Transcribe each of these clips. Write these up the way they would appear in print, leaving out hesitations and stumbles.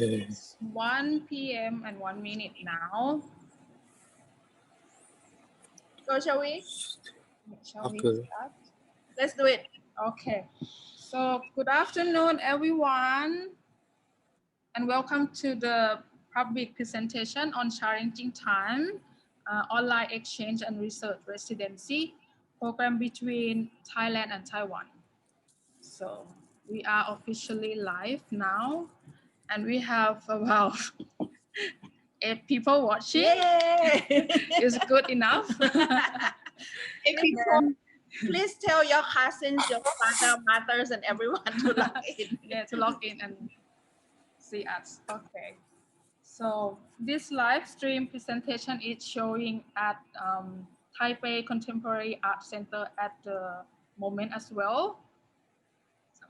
It's 1 p.m. and 1 minute now. So shall we? Shall we Okay. start? Let's do it. Okay. So good afternoon, everyone, and welcome to the public presentation on Challenging Time, Online Exchange and Research Residency program between Thailand and Taiwan. So we are officially live now, and we have about 8 people watching. Yay! It's good enough. Please tell your cousins, your father, mothers, and everyone to log in. Yeah, to log in and see us. Okay. So this live stream presentation is showing at Taipei Contemporary Art Center at the moment as well.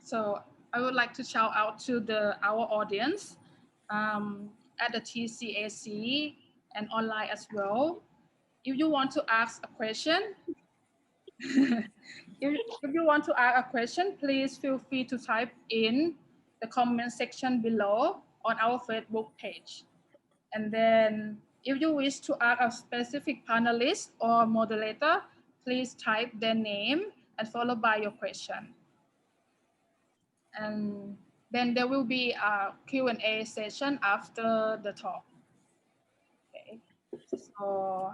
So I would like to shout out to our audience at the TCAC and online as well. If you want to ask a question, if you want to ask a question, please feel free to type in the comment section below on our Facebook page. And then if you wish to ask a specific panelist or moderator, please type their name and followed by your question. And then there will be a Q&A session after the talk. Okay, so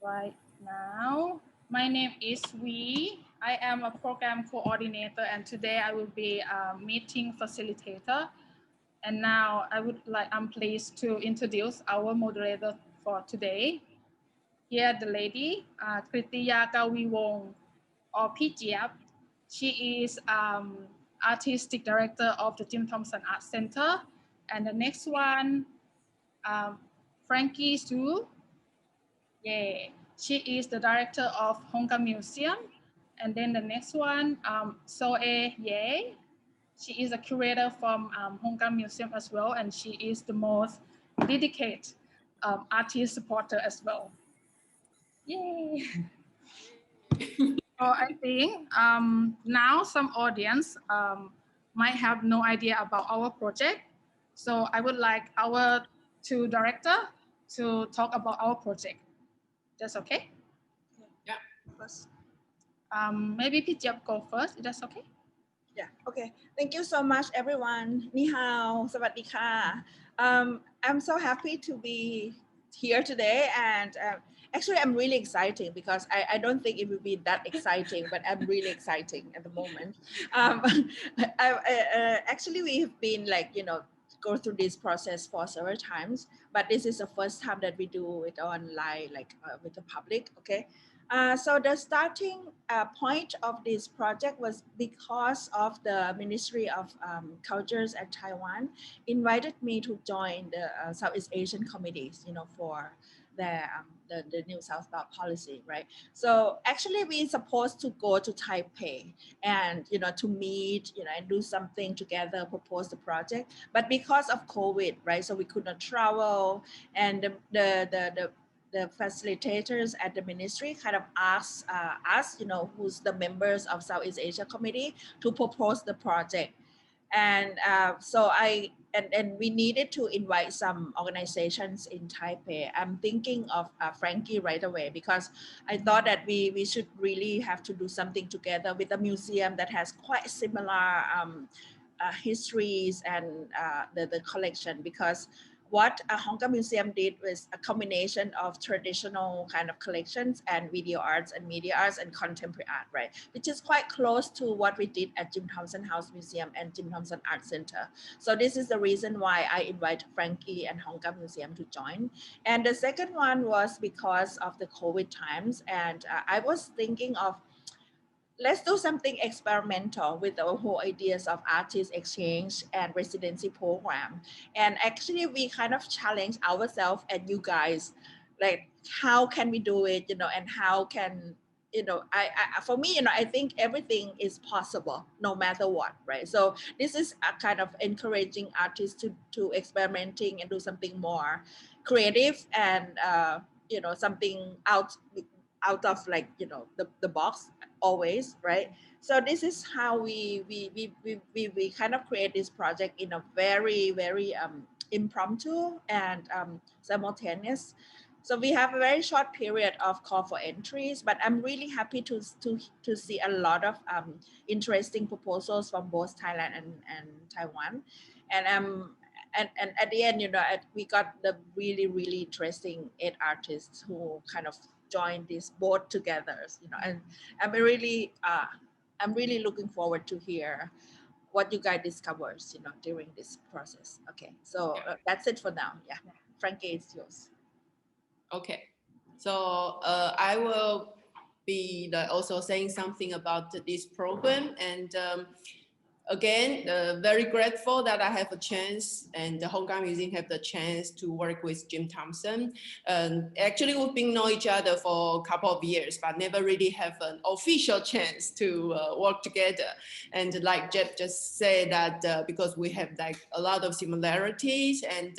right now, my name is Wee. I am a program coordinator, and today I will be a meeting facilitator. And now I'm pleased to introduce our moderator for today. Here the lady, Kritiya Kawiwong, or Pijiap. She is artistic director of the Jim Thompson Art Center. And the next one, Frankie Su. Yeah, she is the director of Hong Gah Museum. And then the next one, Soe Ye. She is a curator from Hong Gah Museum as well, and she is the most dedicated artist supporter as well. Yay! So I think now some audience might have no idea about our project. So I would like our two director to talk about our project. That's okay? Yeah. First. Maybe Pijiap go first. That's okay? Yeah. Okay. Thank you so much, everyone. Ni hao, sawadee ka. I'm so happy to be here today, and actually, I'm really excited because I don't think it will be that exciting, but I'm really exciting at the moment. Actually, we've been go through this process for several times, but this is the first time that we do it online, with the public. Okay. So the starting point of this project was because of the Ministry of Cultures at Taiwan invited me to join the Southeast Asian committees, for the New Southbound policy, right? So actually we supposed to go to Taipei and, to meet, and do something together, propose the project. But because of COVID, right, so we could not travel, and the facilitators at the ministry kind of asked us, who's the members of Southeast Asia Committee, to propose the project. And so we needed to invite some organizations in Taipei. I'm thinking of Frankie right away, because I thought that we should really have to do something together with a museum that has quite similar histories and the collection, because what Hong Gah Museum did was a combination of traditional kind of collections and video arts and media arts and contemporary art, right? Which is quite close to what we did at Jim Thompson House Museum and Jim Thompson Art Center. So this is the reason why I invite Frankie and Hong Gah Museum to join. And the second one was because of the COVID times. And I was thinking of, let's do something experimental with the whole ideas of artist exchange and residency program. And actually we kind of challenge ourselves and you guys, like, how can we do it, and how can, for me, I think everything is possible no matter what, right? So this is a kind of encouraging artists to experimenting and do something more creative and, something out of the box, always, right? So this is how we kind of create this project in a very impromptu and simultaneous. So we have a very short period of call for entries, but I'm really happy to see a lot of interesting proposals from both Thailand and Taiwan. And and at the end, we got the really interesting 8 artists who kind of joined this board together, and I'm really I'm really looking forward to hear what you guys discovers, during this process. Okay, so that's it for now. Yeah, Frankie, it's yours. Okay, so I will be also saying something about this program. And again, very grateful that I have a chance and the Hong Gah Museum have the chance to work with Jim Thompson. Actually, we've been know each other for a couple of years, but never really have an official chance to work together. And like Jeff just said that because we have like a lot of similarities, and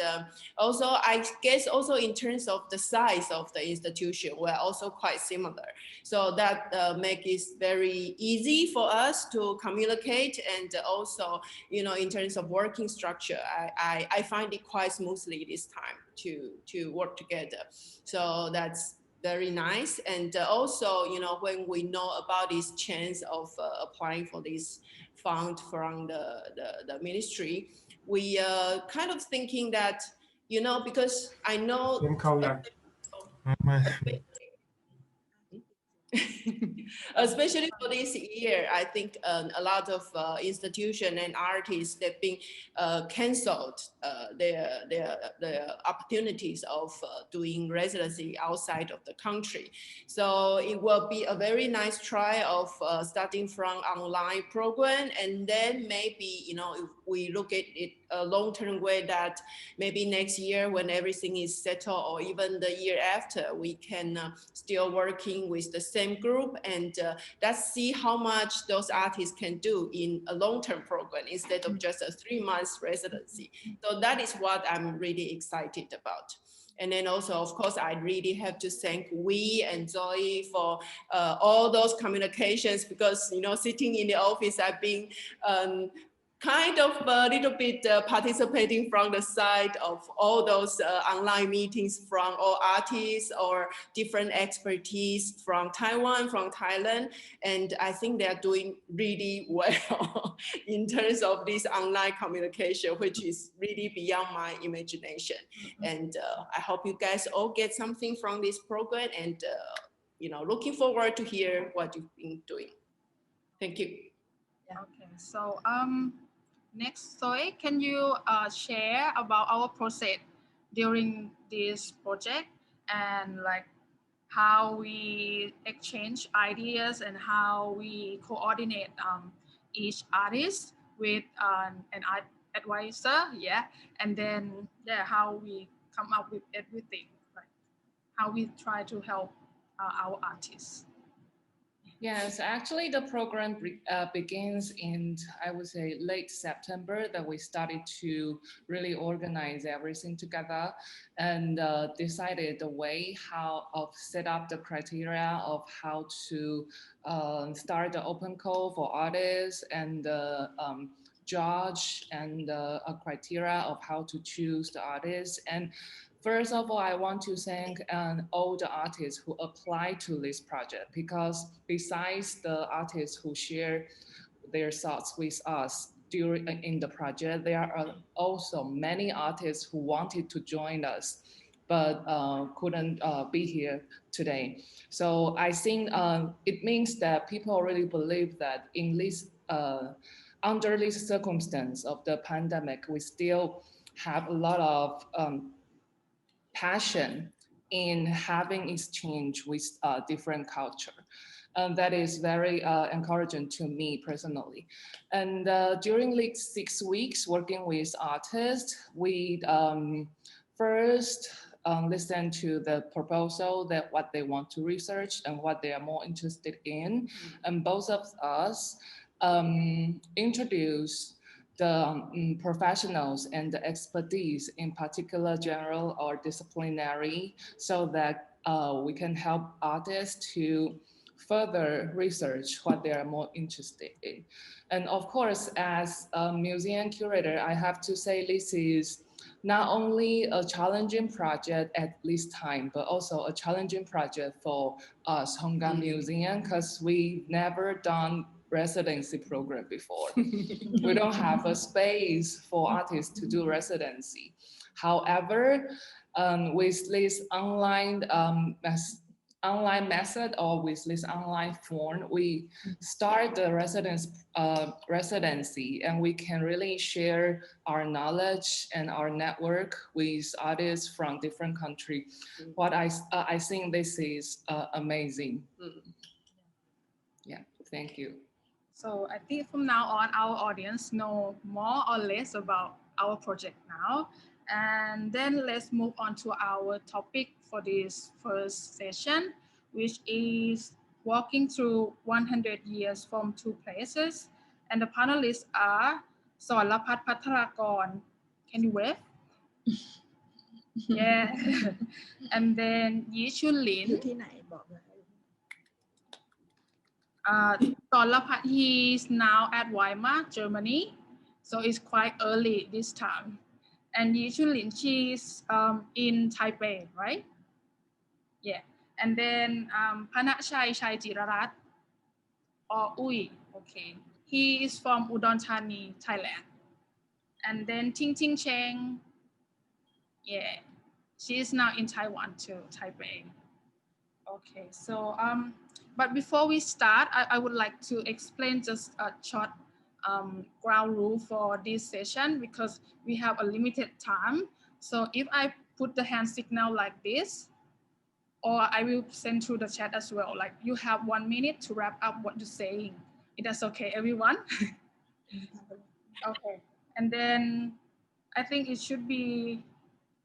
also I guess also in terms of the size of the institution, we're also quite similar. So that makes it very easy for us to communicate, and also, in terms of working structure, I find it quite smoothly this time to work together. So that's very nice. And also, when we know about this chance of applying for this fund from the ministry, we kind of thinking that, because I know especially for this year, I think a lot of institutions and artists they've been canceled their opportunities of doing residency outside of the country. So it will be a very nice try of starting from online program, and then maybe if we look at it a long-term way, that maybe next year when everything is settled, or even the year after, we can still working with the same group, and let's see how much those artists can do in a long-term program instead of just a 3 months residency. So that is what I'm really excited about. And then also, of course, I really have to thank Wee and Zoe for all those communications, because, sitting in the office, I've been kind of a little bit participating from the side of all those online meetings from all artists or different expertise from Taiwan, from Thailand. And I think they're doing really well in terms of this online communication, which is really beyond my imagination. And I hope you guys all get something from this program, and looking forward to hear what you've been doing. Thank you. Okay, so next, Zoe, can you share about our process during this project, and like how we exchange ideas and how we coordinate each artist with an art advisor, and then how we come up with everything, like how we try to help our artists. Yes, actually the program begins in, I would say, late September, that we started to really organize everything together, and decided the way how of set up the criteria of how to start the open call for artists, and judge, and a criteria of how to choose the artists. And first of all, I want to thank all the artists who applied to this project, because besides the artists who share their thoughts with us during in the project, there are also many artists who wanted to join us but couldn't be here today. So I think it means that people really believe that in this under this circumstance of the pandemic, we still have a lot of passion in having exchange with different culture. And that is very encouraging to me personally. And during like 6 weeks working with artists, we first listen to the proposal, that what they want to research and what they are more interested in. And both of us introduce the professionals and the expertise in particular general or disciplinary, so that we can help artists to further research what they are more interested in. And of course, as a museum curator, I have to say this is not only a challenging project at this time, but also a challenging project for us, Hong Gah Museum, because we never done residency program before. We don't have a space for artists to do residency. However, with this online method or with this online form, we start the residency, and we can really share our knowledge and our network with artists from different countries. What I think this is amazing. Yeah, thank you. So I think from now on, our audience know more or less about our project now. And then let's move on to our topic for this first session, which is walking through 100 years from two places. And the panelists are Sornrapat Pattarakorn. Can you wave? Yeah. And then Yi-Chun Sornrapat, he is now at Weimar, Germany. So it's quite early this time. And Yi-Chun, she's in Taipei, right? Yeah. And then Panachai Chaijirarat, or Ui, okay. He is from Udon Thani, Thailand. And then Ting-Ting Cheng, yeah. She is now in Taiwan too, Taipei. Okay, so but before we start, I would like to explain just a short ground rule for this session because we have a limited time. So if I put the hand signal like this, or I will send through the chat as well, like you have 1 minute to wrap up what you're saying. Is that okay, everyone? Okay, and then I think it should be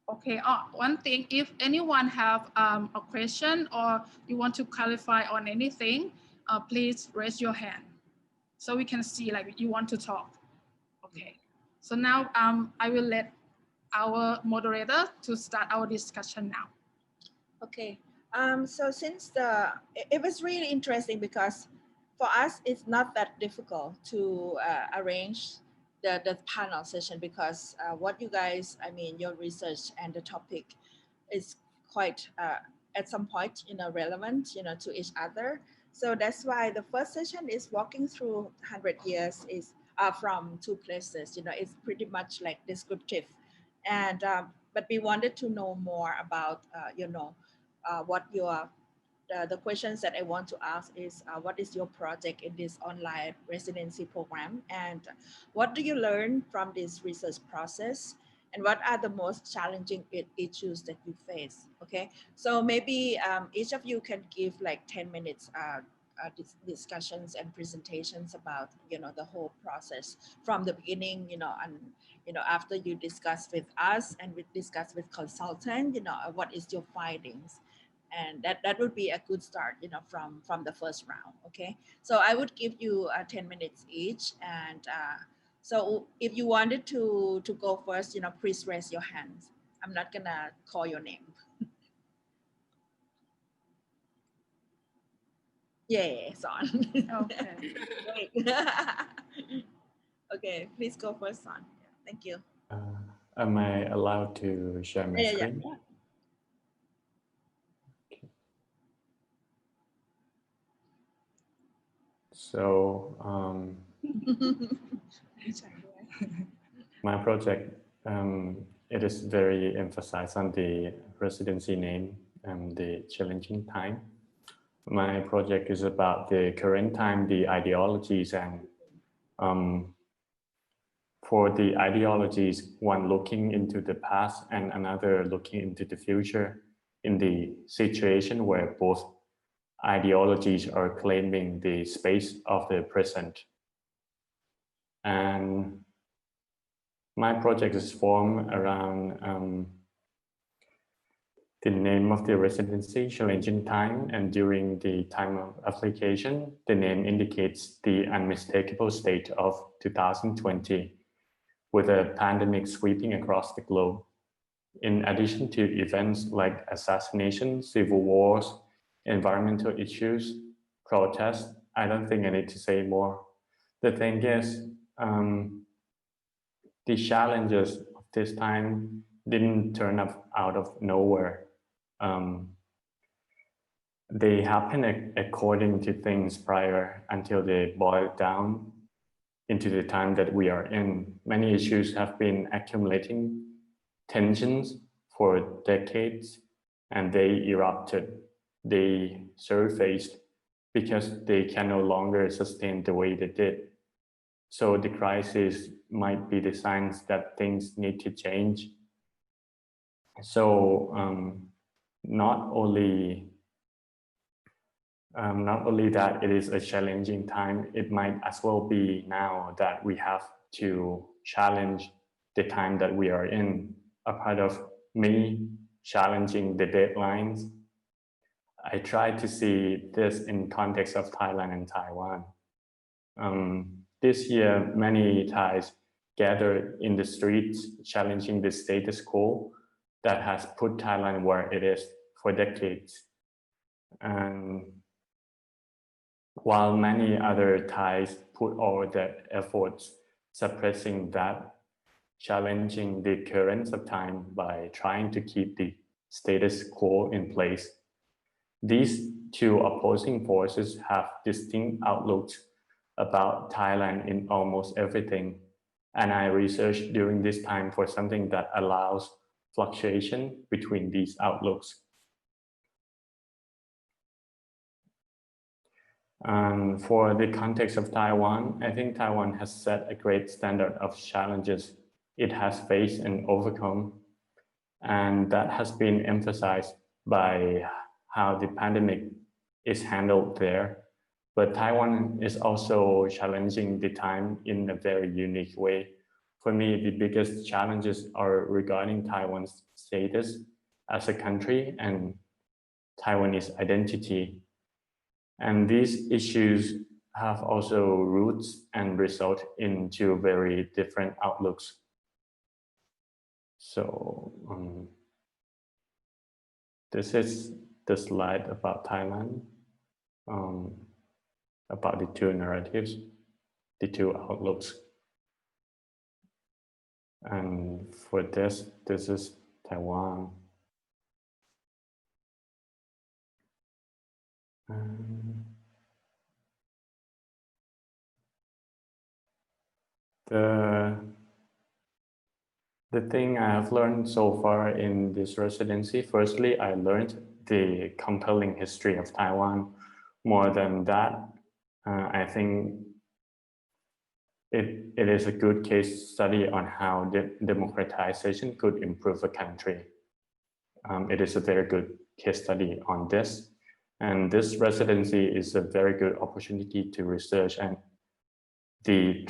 okay. One thing, if anyone have a question or you want to clarify on anything, please raise your hand so we can see like you want to talk. Okay. So now I will let our moderator to start our discussion now. Okay. So since it was really interesting because for us, it's not that difficult to arrange the panel session because what you guys, I mean, your research and the topic is quite at some point, relevant, to each other. So that's why the first session is walking through 100 years is from two places, it's pretty much like descriptive. And, but we wanted to know more about, what the questions that I want to ask is what is your project in this online residency program, and what do you learn from this research process, and what are the most challenging issues that you face? Okay, so maybe each of you can give like 10 minutes discussions and presentations about the whole process from the beginning, and after you discuss with us and we discuss with consultant, what is your findings. And that would be a good start, from the first round. Okay, so I would give you 10 minutes each, and so if you wanted to go first, please raise your hands. I'm not gonna call your name. Yeah, Son. Okay. Great. Okay, please go first, Son. Thank you. Am I allowed to share my screen? Yeah. So my project, it is very emphasized on the residency name and the challenging time. My project is about the current time, the ideologies, and for the ideologies, one looking into the past and another looking into the future in the situation where both ideologies are claiming the space of the present. And my project is formed around the name of the residency, challenging time, and during the time of application, the name indicates the unmistakable state of 2020 with a pandemic sweeping across the globe. In addition to events like assassination, civil wars, environmental issues, protest. I don't think I need to say more. The thing is, the challenges of this time didn't turn up out of nowhere. They happen according to things prior until they boil down into the time that we are in. Many issues have been accumulating tensions for decades, and they erupted. They surfaced because they can no longer sustain the way they did. So the crisis might be the signs that things need to change. So not only that it is a challenging time, it might as well be now that we have to challenge the time that we are in. A part of me challenging the deadlines, I try to see this in context of Thailand and Taiwan. This year, many Thais gathered in the streets challenging the status quo that has put Thailand where it is for decades. And while many other Thais put all their efforts suppressing that, challenging the currents of time by trying to keep the status quo in place. These two opposing forces have distinct outlooks about Thailand in almost everything, and I researched during this time for something that allows fluctuation between these outlooks. For the context of Taiwan, I think Taiwan has set a great standard of challenges it has faced and overcome, and that has been emphasized by how the pandemic is handled there. But Taiwan is also challenging the time in a very unique way. For me, the biggest challenges are regarding Taiwan's status as a country and Taiwanese identity. And these issues have also roots and result into very different outlooks. So this is the slide about Thailand, about the two narratives, the two outlooks. And for this is Taiwan. The thing I have learned so far in this residency, firstly, I learned the compelling history of Taiwan. More than that, I think it is a good case study on how democratization could improve a country. It is a very good case study on this. And this residency is a very good opportunity to research and the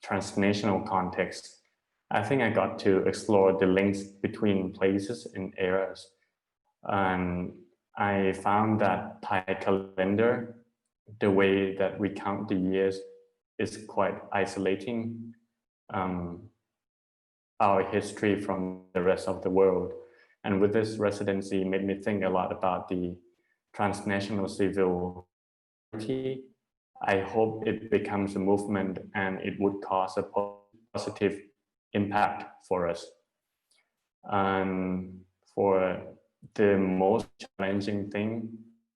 transnational context. I think I got to explore the links between places and eras. And I found that Thai calendar, the way that we count the years, is quite isolating our history from the rest of the world. And with this residency, made me think a lot about the transnational civil society. I hope it becomes a movement and it would cause a positive impact for us. And for the most challenging thing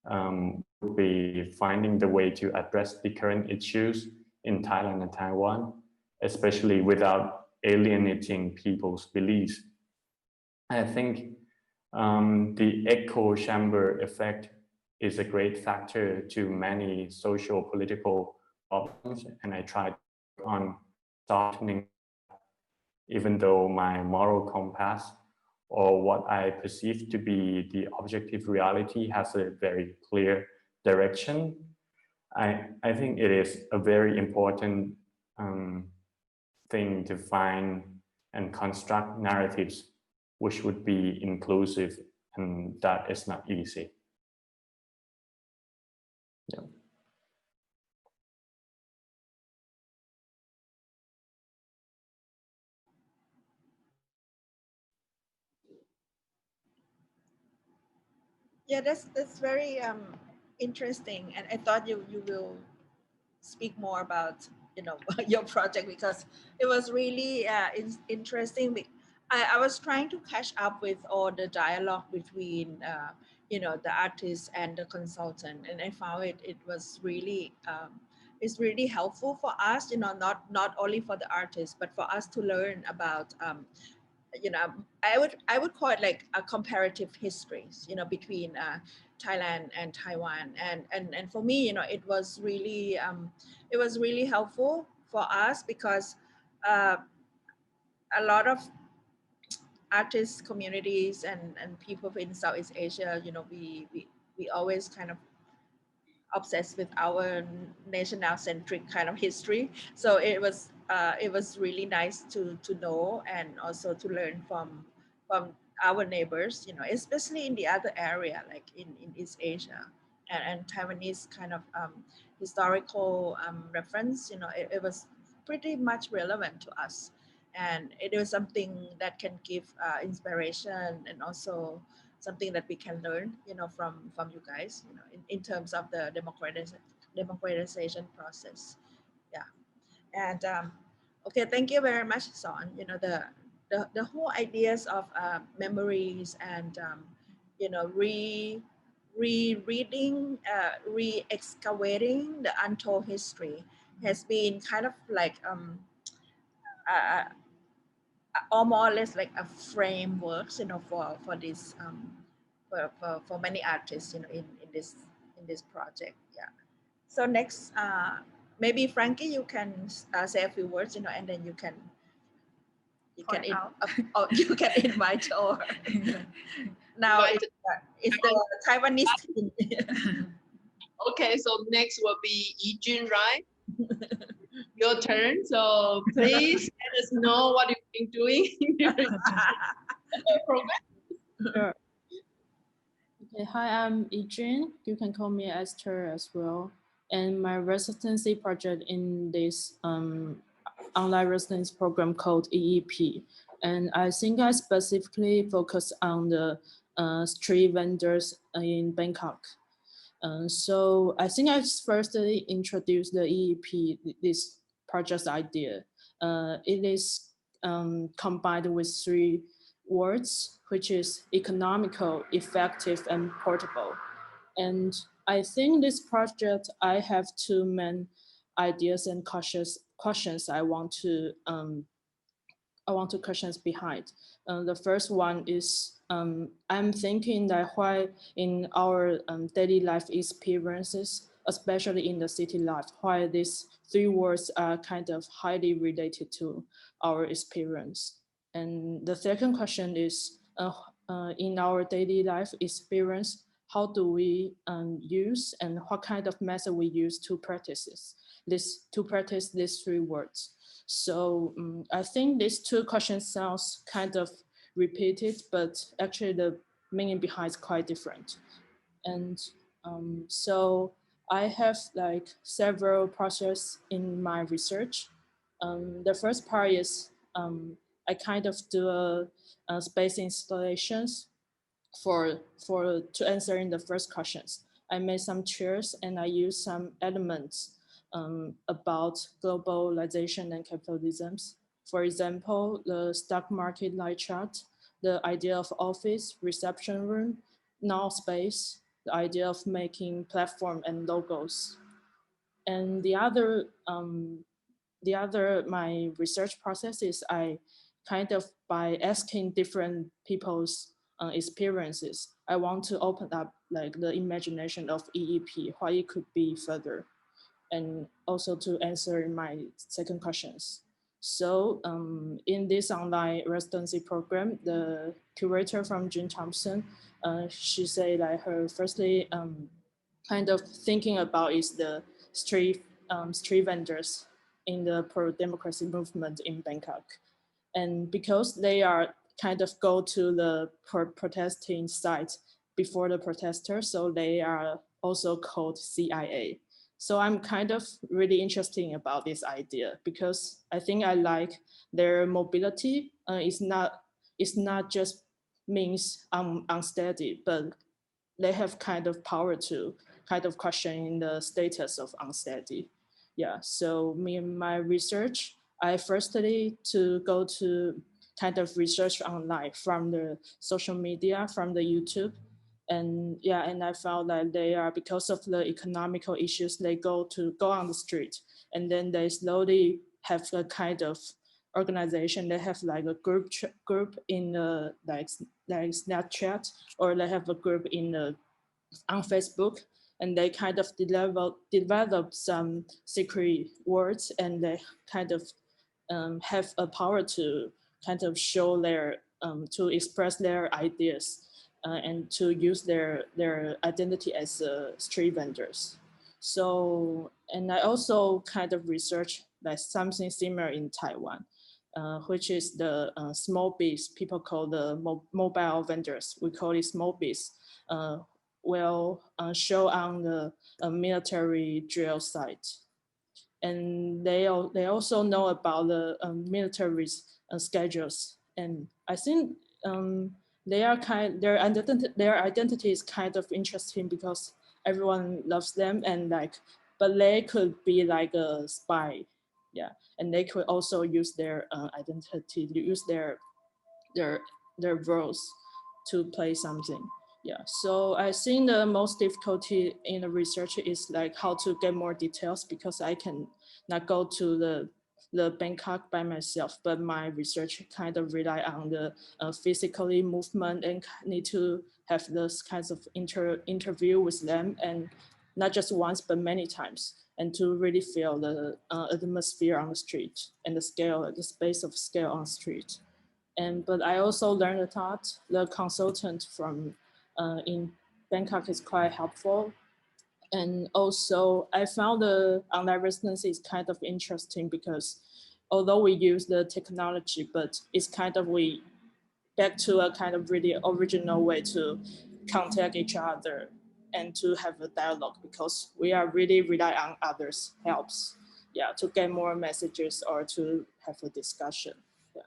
would be finding the way to address the current issues in Thailand and Taiwan, especially without alienating people's beliefs. I think the echo chamber effect is a great factor to many social political problems, and I tried on softening, even though my moral compass or what I perceive to be the objective reality has a very clear direction. I think it is a very important thing to find and construct narratives which would be inclusive, and that is not easy. Yeah. Yeah, that's very interesting, and I thought you will speak more about your project, because it was really interesting. I was trying to catch up with all the dialogue between the artist and the consultant, and I found it was really it's really helpful for us, not only for the artist but for us to learn about I would call it like a comparative histories, between Thailand and Taiwan, and for me, it was really helpful for us, because uh, a lot of artists communities and people in Southeast Asia, we always kind of obsessed with our national centric kind of history. So it was really nice to know, and also to learn from our neighbors, especially in the other area, like in East Asia, and Taiwanese kind of historical reference. It was pretty much relevant to us, and it was something that can give inspiration, and also something that we can learn, from you guys, in terms of the democratization process. Yeah. And okay, thank you very much, Son. The whole ideas of memories, and rereading, re-excavating the untold history has been kind of like uh, or more or less like a framework, for this for many artists, in this project. Yeah. So next, maybe Frankie, you can say a few words, and then Point out. you can invite, or now it's the Taiwanese team. Okay, so next will be Yi-Chun, right? Your turn. So please let us know what you've been doing during the program. Sure. Okay, hi, I'm Yi-Chun. You can call me Esther as well. And my residency project in this online residency program called EEP. And I think I specifically focus on the street vendors in Bangkok. So I think I firstly introduced the EEP, this project idea. It is combined with three words, which is economical, effective, and portable. And I think this project, I have two main ideas and questions I want to questions behind. The first one is I'm thinking that why in our daily life experiences, especially in the city life, why these three words are kind of highly related to our experience. And the second question is in our daily life experience, how do we use and what kind of method we use to practice these three words. So I think these two questions sounds kind of repeated, but actually the meaning behind is quite different. And so I have like several projects in my research. The first part is I kind of do a space installations to answering the first questions. I made some chairs and I used some elements about globalization and capitalism. For example, the stock market light chart, the idea of office, reception room, now space, the idea of making platform and logos. And my research process is I kind of by asking different people's experiences, I want to open up like the imagination of EEP, what it could be further, and also to answer my second questions. So in this online residency program, the curator from Jim Thompson, she said that her firstly kind of thinking about is the street vendors in the pro-democracy movement in Bangkok. And because they are kind of go to the protesting site before the protesters, so they are also called CIA. So I'm kind of really interested about this idea because I think I like their mobility. It's not just means unsteady, but they have kind of power to kind of questioning the status of unsteady. Yeah, so me and my research, I firstly to go to kind of research online from the social media, from the YouTube. And yeah, and I found that they are, because of the economical issues, they go on the street, and then they slowly have a kind of organization. They have like a group in the like Snapchat, or they have a group in the on Facebook, and they kind of develop some secret words, and they kind of have a power to kind of show their to express their ideas, and to use their identity as street vendors. So, and I also kind of researched like something similar in Taiwan, which is the small biz. People call the mobile vendors. We call it small biz. Will show on the military drill site. And they also know about the military schedules. And I think their identity is kind of interesting, because everyone loves them, and like, but they could be like a spy, yeah, and they could also use their identity, use their roles to play something. Yeah, so I think the most difficulty in the research is like how to get more details, because I can not go to the Bangkok by myself, but my research kind of rely on the physically movement, and need to have those kinds of interview with them, and not just once, but many times, and to really feel the atmosphere on the street, and the space of scale on the street. But I also learned a lot. The consultant from in Bangkok is quite helpful. And also I found the online residency is kind of interesting, because although we use the technology, but it's kind of back to a kind of really original way to contact each other and to have a dialogue, because we are really rely on others' helps, yeah, to get more messages or to have a discussion. Yeah.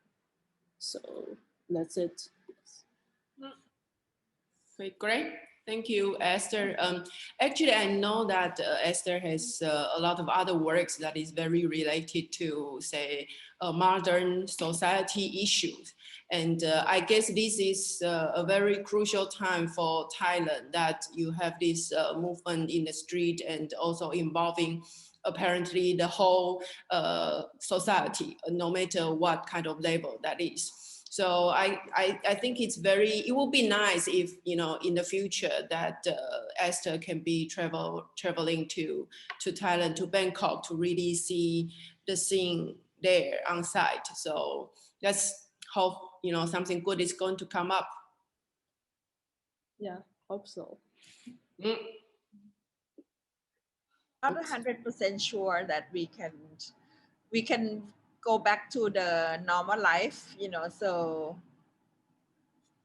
So that's it. Okay, great. Thank you, Esther. Actually, I know that Esther has a lot of other works that is very related to, say, modern society issues. And I guess this is a very crucial time for Thailand, that you have this movement in the street, and also involving apparently the whole society, no matter what kind of level that is. So I think it will be nice if, you know, in the future that Esther can be traveling to Thailand, to Bangkok, to really see the scene there on site. So let's hope, you know, something good is going to come up. Yeah, hope so. Mm. Not 100% sure that we can go back to the normal life, you know, so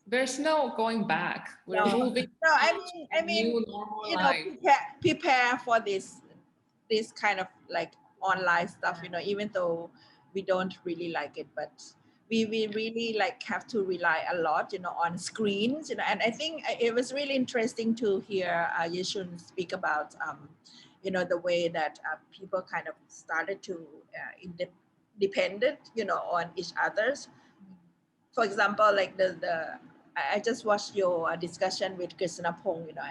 There's no going back. We're no, moving. no, I mean, new normal you know, life. prepare for this kind of like online stuff, you know, even though we don't really like it, but we really like have to rely a lot, you know, on screens, you know. And I think it was really interesting to hear Yi-Chun speak about you know, the way that people kind of started to dependent, you know, on each other's. For example, like I just watched your discussion with Krishnapong, you know,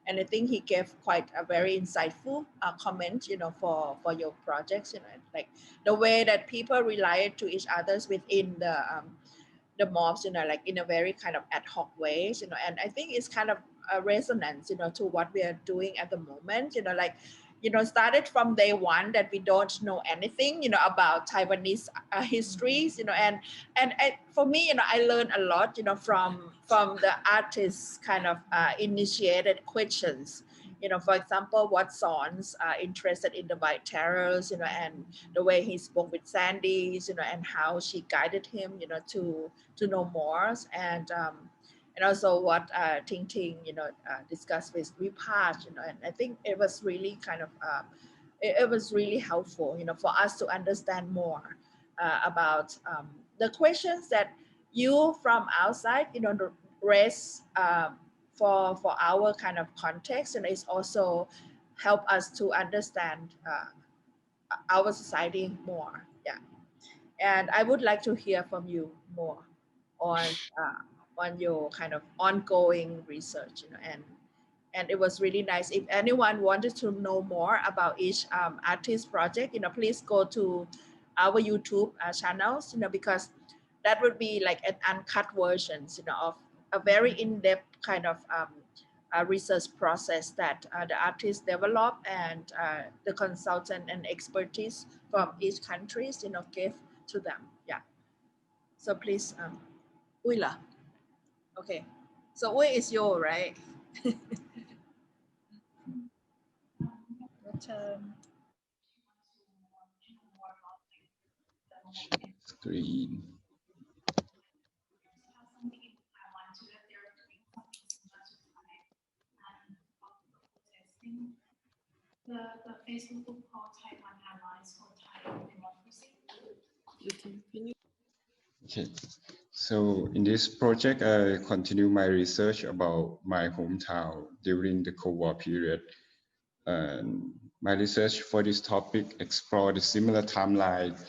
and I think he gave quite a very insightful comment, you know, for your projects, you know, like the way that people rely to each others within the mobs, you know, like in a very kind of ad hoc ways, you know. And I think it's kind of a resonance, you know, to what we are doing at the moment, you know, like, you know, started from day one that we don't know anything, you know, about Taiwanese histories, you know, and for me, you know, I learned a lot, you know, from the artists' kind of initiated questions, you know. For example, what Sorn's interested in the white terrors, you know, and the way he spoke with Sandy's, you know, and how she guided him, you know, to know more, and also what Ting-Ting, you know, discussed with Kridpuj, you know. And I think it was really kind of it was really helpful, you know, for us to understand more about the questions that you from outside, you know, raise for our kind of context, and it's also help us to understand our society more. Yeah, and I would like to hear from you more on your kind of ongoing research, you know, and it was really nice. If anyone wanted to know more about each artist project, you know, please go to our YouTube channels, you know, because that would be like an uncut versions, you know, of a very in-depth kind of research process that the artists develop, and the consultant and expertise from each countries, you know, gave to them. Yeah. So please, Uila. Okay. So where is your, right? Screen. The Facebook group called Taiwan Allies for Thai Democracy. Okay, so in this project, I continue my research about my hometown during the Cold War period. And my research for this topic explored a similar timeline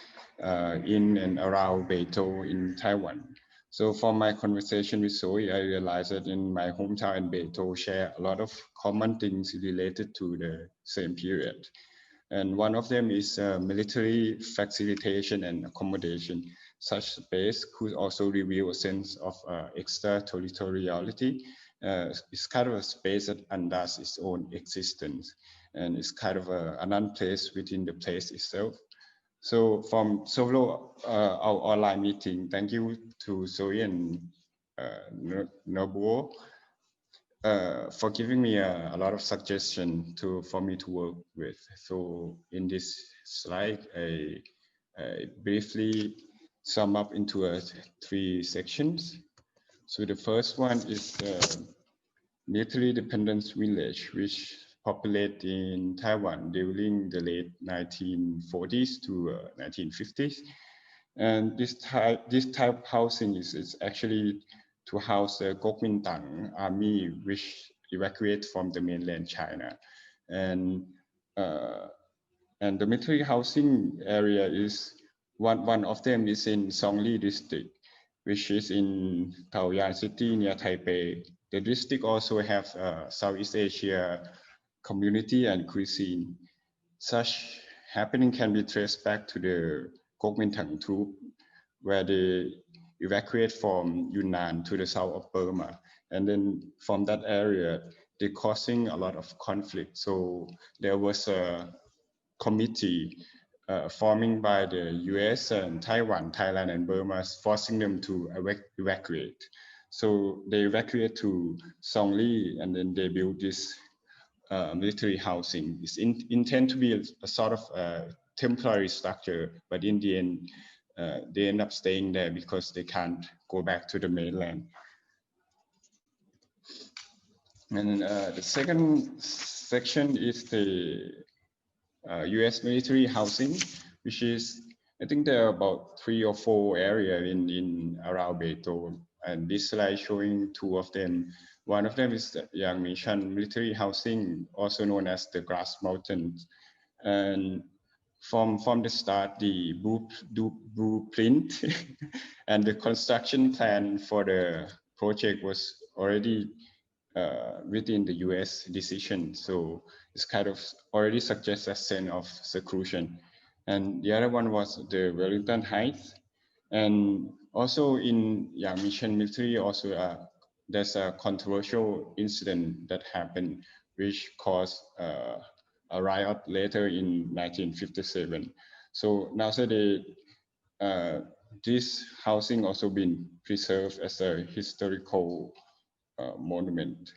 in and around Beitou in Taiwan. So from my conversation with Zoe, I realized that in my hometown and Beitou share a lot of common things related to the same period. And one of them is military facilitation and accommodation. Such space could also reveal a sense of extraterritoriality. It's kind of a space that undoes its own existence, and it's kind of an unplaced within the place itself. So from solo our online meeting, thank you to Zoe and Nobuo for giving me a lot of suggestion for me to work with. So in this slide, I briefly sum up into 3 sections. So the first one is military dependence village, which populated in Taiwan during the late 1940s to 1950s. And this type of housing is actually to house the Kuomintang army, which evacuated from the mainland China. And the military housing area is one of them is in Songli district, which is in Taoyuan city near Taipei. The district also has Southeast Asia community and cuisine. Such happening can be traced back to the Kuomintang troop, where they evacuate from Yunnan to the south of Burma. And then from that area, they're causing a lot of conflict. So there was a committee forming by the US and Taiwan, Thailand and Burma, forcing them to evacuate. So they evacuate to Songli, and then they built this military housing. It's intended to be a sort of temporary structure, but in the end, they end up staying there because they can't go back to the mainland. And the second section is the US military housing, which is, I think there are about 3 or 4 areas in around Beitou. And this slide showing 2 of them. One of them is the Yi-Chun military housing, also known as the Grass Mountains. And from the start, the blueprint and the construction plan for the project was already within the US decision. So it's kind of already suggests a sense of seclusion. And the other one was the Wellington Heights. And also in Yi-Chun military, also there's a controversial incident that happened, which caused a riot later in 1957. So now this housing also been preserved as a historical monument.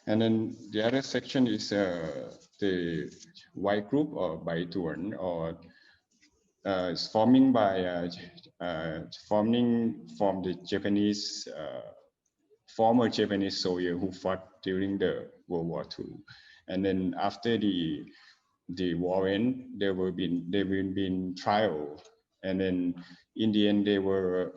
And then the other section is the white group or Baituan, or it's forming from the Japanese former Japanese soldier who fought during the World War II. And then after the war end, there will been trial, and then in the end they were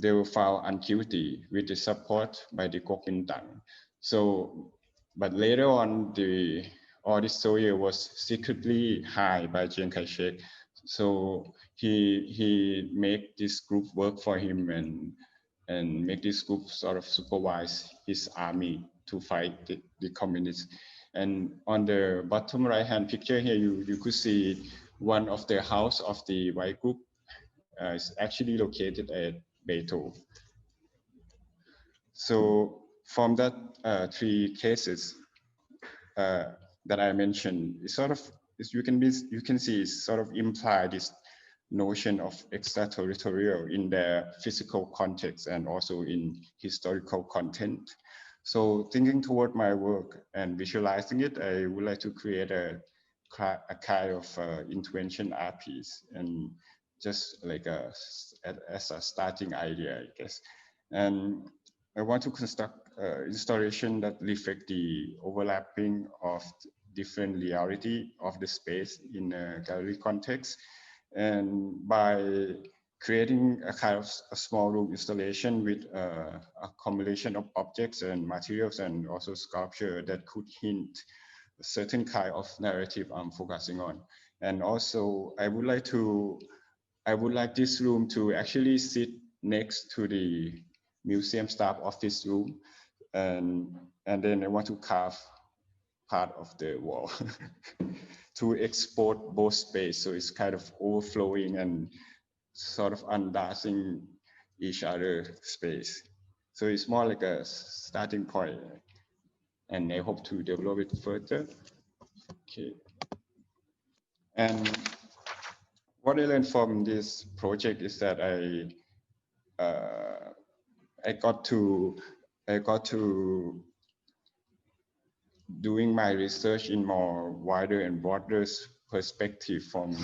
they were found unguilty with the support by the Kuomintang. So, but later on, all this story was secretly hid by Chiang Kai-shek. So he made this group work for him and make this group sort of supervise his army to fight the communists. And on the bottom right hand picture here, you could see one of the house of the white group is actually located at Beito. So from that three cases that I mentioned, it's sort of you can see it's sort of imply this notion of extraterritorial in their physical context and also in historical content. So thinking toward my work and visualizing it, I would like to create a kind of intervention art piece, and just like as a starting idea, I guess. And I want to construct installation that reflect the overlapping of different reality of the space in a gallery context. And by creating a kind of a small room installation with a combination of objects and materials and also sculpture that could hint a certain kind of narrative I'm focusing on. And also I would like this room to actually sit next to the museum staff office room, and then I want to carve part of the wall to export both space. So it's kind of overflowing and sort of undancing each other space. So it's more like a starting point, and I hope to develop it further. Okay. And what I learned from this project is that I got to doing my research in more wider and broader perspective from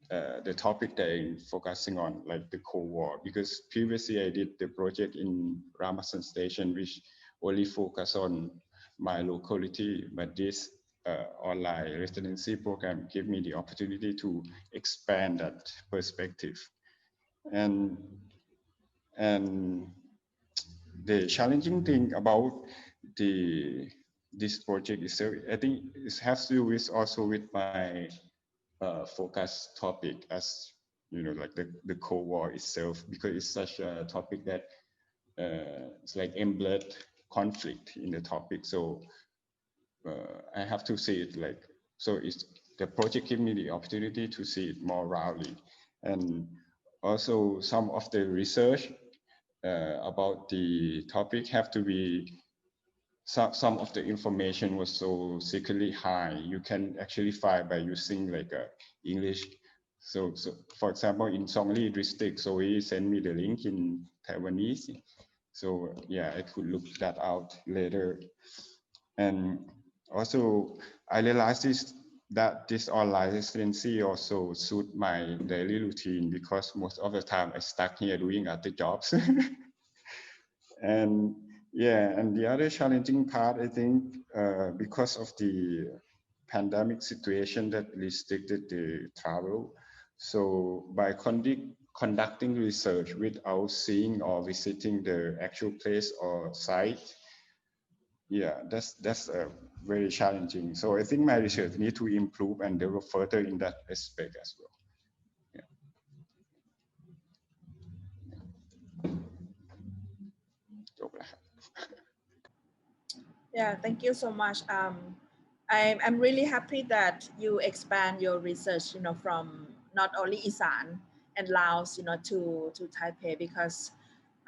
the topic that I'm focusing on, like the Cold War, because previously I did the project in Ramasan Station, which only focus on my locality, but this online residency program gave me the opportunity to expand that perspective. And the challenging thing about this project is, I think it has to do with also with my focus topic, as you know, like the Cold War itself, because it's such a topic that it's like embedded conflict in the topic. So I have to see it like, so it's the project gave me the opportunity to see it more roundly. And also some of the research about the topic have to be, some of the information was so secretly high, you can actually find by using like English. So for example, in Songli district, so he sent me the link in Taiwanese. So yeah, I could look that out later. And also I realized that this online residency also suit my daily routine, because most of the time I stuck here doing other jobs. And yeah, and the other challenging part, I think, because of the pandemic situation that restricted the travel. So by conducting research without seeing or visiting the actual place or site, yeah, that's very challenging. So I think my research need to improve and develop further in that aspect as well. Yeah, thank you so much. I'm really happy that you expand your research, you know, from not only Isan and Laos, you know, to Taipei, because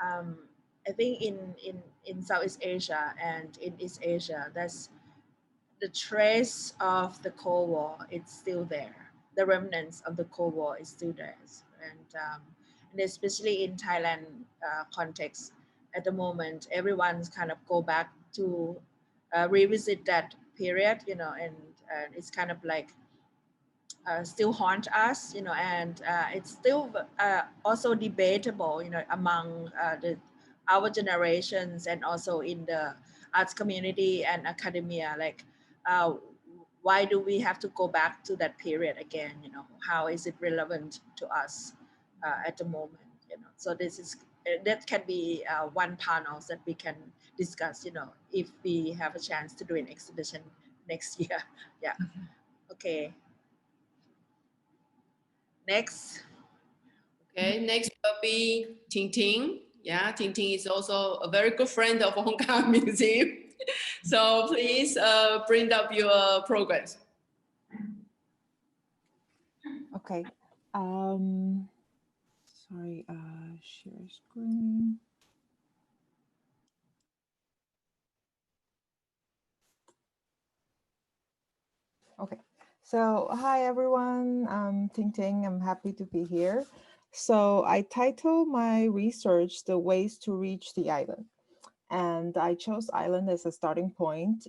I think in Southeast Asia and in East Asia, that's the trace of the Cold War. It's still there. The remnants of the Cold War is still there, and especially in Thailand context at the moment, everyone's kind of go back to revisit that period, you know, and it's kind of like still haunt us, you know, and it's still also debatable, you know, among our generations and also in the arts community and academia, like why do we have to go back to that period again, you know, how is it relevant to us at the moment? you know. So this is that can be one panel that we can discuss, you know, if we have a chance to do an exhibition next year. Yeah. Okay. Next. Okay, next will be Ting-Ting. Yeah, Ting-Ting is also a very good friend of Hong Gah Museum. So please bring up your progress. Okay. Sorry, share screen. Okay. So hi everyone, I'm Ting-Ting. I'm happy to be here. So I titled my research "The Ways to Reach the Island," and I chose island as a starting point.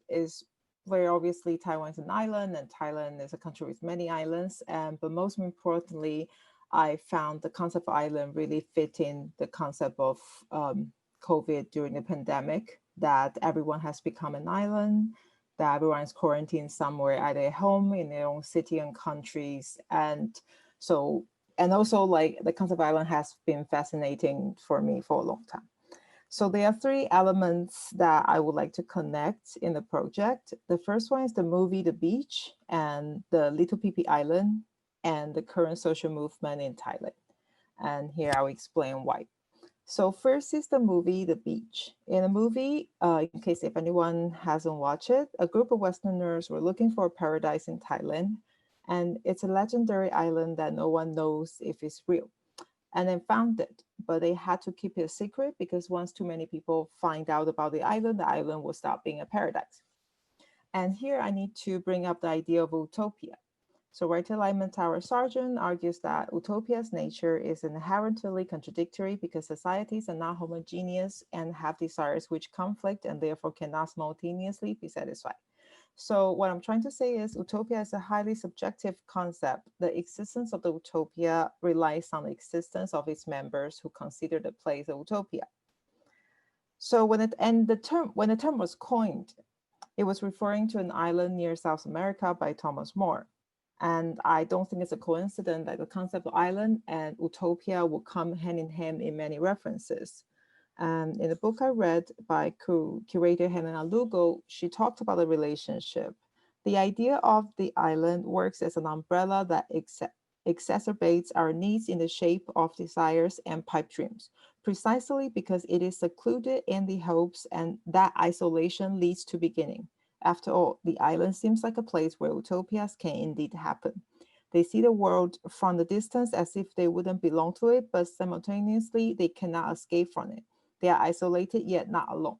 Is very obviously Taiwan is an island, and Thailand is a country with many islands. But most importantly, I found the concept of island really fit in the concept of COVID during the pandemic, that everyone has become an island, that everyone is quarantined somewhere, either at home, in their own city and countries. And so, and also like the concept of island has been fascinating for me for a long time. So there are three elements that I would like to connect in the project. The first one is the movie The Beach and the Little Phi Island and the current social movement in Thailand. And here I'll explain why. So first is the movie The Beach. In the movie, in case if anyone hasn't watched it, a group of Westerners were looking for a paradise in Thailand. And it's a legendary island that no one knows if it's real. And then found it, but they had to keep it a secret because once too many people find out about the island will stop being a paradise. And here I need to bring up the idea of utopia. So writer Lyman Tower Sargent argues that utopia's nature is inherently contradictory because societies are not homogeneous and have desires which conflict and therefore cannot simultaneously be satisfied. So what I'm trying to say is utopia is a highly subjective concept. The existence of the utopia relies on the existence of its members who consider the place a utopia. So when the term was coined, it was referring to an island near South America by Thomas More. And I don't think it's a coincidence that the concept of island and utopia will come hand in hand in many references. In the book I read by curator Helena Lugo, she talked about the relationship. The idea of the island works as an umbrella that exacerbates our needs in the shape of desires and pipe dreams, precisely because it is secluded in the hopes and that isolation leads to beginning. After all, the island seems like a place where utopias can indeed happen. They see the world from the distance as if they wouldn't belong to it, but simultaneously they cannot escape from it. They are isolated yet not alone.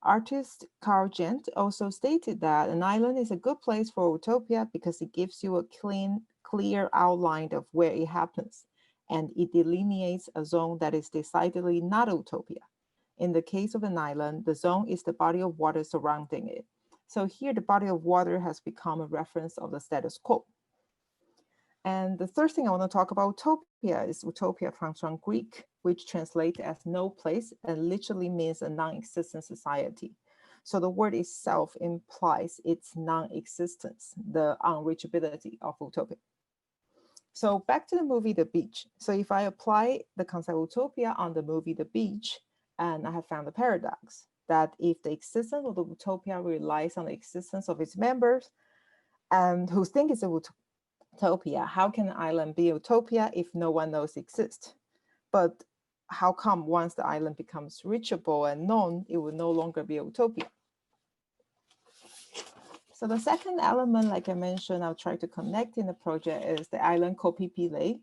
Artist Carl Gent also stated that an island is a good place for utopia because it gives you a clear outline of where it happens, and it delineates a zone that is decidedly not utopia. In the case of an island, the zone is the body of water surrounding it. So here the body of water has become a reference of the status quo. And the third thing I want to talk about utopia is utopia comes from Greek, which translates as no place and literally means a non-existent society. So the word itself implies its non-existence, the unreachability of utopia. So back to the movie The Beach. So if I apply the concept of utopia on the movie The Beach, and I have found the paradox that if the existence of the utopia relies on the existence of its members and who think it's a utopia, how can an island be utopia if no one knows it exists? But how come once the island becomes reachable and known, it will no longer be a utopia? So the second element, like I mentioned, I'll try to connect in the project is the island Koh Phi Phi Lake.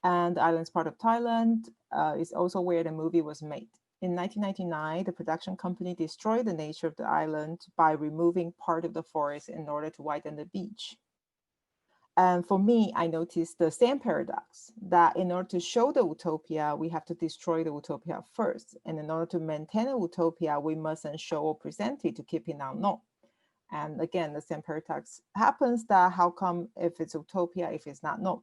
And the island is part of Thailand, is also where the movie was made. In 1999, the production company destroyed the nature of the island by removing part of the forest in order to widen the beach. And for me, I noticed the same paradox that in order to show the utopia, we have to destroy the utopia first. And in order to maintain a utopia, we mustn't show or present it to keep it unknown. And again, the same paradox happens that how come if it's utopia, if it's not known?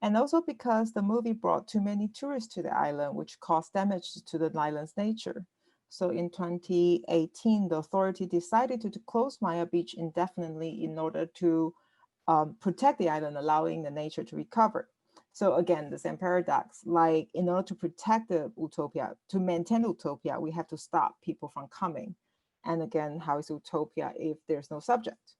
And also because the movie brought too many tourists to the island, which caused damage to the island's nature. So in 2018, the authority decided to close Maya Beach indefinitely in order to protect the island, allowing the nature to recover. So again, the same paradox, like in order to protect the utopia, to maintain utopia, we have to stop people from coming. And again, how is utopia if there's no subject?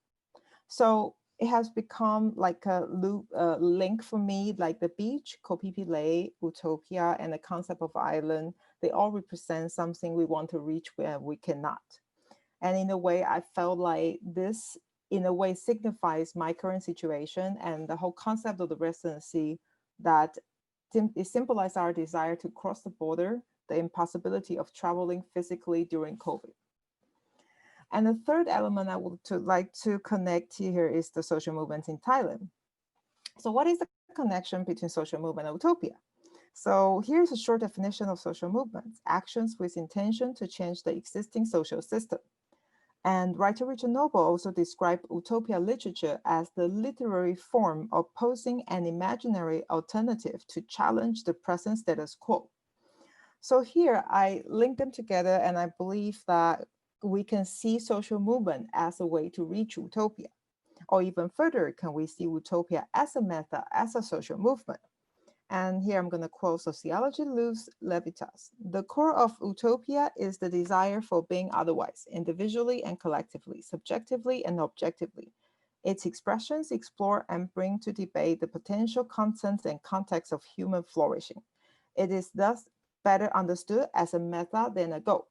So it has become like a loop, link for me, like the beach, Koh Phi Phi, utopia, and the concept of island, they all represent something we want to reach where we cannot. And in a way, I felt like this, in a way, signifies my current situation and the whole concept of the residency, that it symbolizes our desire to cross the border, the impossibility of traveling physically during COVID. And the third element I would like to connect here is the social movements in Thailand. So what is the connection between social movement and utopia? So here's a short definition of social movements: actions with intention to change the existing social system. And writer Richard Noble also described utopia literature as the literary form opposing an imaginary alternative to challenge the present status quo. So here I link them together, and I believe that we can see social movement as a way to reach utopia. Or even further, can we see utopia as a method, as a social movement? And here I'm going to quote sociology Luz Levitas. The core of utopia is the desire for being otherwise, individually and collectively, subjectively and objectively. Its expressions explore and bring to debate the potential contents and context of human flourishing. It is thus better understood as a method than a goal.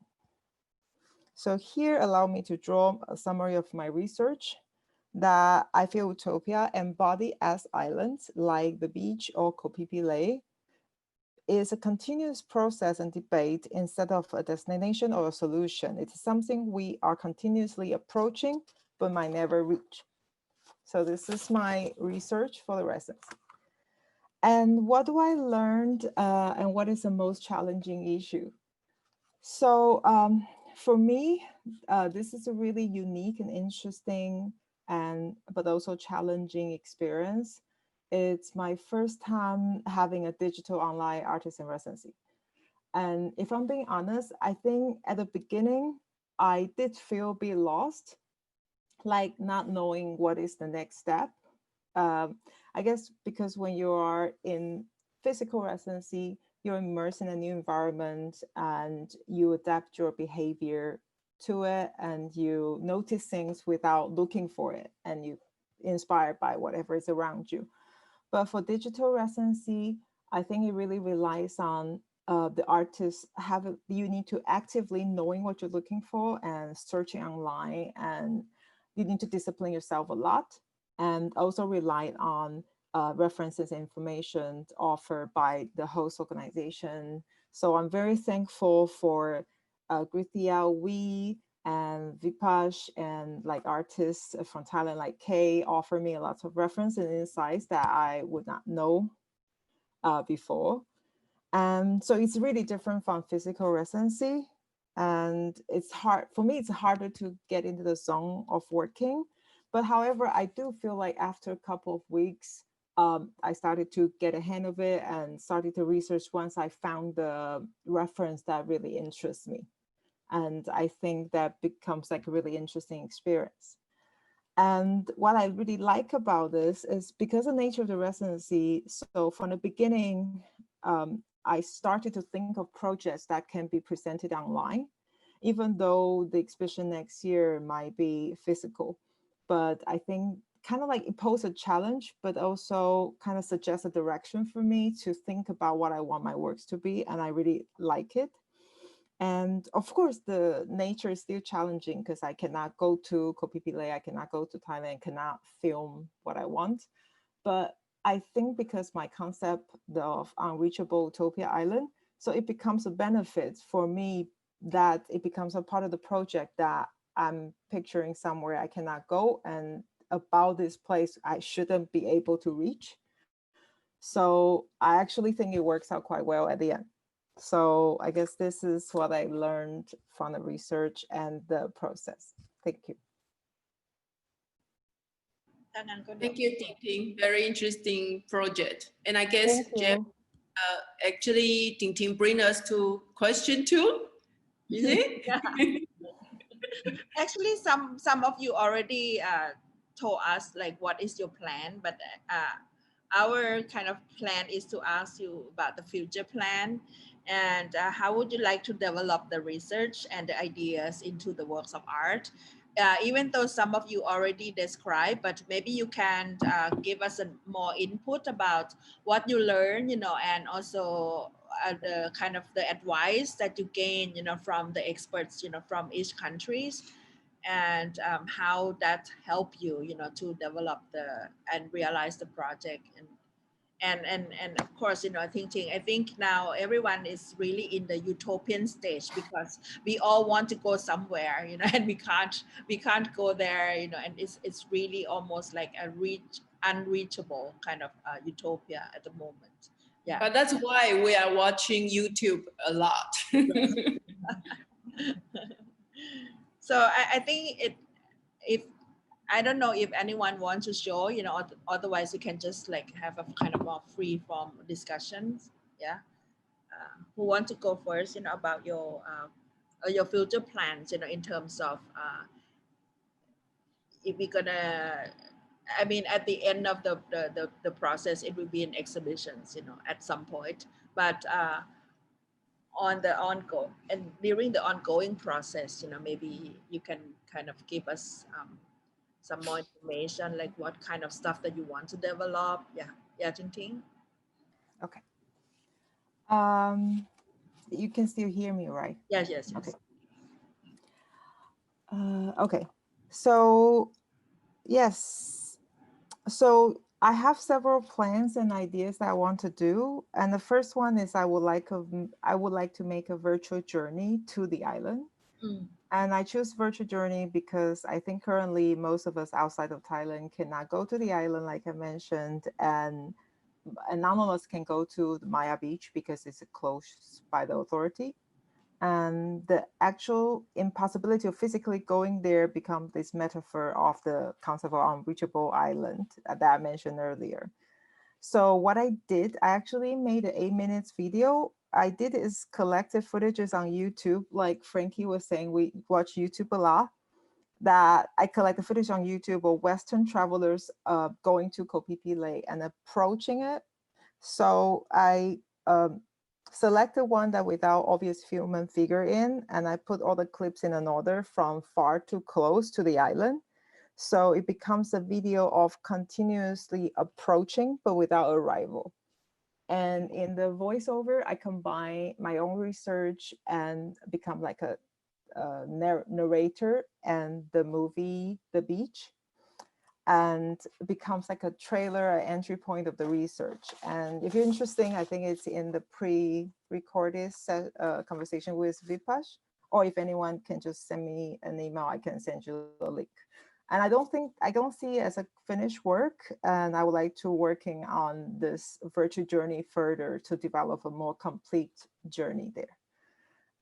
So here, allow me to draw a summary of my research, that I feel utopia embodied as islands like the beach or Koh Phi Phi is a continuous process and debate instead of a destination or a solution. It is something we are continuously approaching but might never reach. So this is my research for the residency. And what do I learned and what is the most challenging issue? So for me, this is a really unique and interesting but also challenging experience. It's my first time having a digital online artist in residency. And if I'm being honest, I think at the beginning, I did feel a bit lost, like not knowing what is the next step. I guess because when you are in physical residency, you're immersed in a new environment and you adapt your behavior to it, and you notice things without looking for it, and you inspired by whatever is around you. But for digital residency, I think it really relies on the artists you need to actively knowing what you're looking for and searching online, and you need to discipline yourself a lot, and also rely on references and information offered by the host organization. So I'm very thankful for Grithia, Wee, and Vipash, and like artists from Thailand like Kay offer me a lot of reference and insights that I would not know before. And so it's really different from physical residency. And it's hard, for me, it's harder to get into the zone of working. But however, I do feel like after a couple of weeks, I started to get a hand of it and started to research once I found the reference that really interests me. And I think that becomes like a really interesting experience. And what I really like about this is because of the nature of the residency, so from the beginning, I started to think of projects that can be presented online, even though the exhibition next year might be physical. But I think kind of like it posed a challenge, but also kind of suggests a direction for me to think about what I want my works to be. And I really like it. And of course, the nature is still challenging because I cannot go to Koh Phi Phi, I cannot go to Thailand, cannot film what I want. But I think because my concept of unreachable Utopia Island, so it becomes a benefit for me that it becomes a part of the project that I'm picturing somewhere I cannot go, and about this place I shouldn't be able to reach. So I actually think it works out quite well at the end. So I guess this is what I learned from the research and the process. Thank you. Thank you, Ting-Ting. Very interesting project. And I guess, Jeff, actually, Ting-Ting bring us to question 2, is it? Actually, some of you already told us like what is your plan, but our kind of plan is to ask you about the future plan and how would you like to develop the research and the ideas into the works of art. Even though some of you already described, but maybe you can give us a more input about what you learn, you know, and also the kind of the advice that you gain, you know, from the experts, you know, from each countries, and how that help you, you know, to develop the and realize the project. And of course, you know, I think now everyone is really in the utopian stage because we all want to go somewhere, you know, and we can't go there, you know, and it's really almost like a unreachable kind of utopia at the moment. Yeah. But that's why we are watching YouTube a lot. So I think if I don't know if anyone wants to show, you know, otherwise we can just like have a kind of more free form discussions. Yeah. Who want to go first, you know, about your future plans, you know, in terms of if we're gonna, I mean, at the end of the process, it will be in exhibitions, you know, at some point. But on the ongoing and during the ongoing process, you know, maybe you can kind of give us some more information, like what kind of stuff that you want to develop. Yeah, Ting-Ting. Okay. You can still hear me, right? Yes. Okay. Okay. So yes. So I have several plans and ideas that I want to do, and the first one is I would like to make a virtual journey to the island. And I choose virtual journey because I think currently most of us outside of Thailand cannot go to the island, like I mentioned, and none of us can go to the Maya Beach because it's closed by the authority. And the actual impossibility of physically going there becomes this metaphor of the concept of unreachable island that I mentioned earlier. So what I did, I actually made an 8 minutes video. I did is collected footages on YouTube. Like Frankie was saying, we watch YouTube a lot. That I collected footage on YouTube of Western travelers going to Koh Phi Phi Lake and approaching it. So I selected one that without obvious human figure in, and I put all the clips in an order from far to close to the island. So it becomes a video of continuously approaching, but without arrival. And in the voiceover, I combine my own research and become like a narrator and the movie, The Beach, and becomes like a trailer, an entry point of the research. And if you're interested, I think it's in the pre-recorded conversation with Vipash, or if anyone can just send me an email, I can send you a link. And I don't see it as a finished work, and I would like to working on this virtual journey further to develop a more complete journey there.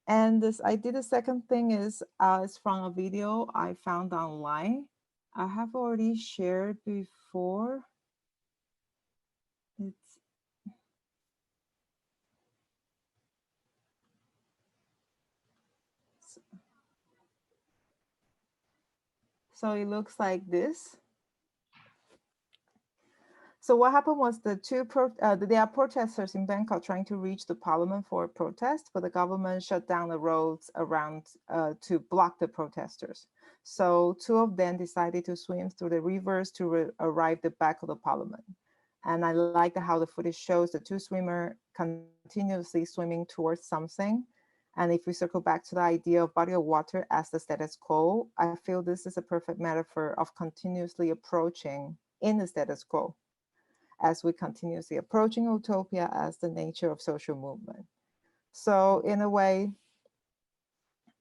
And I did a second thing is it's from a video I found online. I have already shared before. So it looks like this. So what happened was there are protesters in Bangkok trying to reach the parliament for a protest, but the government shut down the roads around to block the protesters. So two of them decided to swim through the rivers to arrive at the back of the parliament. And I like how the footage shows the two swimmers continuously swimming towards something. And if we circle back to the idea of body of water as the status quo, I feel this is a perfect metaphor of continuously approaching in the status quo, as we continuously approaching utopia as the nature of social movement. So in a way,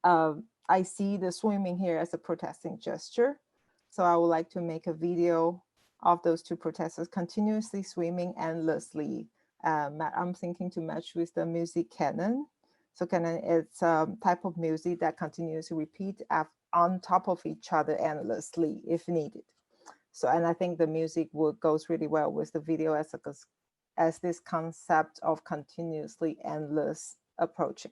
I see the swimming here as a protesting gesture. So I would like to make a video of those two protesters continuously swimming endlessly. I'm thinking to match with the music canon. So canon, it's a type of music that continues to repeat on top of each other endlessly if needed. So, and I think the music goes really well with the video as this concept of continuously endless approaching.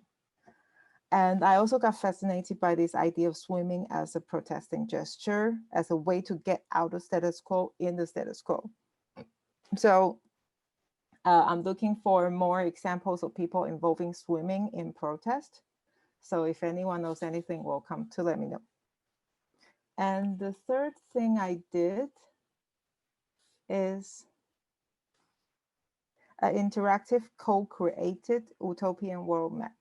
And I also got fascinated by this idea of swimming as a protesting gesture, as a way to get out of status quo in the status quo. So I'm looking for more examples of people involving swimming in protest. So if anyone knows anything, welcome to let me know. And the third thing I did is an interactive co-created utopian world map.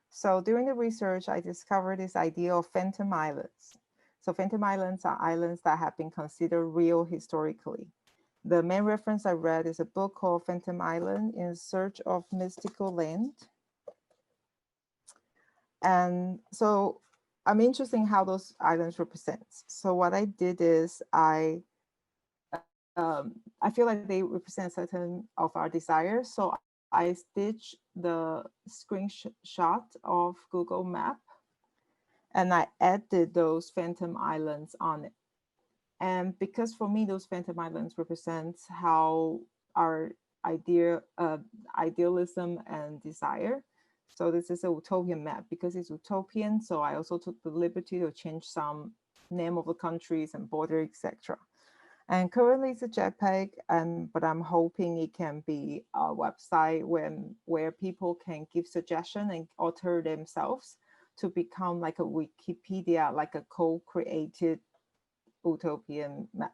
So during the research, I discovered this idea of phantom islands. So phantom islands are islands that have been considered real historically. The main reference I read is a book called Phantom Island in Search of Mystical Land. And so I'm interested in how those islands represent. So what I did is I feel like they represent certain of our desires. So I stitched the screenshot of Google Map and I added those phantom islands on it. And because for me, those phantom islands represent how our idealism and desire. So this is a utopian map because it's utopian. So I also took the liberty to change some name of the countries and border, etc. And currently it's a JPEG, but I'm hoping it can be a website where people can give suggestions and alter themselves to become like a Wikipedia, like a co-created utopian map.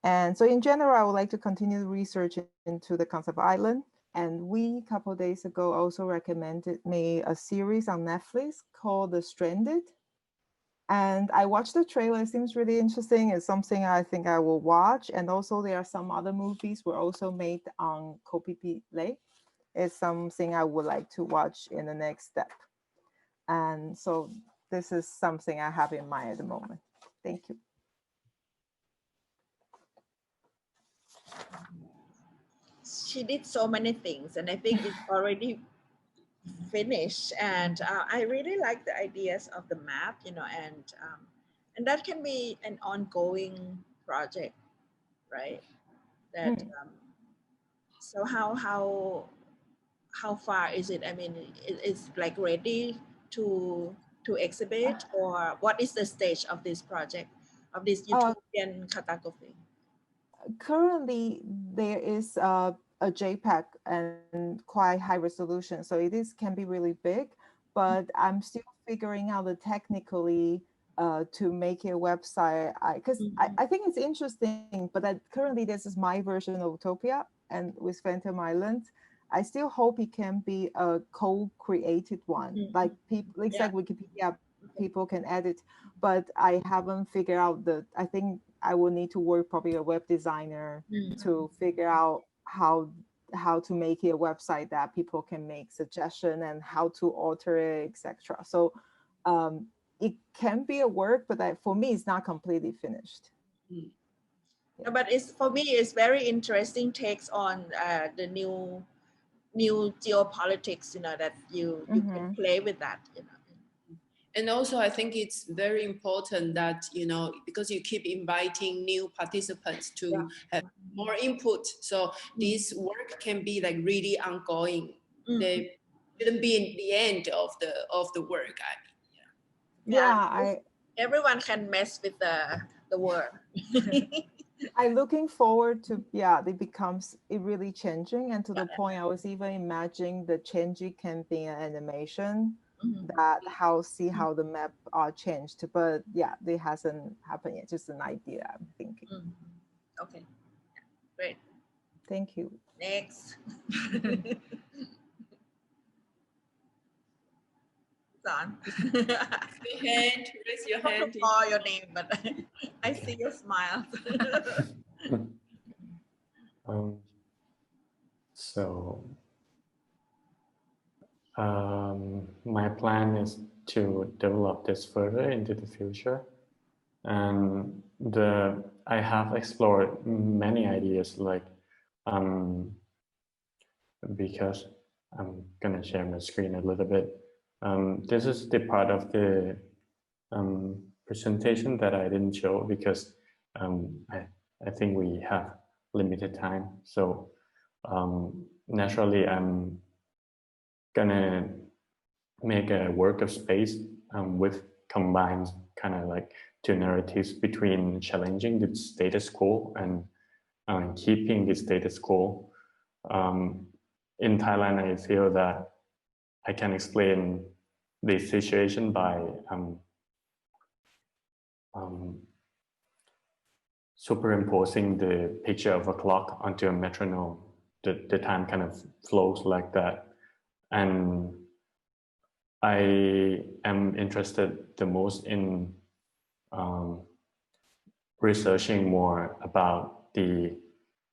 And so in general, I would like to continue the research into the concept of island. And we, a couple of days ago, also recommended me a series on Netflix called The Stranded. And I watched the trailer, it seems really interesting. It's something I think I will watch. And also there are some other movies were also made on Kopi Lake. It's something I would like to watch in the next step. And so this is something I have in mind at the moment. Thank you. She did so many things, and I think it's already finished. And I really like the ideas of the map, you know, and that can be an ongoing project, right? That so how far is it? I mean, it's like ready to exhibit, or what is the stage of this project, of this utopian cartography? Currently, there is a JPEG and quite high resolution, so it can be really big, but I'm still figuring out the technically to make a website, because I think it's interesting, but currently this is my version of Utopia, and with Phantom Island, I still hope it can be a co-created one, like people, like Wikipedia, people can edit, but I haven't figured out I think I will need to work probably a web designer to figure out how to make it a website that people can make suggestion and how to alter it, etc. So it can be a work, but for me, it's not completely finished. Yeah. But for me, it's very interesting takes on the new geopolitics, you know, that you can play with that, you know. And also, I think it's very important that, you know, because you keep inviting new participants to have more input. So this work can be like really ongoing. They shouldn't be in the end of the work. Everyone can mess with the work. I'm looking forward to, it really changing, and to the point I was even imagining the changing can be an animation that see how the map are changed, but it hasn't happened yet, just an idea I'm thinking. Okay, great. Thank you. Next. Son. Raise your hand. Call your name, but I see your smile. My plan is to develop this further into the future, and I have explored many ideas, like because I'm gonna share my screen a little bit. This is the part of the presentation that I didn't show because I think we have limited time. So naturally, I'm gonna make a work of space with combined kind of like two narratives between challenging the status quo and keeping the status quo. In Thailand, I feel that I can explain the situation by superimposing the picture of a clock onto a metronome. The time kind of flows like that. And I am interested the most in researching more about the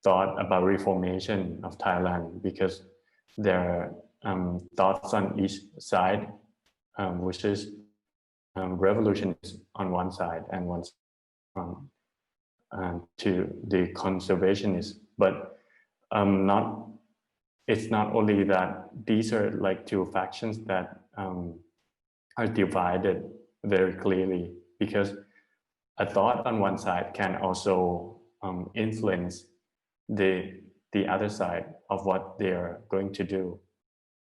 thought about reformation of Thailand, because there are thoughts on each side, which is revolution is on one side and one to the conservationists, but it's not only that these are like two factions that are divided very clearly, because a thought on one side can also influence the other side of what they're going to do.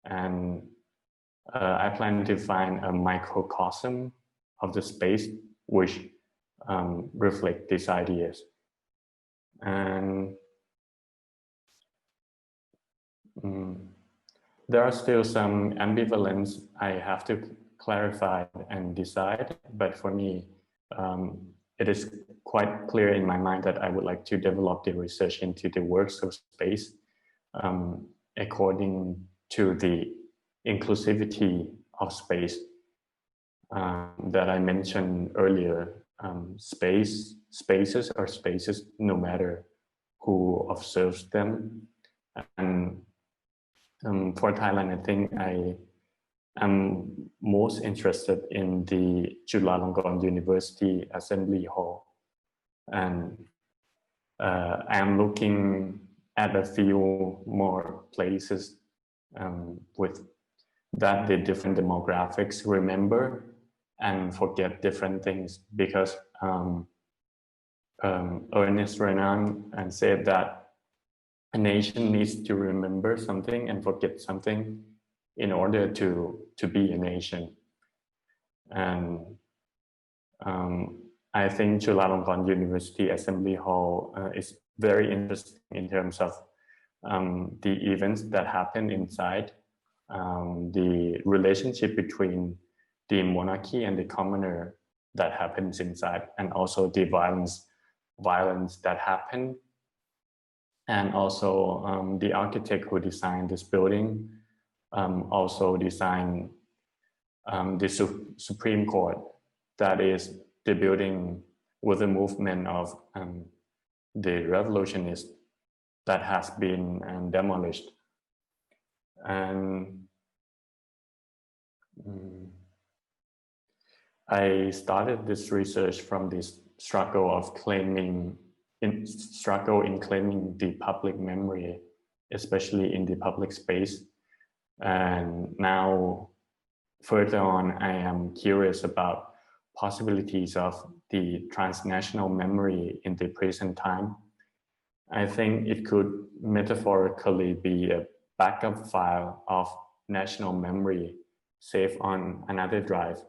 And I plan to find a microcosm of the space which reflect these ideas. And there are still some ambivalence I have to clarify and decide, but for me, it is quite clear in my mind that I would like to develop the research into the works of space according to the inclusivity of space that I mentioned earlier. Spaces are spaces no matter who observes them. And for Thailand, I think I am most interested in the Chulayarnnon University Assembly Hall. And I am looking at a few more places with that the different demographics remember and forget different things, because Ernest Renan and said that a nation needs to remember something and forget something in order to be a nation. And I think Chulayarnnon University Assembly Hall is very interesting in terms of the events that happen inside, the relationship between the monarchy and the commoner that happens inside, and also the violence that happened. And also the architect who designed this building also designed the Supreme Court, that is the building with the movement of the revolutionists that has been demolished. And I started this research from this struggle of claiming in claiming the public memory, especially in the public space. And now further on, I am curious about possibilities of the transnational memory in the present time. I think it could metaphorically be a backup file of national memory saved on another drive,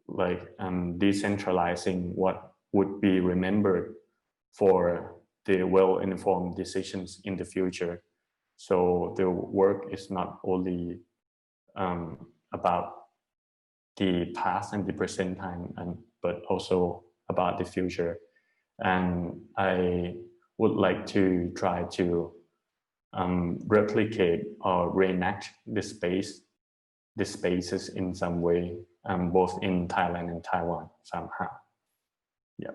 like decentralizing what would be remembered for the well-informed decisions in the future. So the work is not only about the past and the present time, but also about the future. And I would like to try to replicate or reenact the spaces in some way, both in Thailand and Taiwan somehow. Yeah.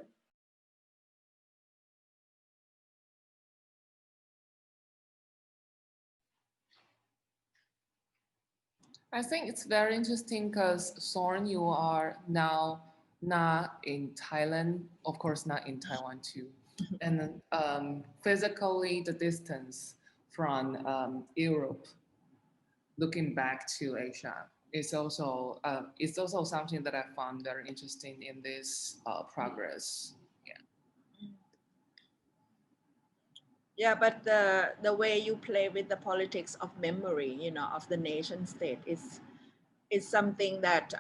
I think it's very interesting because Sorn, you are now not in Thailand, of course not in Taiwan too. And physically the distance from Europe looking back to Asia is also something that I found very interesting in this progress. Yeah, but the way you play with the politics of memory, you know, of the nation state is something that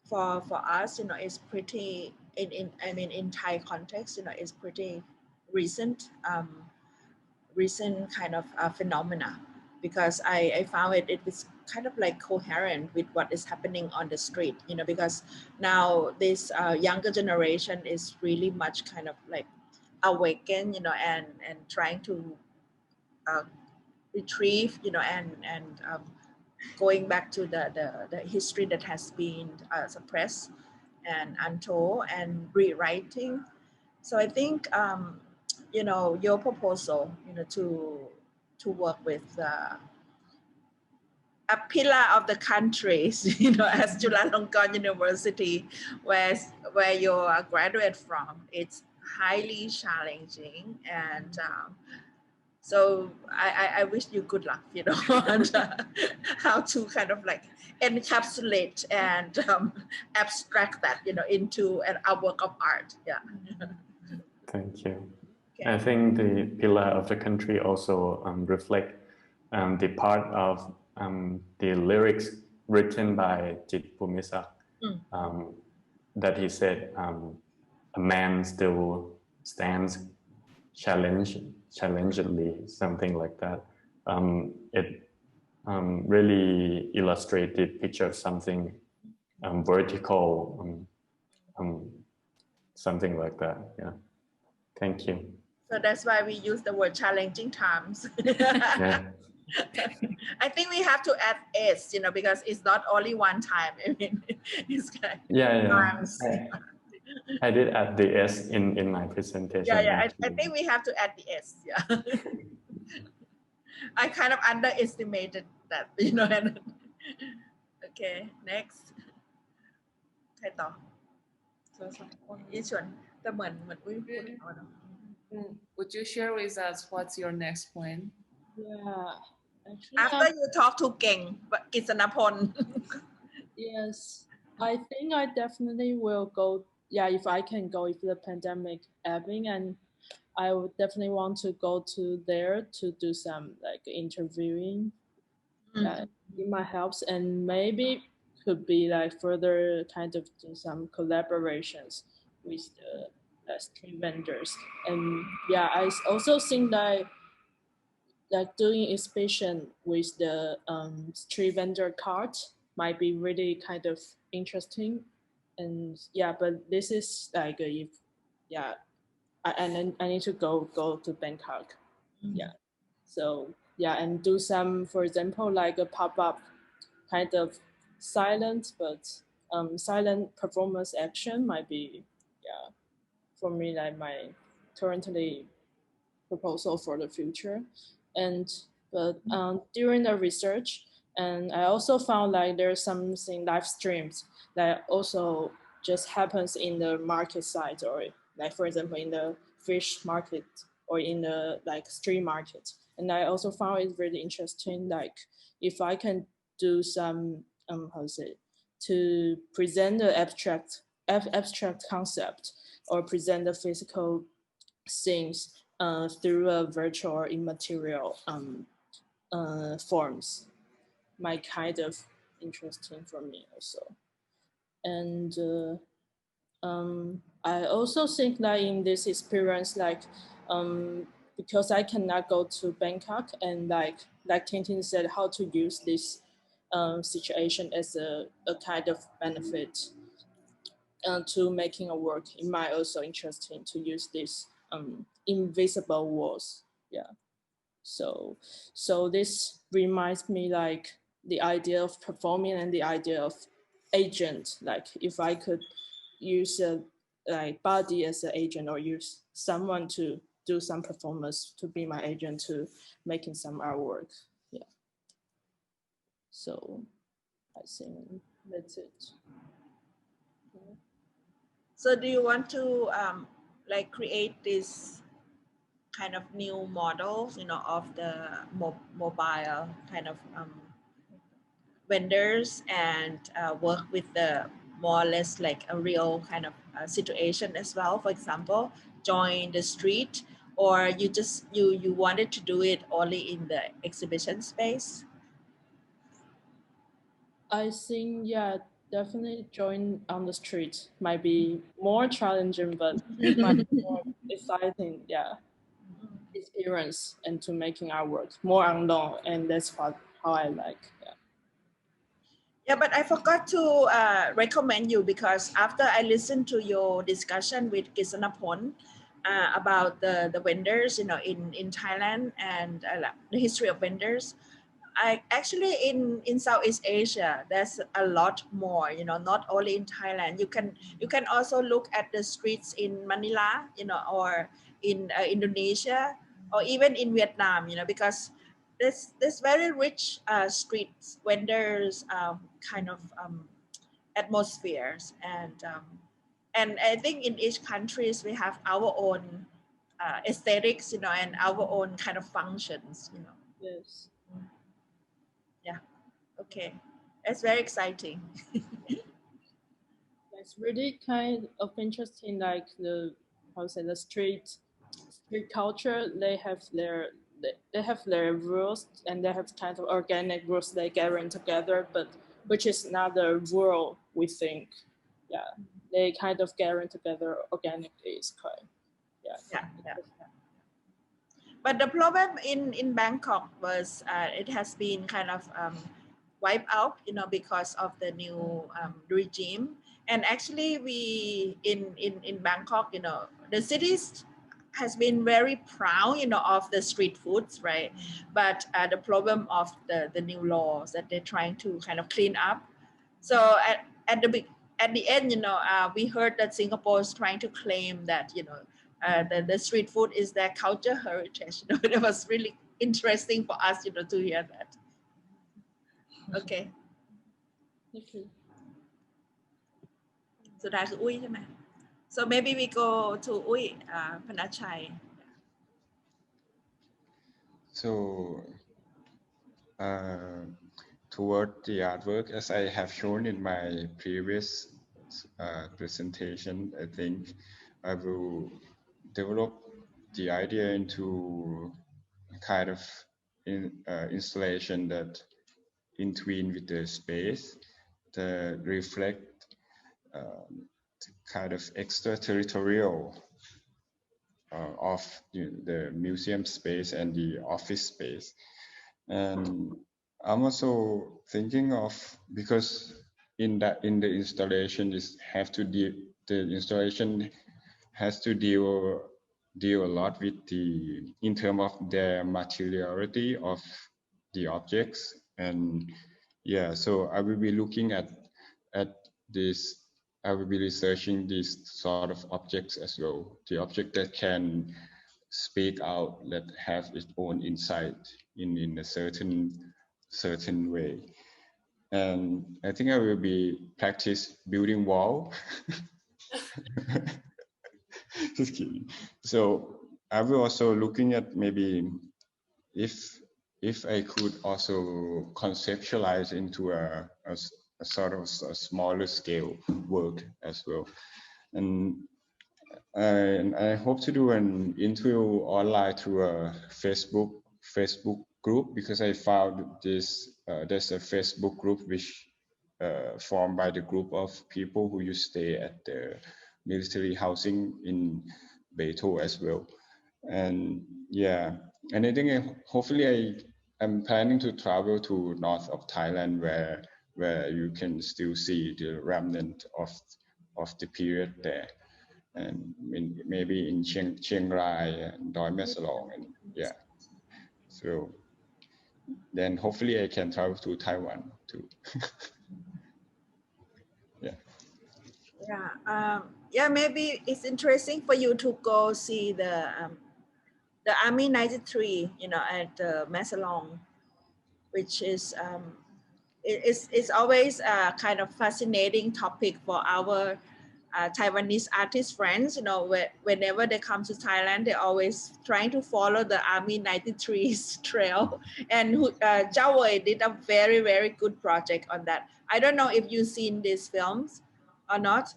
for us, you know, is pretty in Thai context, you know, is pretty recent. recent kind of phenomena, because I found it was kind of like coherent with what is happening on the street, you know, because now this younger generation is really much kind of like awakened, you know, and trying to retrieve, you know, and going back to the history that has been suppressed and untold and rewriting. So I think, you know, your proposal, you know, to work with a pillar of the countries, you know, as Chulayarnnon University, where you're a graduate from, it's highly challenging. And so I wish you good luck, you know, on how to kind of like encapsulate and abstract that, you know, into a work of art. Yeah. Thank you. Okay. I think the pillar of the country also reflect the part of the lyrics written by Jit Pumisak, that he said, a man still stands challengedly, something like that. It really illustrates the picture of something vertical, something like that. Yeah. Thank you. So that's why we use the word challenging times. Yeah. I think we have to add S, you know, because it's not only one time. I mean, it's kind of times. I did add the S in my presentation. Yeah. I think we have to add the S. Yeah. I kind of underestimated that, you know. Okay, next. ใครต่อ Yi-Chun แต่เหมือนอุ้ยพูดเอาเนอะ Would you share with us what's your next plan? Yeah, actually, After you talk to Keng, Kitsanapon. yes, I think I definitely will go. Yeah, if I can go, if the pandemic ebbing, and I would definitely want to go to there to do some like interviewing. It might help, and maybe could be like further kind of do some collaborations with the street vendors. And yeah, I also think that like doing exhibition with the street vendor cart might be really kind of interesting. And yeah, but this is like if yeah, I need to go to Bangkok. Yeah, so yeah, and do some, for example, like a pop-up kind of silent but silent performance action might be, yeah, for me like my currently proposal for the future. And but during the research, and I also found like there's something live streams that also just happens in the market side, or like for example in the fish market or in the like street market. And I also found it really interesting, like if I can do some how to say, to present the abstract concept or present the physical things through a virtual or immaterial forms might kind of interesting for me also. And I also think that in this experience, like because I cannot go to Bangkok, and like Ting-Ting said, how to use this situation as a kind of benefit to making a work. It might also interesting to use this invisible walls. Yeah. So this reminds me like the idea of performing and the idea of agent. Like if I could use a like body as an agent, or use someone to do some performance to be my agent to making some artwork. Yeah. So I think that's it. Yeah. So do you want to like create this kind of new models, you know, of the mobile kind of vendors, and work with the more or less like a real kind of situation as well? For example, join the street, or you wanted to do it only in the exhibition space? I think, yeah, definitely join on the street might be more challenging, but might be more exciting. Yeah. experience into making artwork more unknown, and that's how I like. Yeah, but I forgot to recommend you, because after I listened to your discussion with Kisanapon about the vendors, in Thailand, and the history of vendors, I actually in Southeast Asia, there's a lot more, not only in Thailand. You can also look at the streets in Manila, or in Indonesia, or even in Vietnam, because there's very rich street vendors, kind of atmospheres, and I think in each countries we have our own aesthetics, and our own kind of functions, Yes. Yeah. Okay. It's very exciting. It's really kind of interesting, like the street culture. They have their rules, and they have kind of organic rules they gather together, but which is not the rule we think. Yeah, they kind of gather together organically. It's quite Yeah. But the problem in Bangkok was it has been kind of wiped out, because of the new regime. And actually, we in Bangkok, the cities has been very proud, of the street foods, right? But the problem of the new laws that they're trying to kind of clean up. So at the end, we heard that Singapore is trying to claim that, the street food is their culture heritage. It was really interesting for us, to hear that. Okay. So that's Uy, right? So maybe we go to Uy, Panachai. So toward the artwork, as I have shown in my previous presentation, I think I will develop the idea into a kind of installation that intervene with the space, that reflect kind of extraterritorial of the museum space and the office space. And I'm also thinking of, because in the installation the installation has to deal a lot with in terms of the materiality of the objects. And yeah, so I will be looking at this. I will be researching these sort of objects as well, the object that can speak out, that have its own insight in a certain way. And I think I will be practice building wall. Just kidding. So I will also looking at maybe if I could also conceptualize into a sort of a smaller scale work as well. And I hope to do an interview online through a Facebook group, because I found there's a Facebook group which formed by the group of people who used to stay at the military housing in Beito as well. And yeah, and I think hopefully I'm planning to travel to north of Thailand, where you can still see the remnant of the period there, and maybe in Chiang Rai and Doi Mesalong, and yeah. So then hopefully I can travel to Taiwan too. Yeah. Yeah, maybe it's interesting for you to go see the Army 93, at Mesalong, which is it's always a kind of fascinating topic for our Taiwanese artist friends. Whenever they come to Thailand, they're always trying to follow the Army 93's trail. And Zhao Wei did a very, very good project on that. I don't know if you've seen these films or not.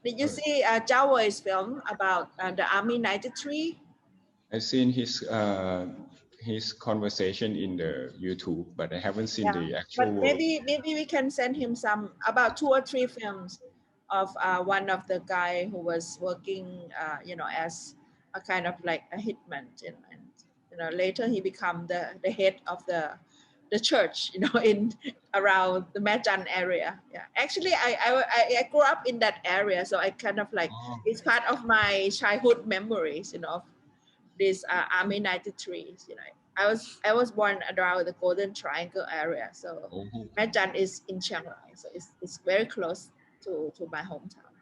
Did you see Zhao Wei's film about the Army 93? I've seen his conversation in the YouTube, but I haven't seen the actual but work. maybe we can send him about 2 or 3 films of one of the guy who was working, as a kind of like a hitman, you know, and later he become the head of the church, in around the Majan area. Yeah, actually, I grew up in that area, so I kind of like it's part of my childhood memories, of this Army 93s. I was born around the Golden Triangle area, so Majan is in Chiang Rai, so it's very close to my hometown.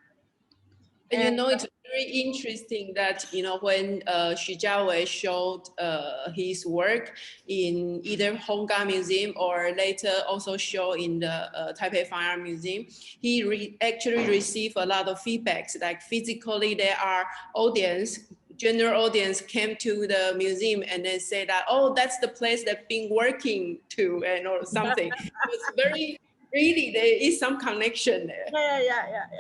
And it's very interesting that, when Xu Jiawei showed his work in either Hong Gah Museum or later also show in the Taipei Fine Art Museum, he actually received a lot of feedbacks, like physically there are general audience came to the museum and then say that, oh, that's the place they've been working to, and or something. It's very, really, there is some connection there. Yeah.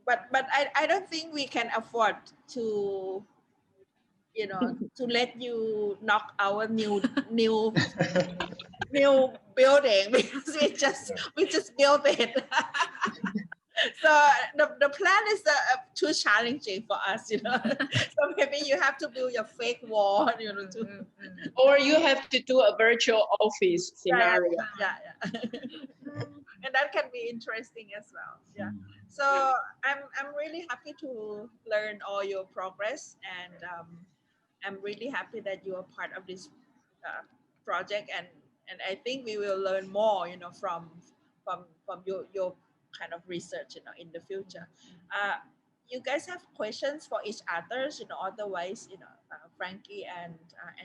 But I don't think we can afford to to let you knock our new building, because we just built it. So the plan is too challenging for us, So maybe you have to build your fake wall, or you have to do a virtual office scenario. Yeah. And that can be interesting as well. Yeah. So I'm really happy to learn all your progress, and I'm really happy that you are part of this project, and I think we will learn more, from your kind of research, in the future. You guys have questions for each other, otherwise, Frankie and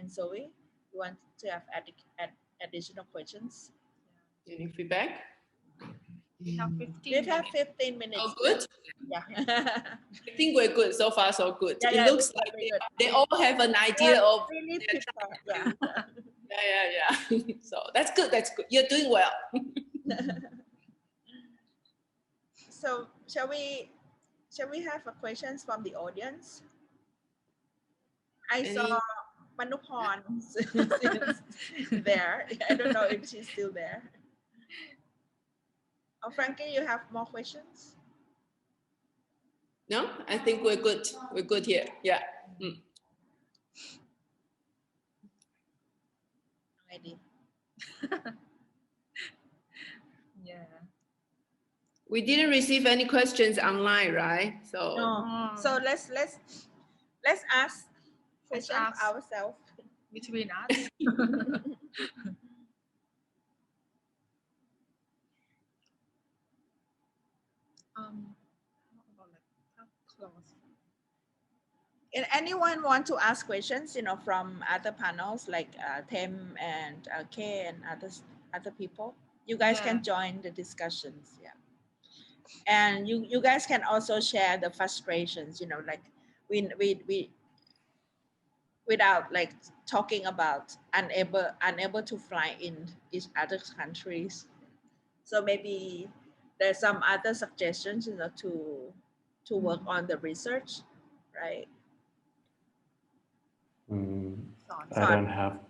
Zoe, you want to have additional questions? Any feedback? We have 15 We have 15 minutes. Oh, good. Yeah. I think we're good. So far, so good. Yeah, it looks like they all have an idea of. Really Yeah. So that's good. That's good. You're doing well. So shall we have questions from the audience? I saw Manuporn there. I don't know if she's still there. Oh, Frankie, you have more questions? No, I think we're good. We're good here. Yeah. Ready. Yeah. We didn't receive any questions online, right? So no. So let's ask questions ourselves between us. Anyone want to ask questions, from other panels like Tim and Kay and other people? You guys can join the discussions, and you guys can also share the frustrations, like we without like talking about unable to fly in each other countries. So maybe there's some other suggestions, to work on the research, right? I don't have,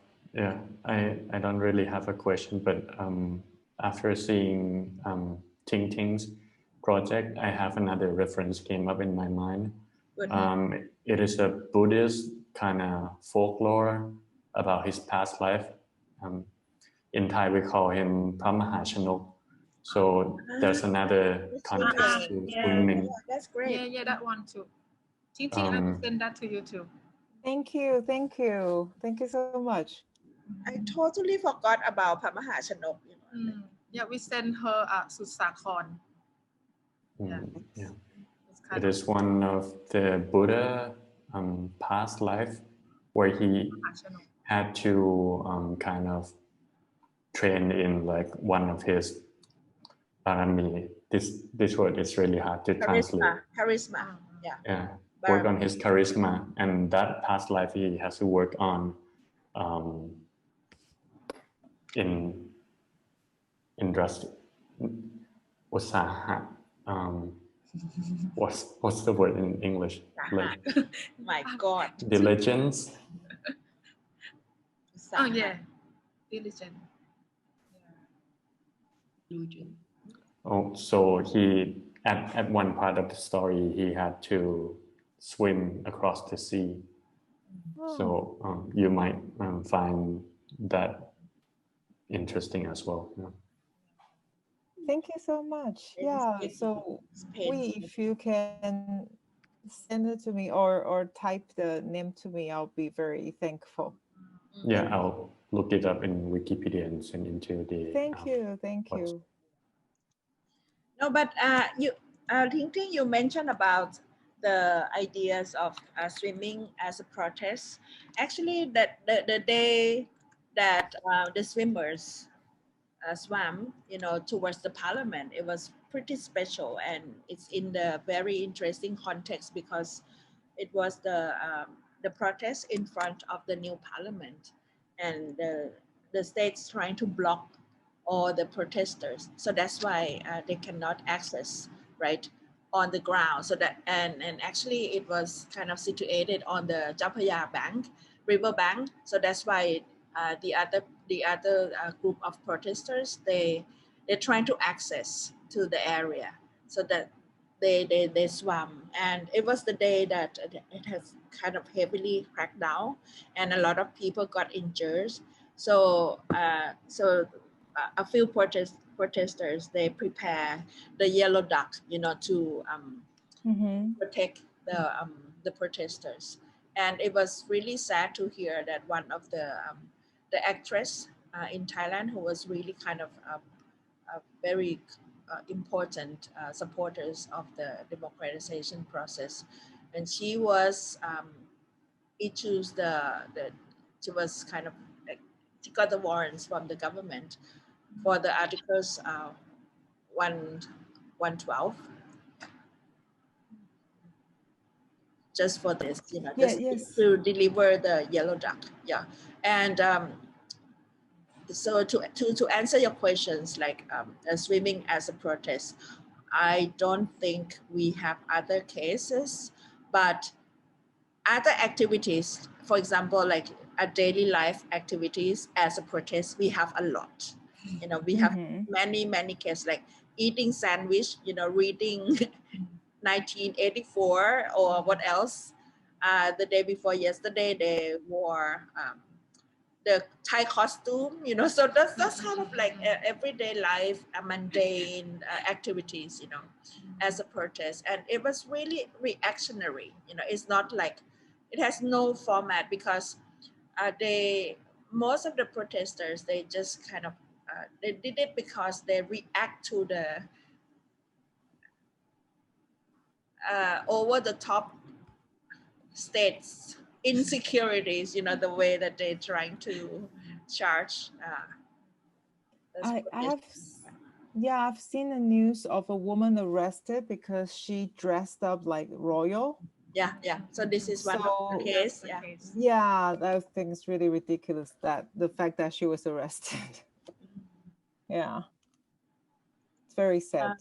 I don't really have a question, but after seeing Ting-Ting's project, I have another reference came up in my mind. It is a Buddhist kind of folklore about his past life. In Thai, we call him Pramahachanok. So there's another context to swimming. That's great. Yeah, that one too. Ting-Ting, I will send that to you too. Thank you so much. I totally forgot about Pramahachanok. Yeah, we send her Susakorn. It is one of the Buddha past life where he had to kind of train in like one of his parami. This word is really hard to translate. Charisma. Yeah. Work on his charisma, and that past life he has to work on in usaha. What's the word in English? Like, my God. Diligence. Diligent. Oh, so he at one part of the story, he had to swim across the sea. So you might find that interesting as well. Yeah. Thank you so much. Yeah, so if you can send it to me or type the name to me, I'll be very thankful. Yeah, I'll look it up in Wikipedia and send into the. Thank you. No, but Ting-Ting, you mentioned about the ideas of swimming as a protest. Actually, that the day that the swimmers swam, towards the parliament, it was pretty special, and it's in the very interesting context because it was the protest in front of the new parliament, and the state's trying to block all the protesters. So that's why they cannot access right on the ground. So that and actually it was kind of situated on the Chapaya bank, river bank. So that's why the other group of protesters, they're trying to access to the area, so that they swam. And it was the day that it has kind of heavily cracked down, and a lot of people got injured. So a few protesters, they prepare the yellow duck, to protect the protesters. And it was really sad to hear that one of the actress in Thailand, who was really kind of very important supporters of the democratization process, and she was issues she was kind of like, she got the warrants from the government for the articles 112, just for this, to deliver the yellow duck. Yeah. And so to answer your questions, like swimming as a protest, I don't think we have other cases, but other activities, for example, like a daily life activities as a protest, we have a lot. We have many cases, like eating sandwich, reading 1984, or what else. The day before yesterday, they wore the Thai costume, so that's kind of like everyday life, mundane activities, as a protest. And it was really reactionary, it's not like, it has no format, because most of the protesters, they just kind of, they did it because they react to the over the top states insecurities, the way that they're trying to charge. I've seen the news of a woman arrested because she dressed up like royal. Yeah. So this is one of the case. Yeah, I think it's really ridiculous, that the fact that she was arrested. Yeah, it's very sad.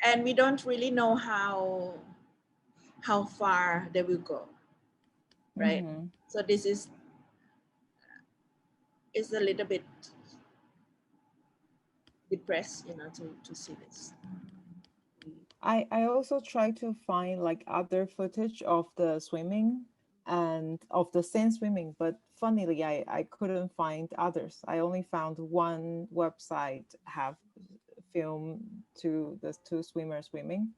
And we don't really know how far they will go, right? So this is a little bit depressed, to see this. I also try to find like other footage of the swimming and of the same swimming, but funnily I couldn't find others. I only found one website have filmed the two swimmers swimming.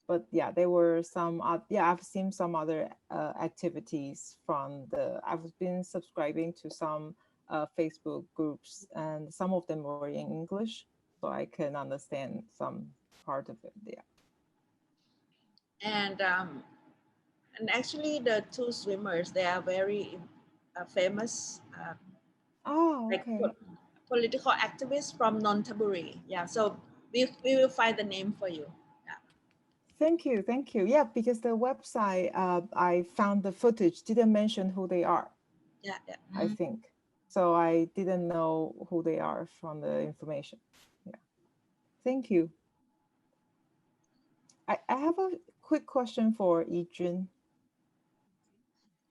But yeah, there were some, I've seen some other activities from I've been subscribing to some Facebook groups, and some of them were in English, so I can understand some part of it, yeah. And actually the two swimmers, they are very famous political activists from Nonthaburi. Yeah, so we will find the name for you. Thank you. Yeah, because the website I found the footage didn't mention who they are. Yeah. I think so. I didn't know who they are from the information. Yeah. Thank you. I have a quick question for Yi-Chun.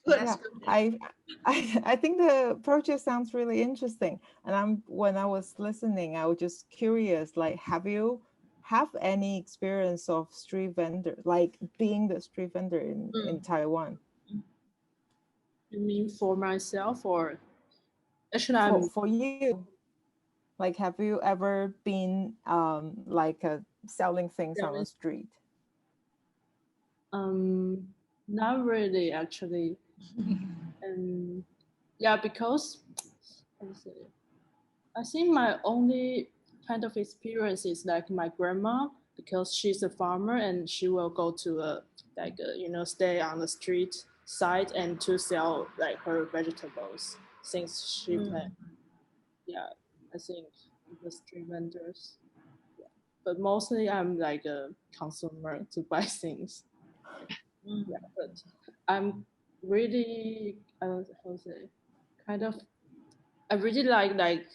Yeah, I think the project sounds really interesting, and when I was listening, I was just curious, like, have you have any experience of street vendor, like being the street vendor in Taiwan? You mean for myself or actually For you? Like, have you ever been like selling things on the street? Not really actually. And yeah, because I think my only kind of experience is like my grandma, because she's a farmer and she will go to stay on the street side and to sell like her vegetables since she plant. Yeah, I think the street vendors. Yeah. But mostly I'm like a consumer to buy things. Yeah, but I'm really how to say, kind of I really like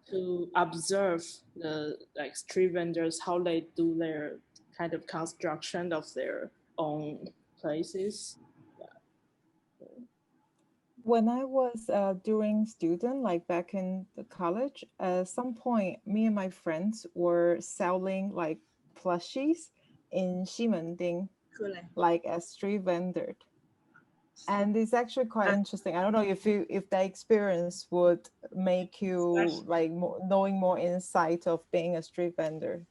to observe the like street vendors how they do their kind of construction of their own places. Yeah. When I was during student, like back in the college, at some point, me and my friends were selling like plushies in Ximending, like a street vendor. And it's actually quite interesting. I don't know if that experience would make you like knowing more insight of being a street vendor.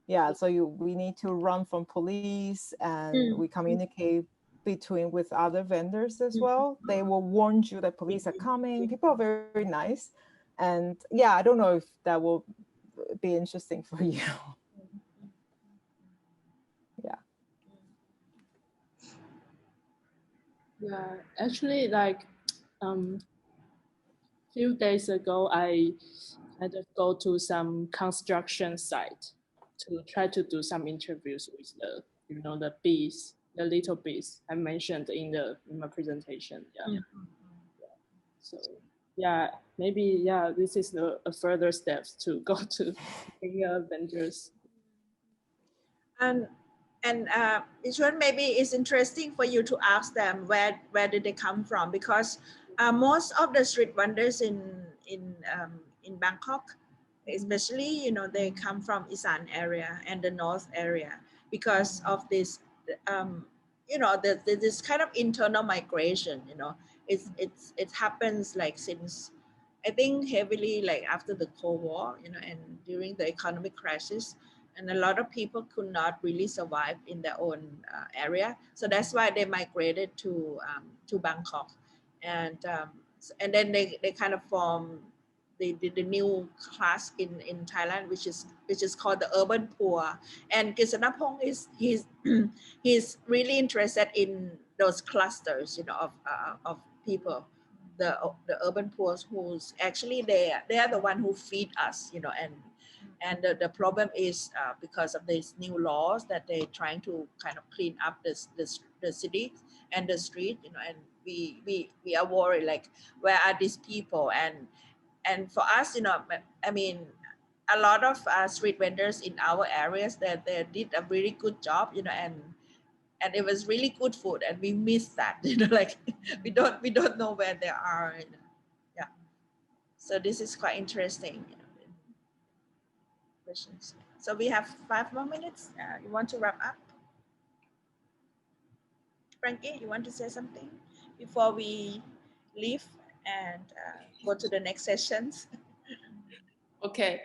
Yeah, so we need to run from police, and we communicate with other vendors as well. They will warn you that police are coming. People are very, very nice. And yeah, I don't know if that will be interesting for you. Yeah. Yeah, actually, like, few days ago, I kind of go to some construction site to try to do some interviews with the bees, the little bees I mentioned in my presentation. Yeah. So yeah, maybe this is a further steps to go to vendors. And Yi-Chun, maybe it's interesting for you to ask them where did they come from, because most of the street vendors in Bangkok, especially, they come from Isan area and the North area because of this, this kind of internal migration. It happens like since, I think, heavily like after the Cold War, and during the economic crisis. And a lot of people could not really survive in their own area, so that's why they migrated to Bangkok, and then they kind of form the new class in Thailand, which is called the urban poor. And Kisanapong he's really interested in those clusters, of people, the urban poor, who's actually they are the one who feed us, and the problem is because of these new laws that they're trying to kind of clean up the city and the street, and we are worried, like, where are these people? And for us, I mean, a lot of street vendors in our areas that they did a really good job, and it was really good food, and we miss that, like we don't know where they are, yeah. So this is quite interesting, questions. So we have 5 more minutes. You want to wrap up? Frankie, you want to say something before we leave and go to the next sessions? Okay.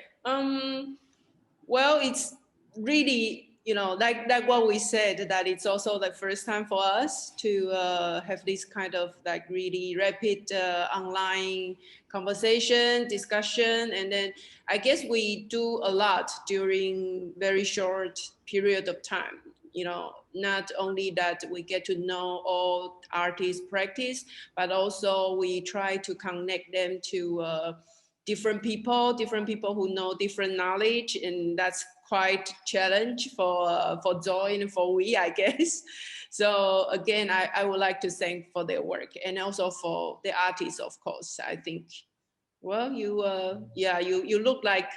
Well, it's really, like what we said, that it's also the first time for us to have this kind of like really rapid online conversation, discussion. And then I guess we do a lot during very short period of time. Not only that we get to know all artists' practice, but also we try to connect them to different people who know different knowledge, and that's quite challenge for Joy and for we, I guess. So again, I would like to thank for their work, and also for the artists, of course. I think, well, you look like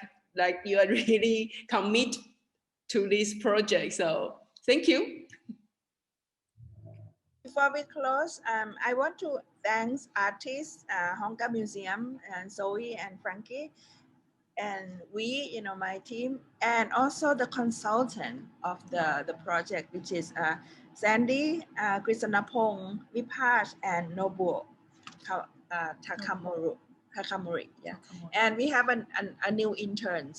you are really commit to this project. So thank you. Before we close, I want to thank artists, Hong Gah Museum, and Zoe and Frankie. And we, my team, and also the consultant of the project, which is Sandy, Krisanapong, Vipash, and Nobuo Takamori. Yeah, and we have a new intern,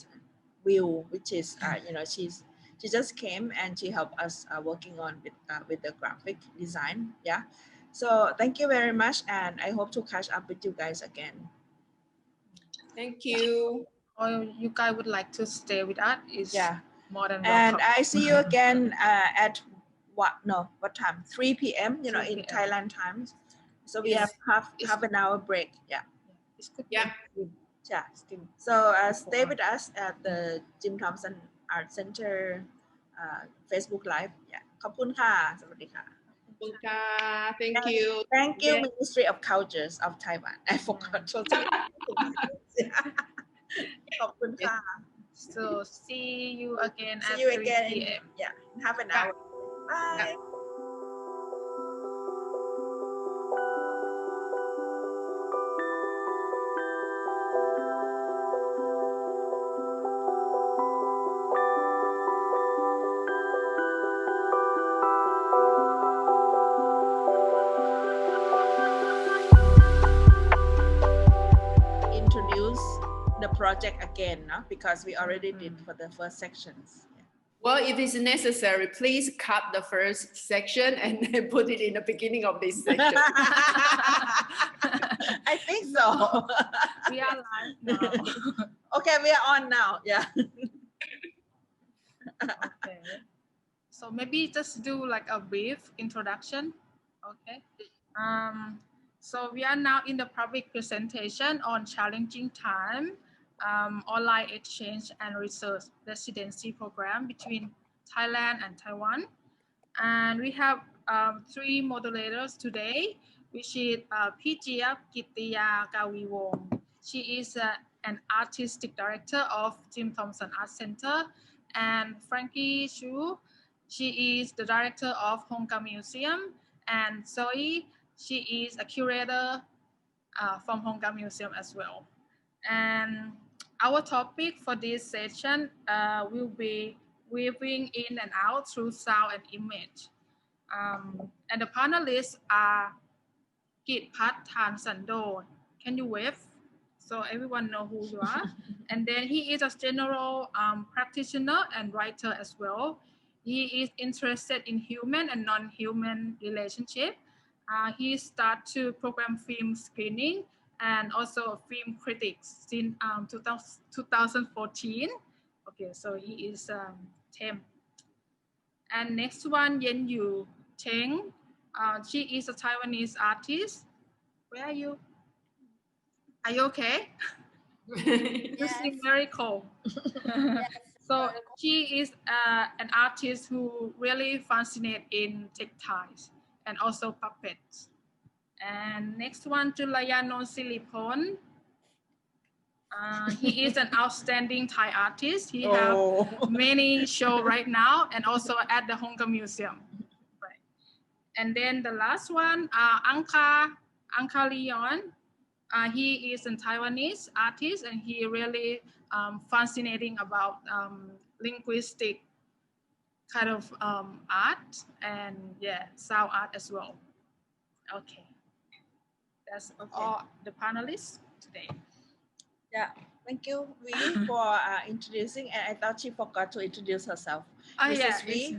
Will, which is she just came and she helped us working on with the graphic design. Yeah, so thank you very much, and I hope to catch up with you guys again. Thank you. Or you guys would like to stay with us, is more than And welcome. I see you again at what time? 3 p.m. in 3 p.m. Thailand times. So we have half an hour break. Yeah. It's good. Yeah. Yeah. So stay with us at the Jim Thompson Art Center Facebook Live. Yeah. ขอบคุณค่ะ สวัสดีค่ะ Thank you. Thank you, Ministry of Cultures of Taiwan. I forgot to say. ขอบคุณค่ะ So see you again See at you 3 again. p.m. Yeah, half an hour. Bye. Introduce the project again, because we already did for the first sections. Well, if it's necessary, please cut the first section and then put it in the beginning of this section. I think so. We are live now. Okay, we are on now. Yeah. Okay. So maybe just do like a brief introduction. Okay. So we are now in the public presentation on challenging time, online exchange and research residency program between Thailand and Taiwan. And we have 3 moderators today, which is Pijiap Kittiya Kawiwong. She is an artistic director of Jim Thompson Art Center. And Frankie Chu, she is the director of Hong Gah Museum. And Zoe, she is a curator from Hong Gah Museum as well. And our topic for this session will be weaving in and out through sound and image. And the panelists are Kridpuj Sando. Can you wave so everyone know who you are? And then he is a general practitioner and writer as well. He is interested in human and non-human relationship. He started to program film screening and also film critics since 2014. Okay, so he is 10. And next one, Yen Yu Cheng. She is a Taiwanese artist. Where are you? Are you okay? You seem very cold. So she is an artist who really fascinates in textiles and also puppets. And next one, Chulayarnnon Siriphol. He is an outstanding Thai artist. He has many shows right now and also at the Hong Gah Museum. Right. And then the last one, Enkaryon. He is a Taiwanese artist and he really fascinating about linguistic kind of art and sound art as well. Okay. That's all the panelists today. Yeah, thank you, Wee, for introducing. And I thought she forgot to introduce herself. This is Wee.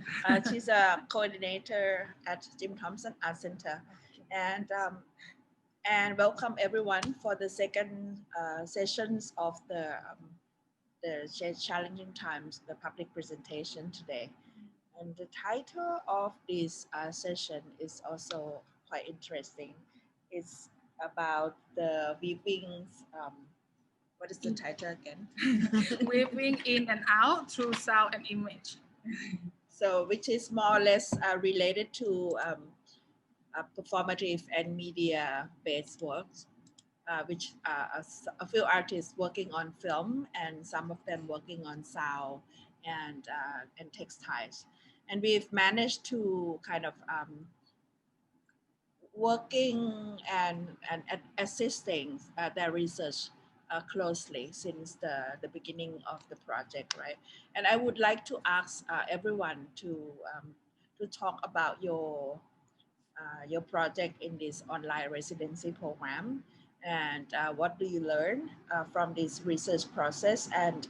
She's a coordinator at Jim Thompson Art Center. And welcome everyone for the second sessions of the challenging times, the public presentation today. And the title of this session is also quite interesting. It's about the weaving. What is the title again? Weaving in and out through sound and image. So, which is more or less related to performative and media-based works, which a few artists working on film and some of them working on sound and textiles. And we've managed to kind of working and assisting their research closely since the beginning of the project, right? And I would like to ask everyone to talk about your project in this online residency program, and what do you learn from this research process, and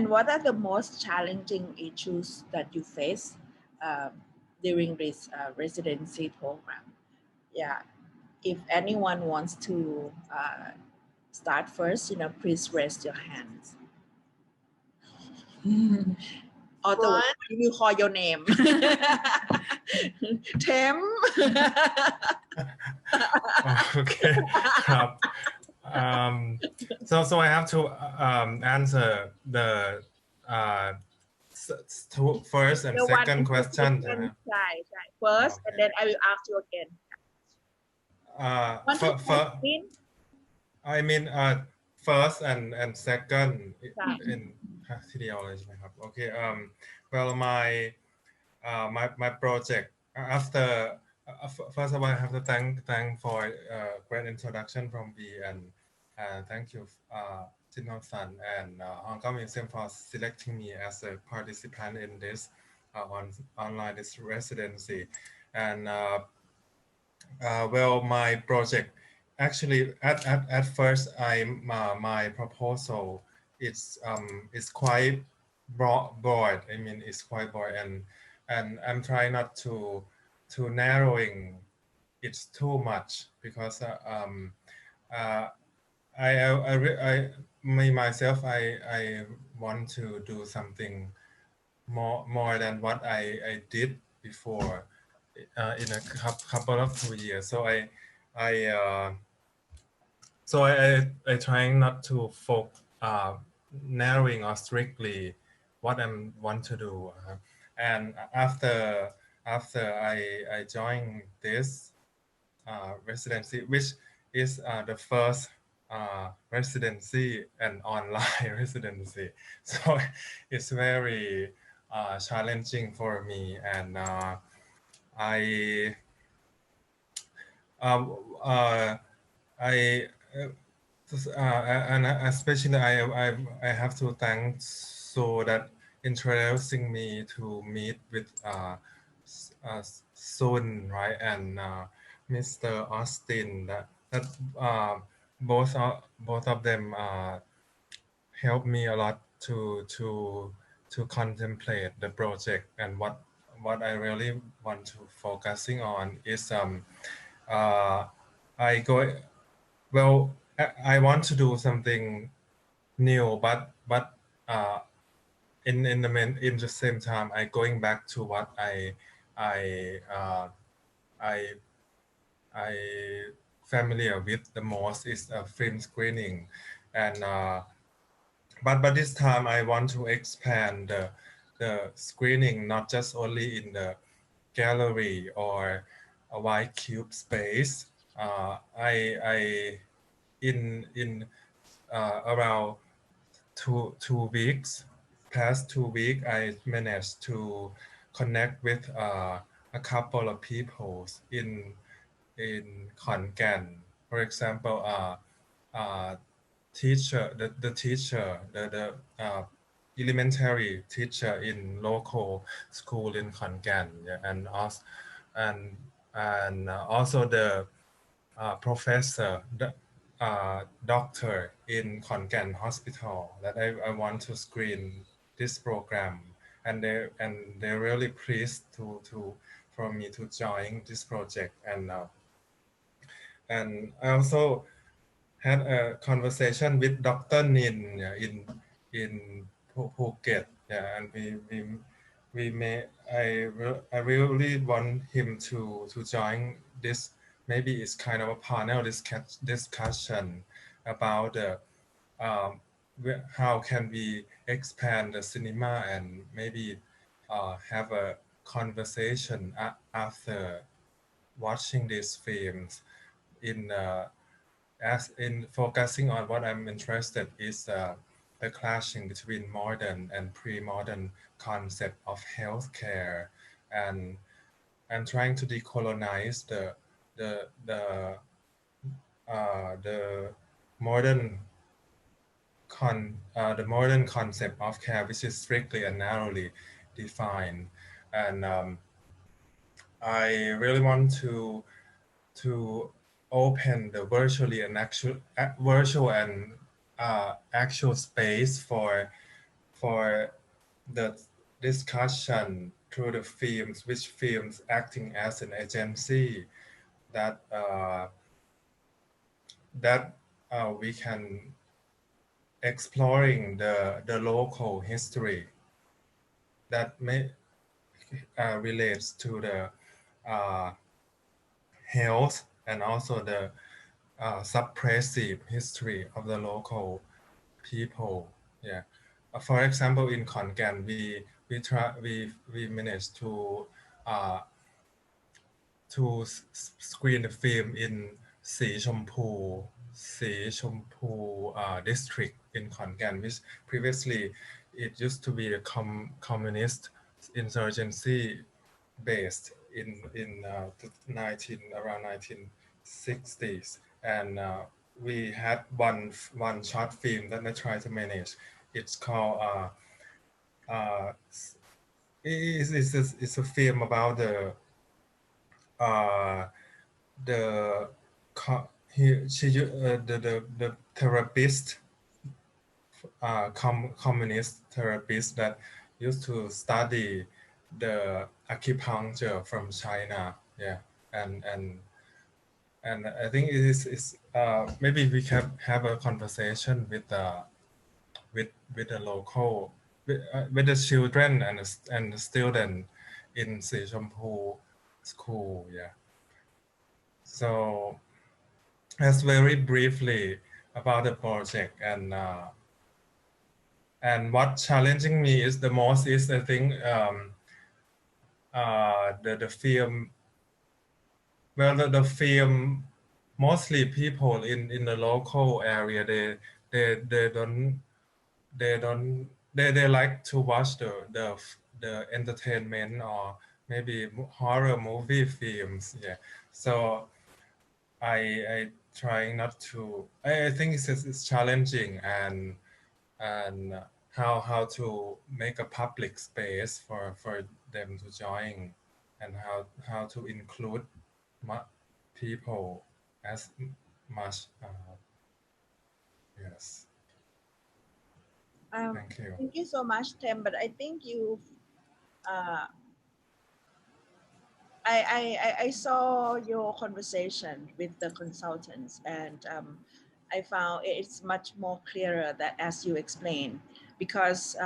what are the most challenging issues that you face um, during this residency program? Yeah, if anyone wants to start first, please raise your hands. Otherwise, we will call your name. Tim. Okay. So I have to answer the first and second question. First, and then I will ask you again. I mean, first and second in ทีเดียวเลยใช่ไหมครับ Okay. Well, my project after first of all, I have to thank for great introduction from B, and thank you Jim Thompson and Hong Gah Museum for selecting me as a participant in this online this residency. And well, my project actually at first my proposal it's quite broad. I mean, it's quite broad, and I'm trying not to narrowing it too much, because me myself I want to do something more than what I did before in a couple of 2 years. So I trying not to narrowing or strictly what I want to do. And after I joined this residency, which is the first residency and online residency, so it's very challenging for me, and and especially I have to thank so that introducing me to meet with Sun, right, and Mr. Austin, that both of them helped me a lot to contemplate the project, and what I really want to focusing on is I want to do something new, but in the same time I going back to what I familiar with the most is film screening, and but this time I want to expand the screening, not just only in the gallery or a white cube space. I in around two weeks, past 2 weeks, I managed to connect with a couple of people in Khon Kaen. For example, teacher, the teacher, the elementary teacher in local school in Khon Kaen, yeah, and also the professor, the doctor in Khon Kaen Hospital, that I want to screen this program, and they're really pleased for me to join this project, and I also had a conversation with Dr. Nin in Phuket, yeah, and we may I really want him to join this. Maybe it's kind of a panel discussion about how can we expand the cinema, and maybe have a conversation after watching these films in focusing on what I'm interested is the clashing between modern and pre-modern concept of healthcare, and I'm trying to decolonize the modern the modern concept of care, which is strictly and narrowly defined. And I really want to open the virtually and virtual and actual space for the discussion through the films, which films acting as an agency that we can exploring the local history that may relates to the health and also the suppressive history of the local people. Yeah. For example, in Khon Kaen, we managed to screen the film in Siriphol district in Khon Kaen, which previously it used to be a communist insurgency based in around 1960s, and we had one short film that I tried to manage. It's called it's a film about the therapist, communist therapist that used to study the acupuncture from China. Yeah, and I think it is maybe we can have a conversation with the local with the children and the student in Siriphol school. Yeah. So that's very briefly about the project, and what challenging me is the most is I think the film. Well, the film, mostly people in the local area, they like to watch the entertainment or maybe horror movie films. Yeah, so I trying not to. I think it's challenging and how to make a public space for them to join, and how to include people as much. Yes. Thank you. Thank you so much, Tim. But I think you, I saw your conversation with the consultants, and I found it's much more clearer that as you explained, because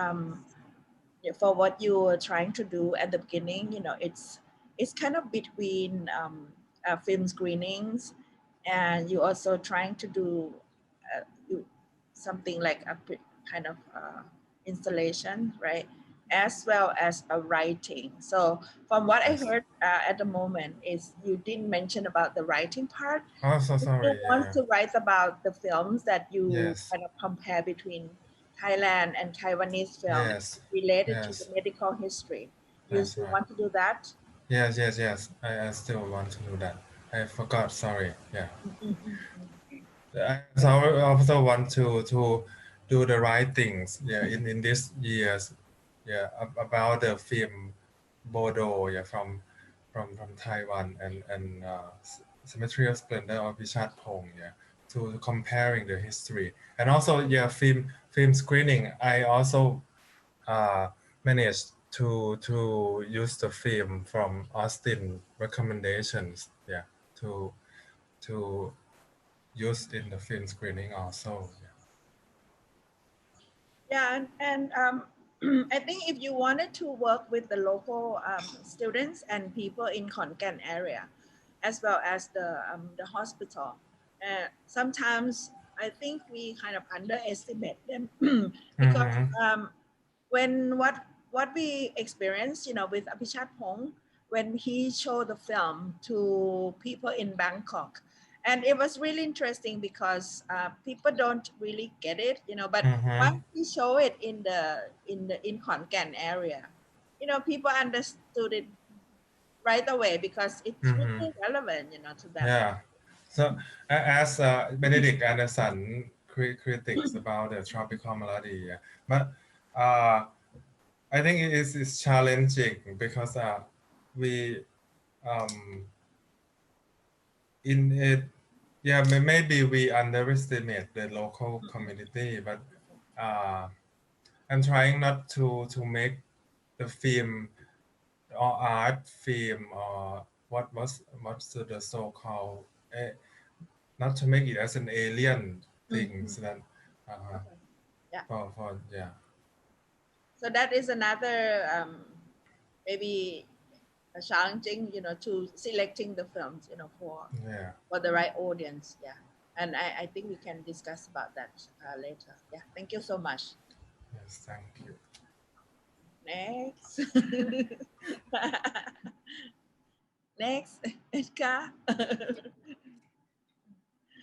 for what you were trying to do at the beginning, it's kind of between film screenings, and you also trying to do something like a kind of installation, right? As well as a writing. So from what I heard at the moment is you didn't mention about the writing part. Oh, so sorry. You want to write about the films that you Yes. kind of compare between Thailand and Taiwanese films Yes. related to the medical history. You still want to do that? Yes. I still want to do that. I forgot. Sorry. Yeah. I also want to do the right things. Yeah. In these years. Yeah. About the film Bodo. Yeah. From Taiwan and Symmetry of Splendor of Vichart-Pong. Yeah. To comparing the history, and also film screening. I also managed to use the film from Austin recommendations. Yeah, to use in the film screening also. Yeah, and I think if you wanted to work with the local students and people in Khon Kaen area, as well as the hospital, sometimes I think we kind of underestimate them because when what we experienced, with Apichat-Pong, when he showed the film to people in Bangkok, and it was really interesting because people don't really get it, but once he showed it in Khon Kaen area, people understood it right away because it's really relevant, to them. Yeah. So as Benedict Anderson critics about the tropical melody. Yeah. But I think it's challenging because we in it, yeah, maybe we underestimate the local community, but I'm trying not to make the film or art film or what's the so-called not to make it as an alien thing. So that Yeah. for yeah. So that is another maybe challenging, to selecting the films, for the right audience. Yeah. And I think we can discuss about that later. Yeah. Thank you so much. Yes, thank you. Next. Next, Edgar.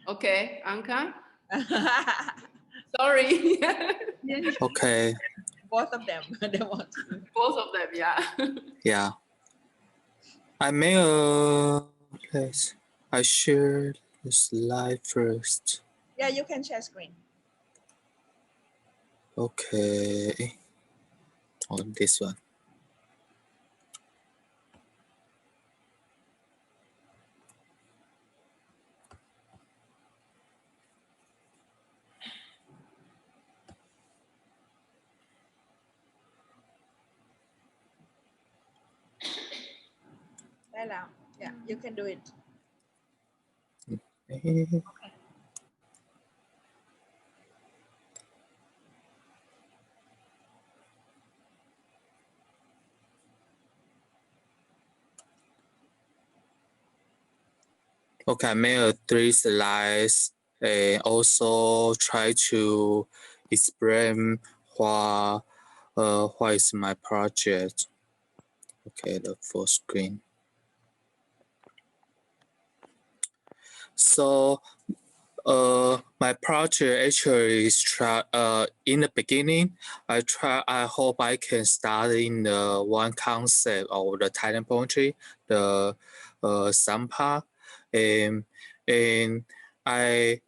Okay, Anka. Sorry. Okay. Both of them. They want to. Both of them, yeah. Yeah. I made a place. I share the slide first. Yeah, you can share screen. Okay. On this one. Yeah, you can do it. Okay. Okay, I made 3 slides and also try to explain what is my project. Okay, the full screen. So my project actually is in the beginning, I hope I can start in the one concept of the Thailand poetry, the Sampa, and I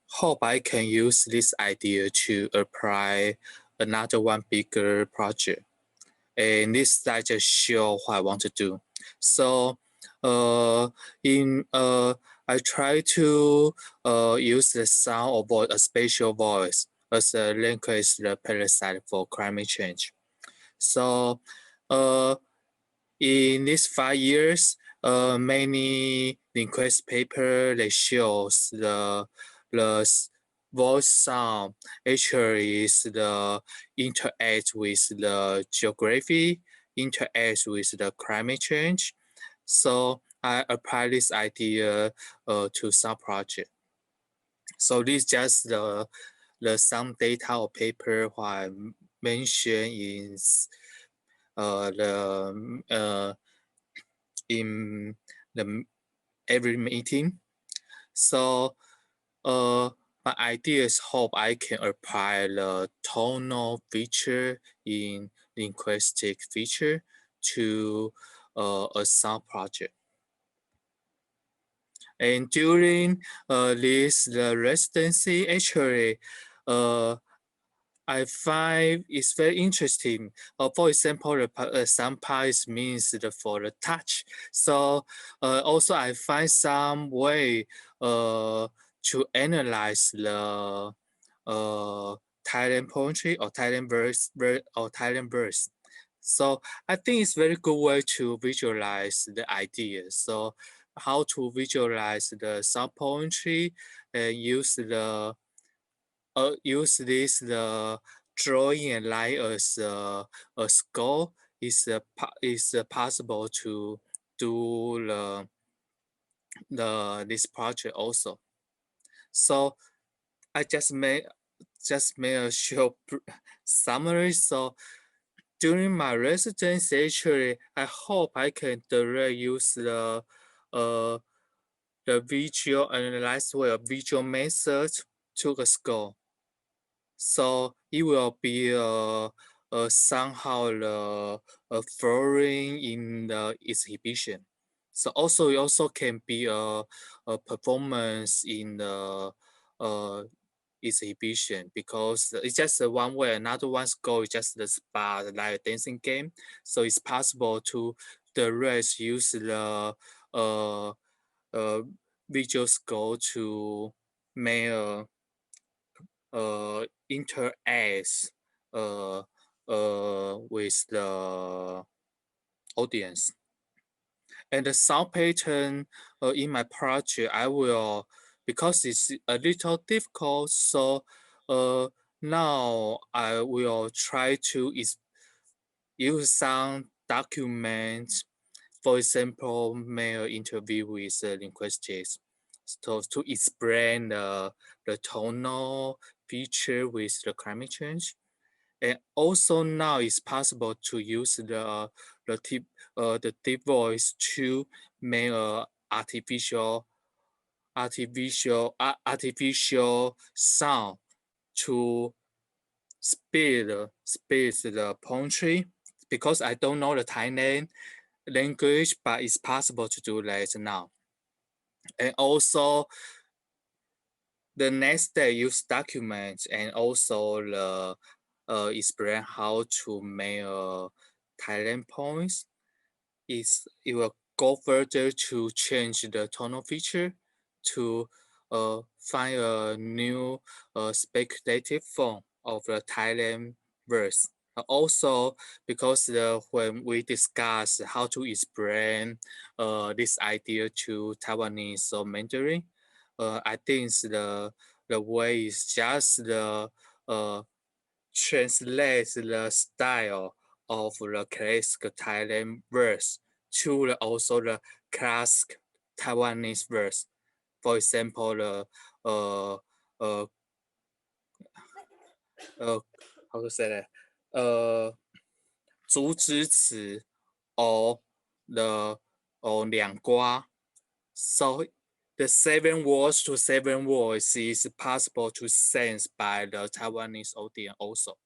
hope I can use this idea to apply another one bigger project. And this slide just show what I want to do. So I try to use the sound or voice, a spatial voice, as a language the parasite for climate change. So in these 5 years, many linguist paper they shows the voice sound actually is the interact with the geography, interact with the climate change. So I apply this idea to some project. So this is just the some data or paper what I mentioned in in the every meeting. So my idea is hope I can apply the tonal feature in linguistic feature to a sound project. And during the residency, actually, I find it's very interesting. For example, the sampa means for the touch. So also I find some way to analyze the Thailand poetry or Thailand verse. So I think it's very good way to visualize the idea. So how to visualize the sound poetry and use this the drawing and line as a score is possible to do this project also. So I just made a short summary. So during my residency, actually, I hope I can directly use the visual analyze visual method to the score. So it will be somehow flowing in the exhibition. So also it also can be a performance in the exhibition because it's just one way. Another one's goal is just the spa, like a dancing game. So it's possible to the rest use the visual score to make interact with the audience. And the sound pattern in my project, I will, because it's a little difficult, so now I will try to use some documents, for example, make an interview with linguistics, so to explain the tonal feature with the climate change. And also now it's possible to use the deep voice to make a artificial sound to speed the poetry, because I don't know the Thailand language, but it's possible to do that now. And also the next day use documents and also the explain how to make Thailand poems. It will go further to change the tonal feature to find a new speculative form of the Thailand verse. Also, because when we discuss how to explain this idea to Taiwanese or Mandarin, I think the way is just the translate the style of the classic Thailand verse to also the classic Taiwanese verse. For example, the how to say that 竹枝词 or the or 两瓜. So the 7 words to 7 words is possible to sense by the Taiwanese audience also.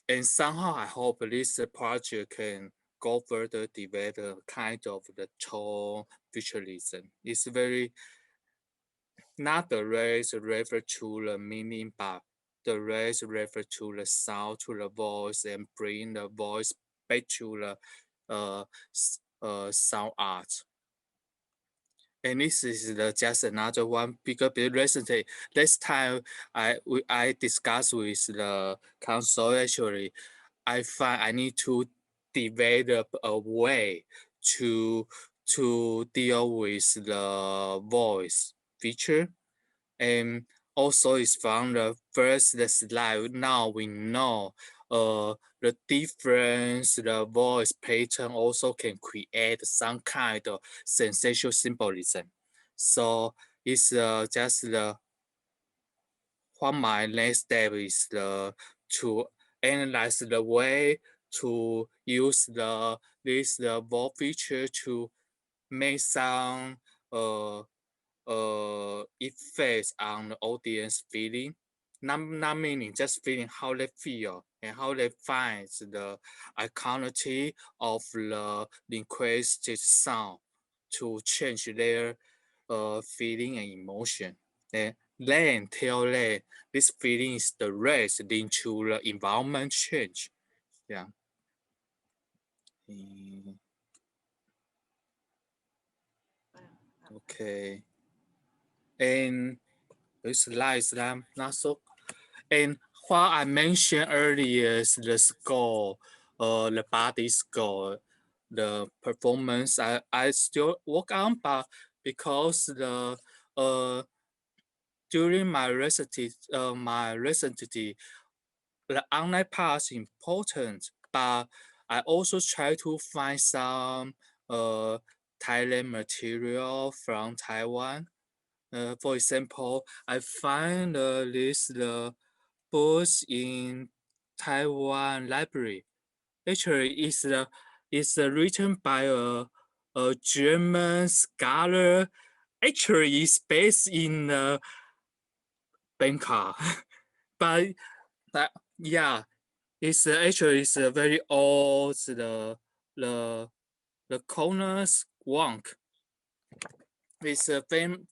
And somehow I hope this project can go further develop kind of the tone futurism. It's very, not the race refer to the meaning, but the race refer to the sound, to the voice, and bring the voice back to the sound art. And this is just another one because recently, last time I discussed with the council, actually, I find I need to develop a way to deal with the voice feature. And also it's from the first slide. Now we know the difference, the voice pattern also can create some kind of sensational symbolism. So it's just what my next step is to analyze the way to use this voice feature to make some effects on the audience feeling, not meaning just feeling how they feel and how they find the iconicity of the linguistic sound to change their feeling and emotion. And then tell them this feeling is the rest into the environment change. Yeah. Okay. And this slide is not so. And what I mentioned earlier is the score, the body score, the performance I still work on, but because the during my residency, the online part is important, but I also try to find some Thailand material from Taiwan. For example, I find this books in Taiwan library. Actually, it's written by a German scholar. Actually, it's based in Bangkok, but yeah, it's actually it's a very old the corners wonk. is a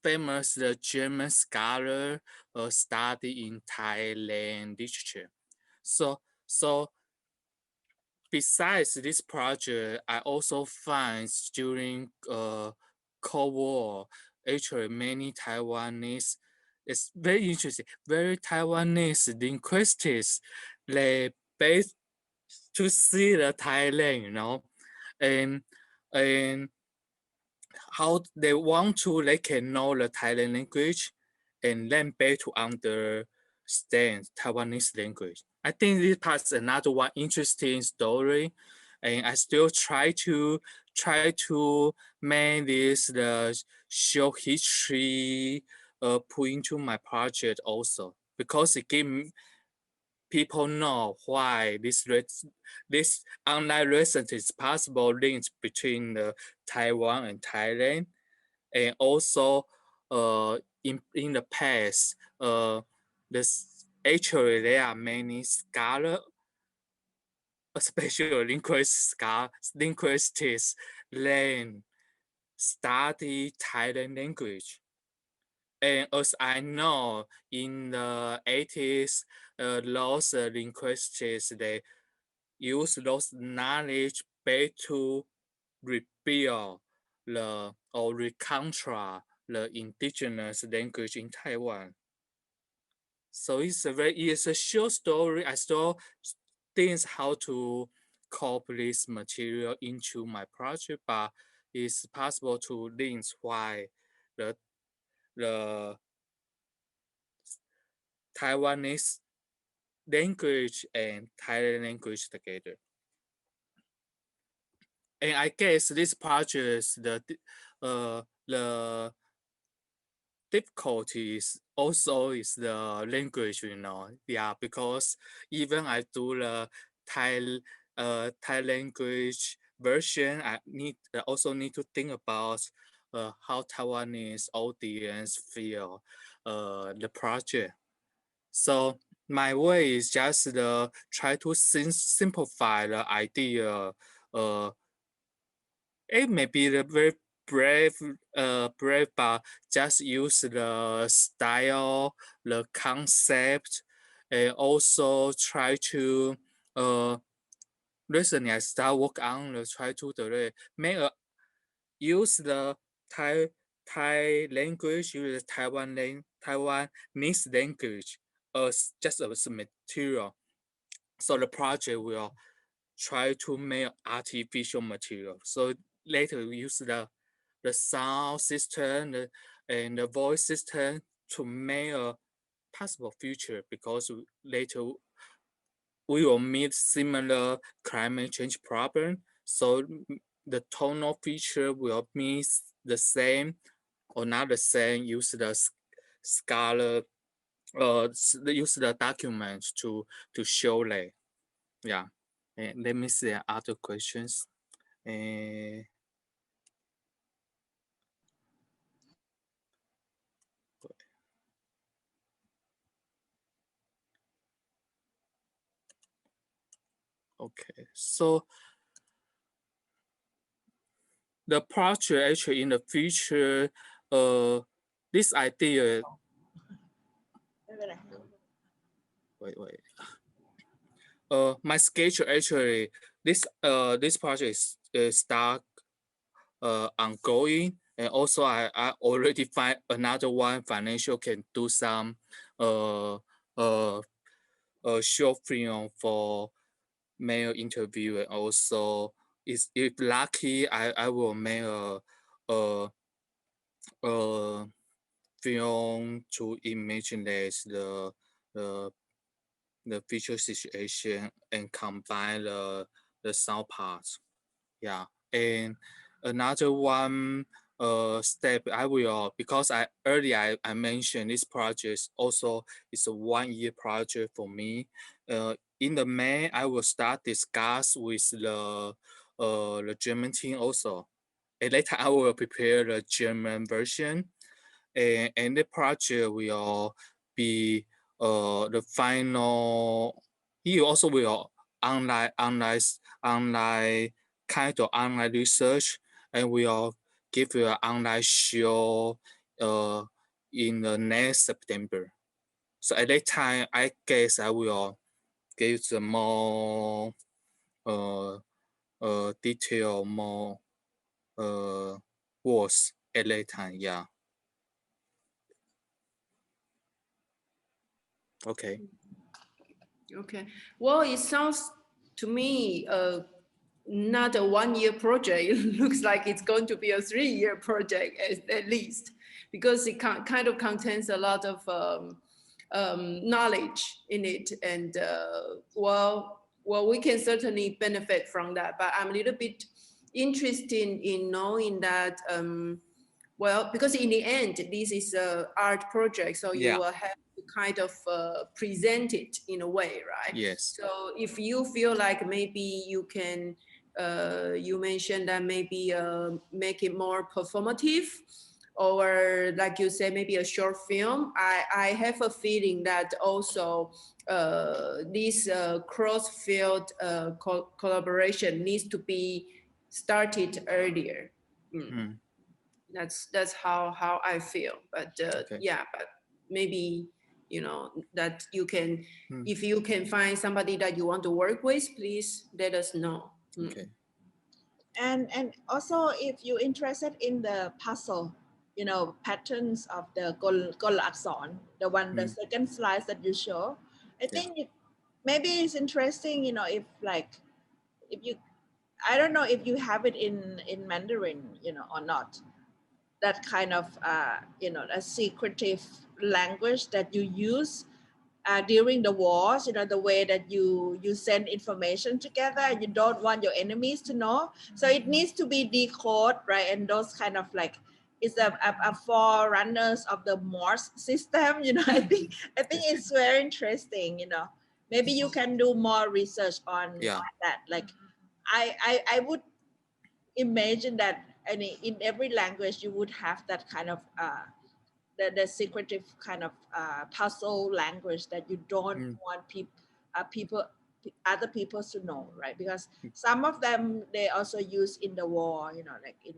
famous German scholar study in Thailand literature. So besides this project, I also find during Cold War, actually many Taiwanese, it's very interesting, very Taiwanese linguists, they based to see the Thailand, you know, and and how they want to, they can know the Thailand language and then better to understand Taiwanese language. I think this part's another one interesting story, and I still try to make this the show history put into my project also, because it gives people know why this online recent is possible links between Taiwan and Thailand, and also in the past this actually there are many scholars, especially linguists learn study Thailand language. And as I know, in the 80s, those linguists, they use those knowledge back to rebuild or reconstruct the indigenous language in Taiwan. So it's a short story. I still think how to copy this material into my project, but it's possible to link why the Taiwanese language and Thai language together. And I guess this project, the difficulties also is the language, you know. Yeah, because even I do the Thai language version, I also need to think about how Taiwanese audience feel the project. So my way is just try to simplify the idea. It may be the very brave, but just use the style, the concept, and also try to recently I start work on the try to make use the Thai language, use the Taiwanese language as just as a material. So the project will try to make artificial material. So later we use the sound system and the voice system to make a possible future, because later we will meet similar climate change problem. So the tonal feature will meet the same or not the same, use the scholar use the documents to show that. Yeah. And let me see other questions. Okay, so the project actually in the future, this idea. Wait. My schedule actually this project is start ongoing, and also I already find another one financial can do some short film for mail interview, and also if lucky I will make a film to imagine the the future situation and combine the sound parts. Yeah, and another one step I will, because I mentioned this project also is a 1 year project for me. In the May I will start discuss with the German team also. And later I will prepare the German version, and the project will be the final. He also will online kind of online research, and will give you an online show in the next September. So at that time, I guess I will give the more detail, more words at that time. Yeah. Okay. Okay. Well, it sounds to me not a 1-year project. It looks like it's going to be a 3-year project at least, because it kind of contains a lot of knowledge in it. And well, we can certainly benefit from that. But I'm a little bit interested in knowing that, well, because in the end, this is an art project, so you will have to kind of present it in a way, right? Yes. So if you feel like maybe you can, you mentioned that maybe make it more performative, or like you said, maybe a short film, I have a feeling that also this cross-field collaboration needs to be started earlier. That's how I feel. But yeah, but maybe, you know, that you can, if you can find somebody that you want to work with, please let us know. Okay. And also, if you're interested in the puzzle, you know, patterns of the Gol Akson, the second slide that you show, I think maybe it's interesting, you know, if you, I don't know if you have it in Mandarin, you know, or not, that kind of, you know, a secretive language that you use during the wars, you know, the way that you send information together, you don't want your enemies to know. So it needs to be decoded, right? And those kind of like, it's a forerunners of the Morse system, you know. I think it's very interesting, you know. Maybe you can do more research on that. Like, I would imagine that in every language you would have that kind of the secretive kind of puzzle language that you don't want other people to know, right? Because some of them they also use in the war, you know, like in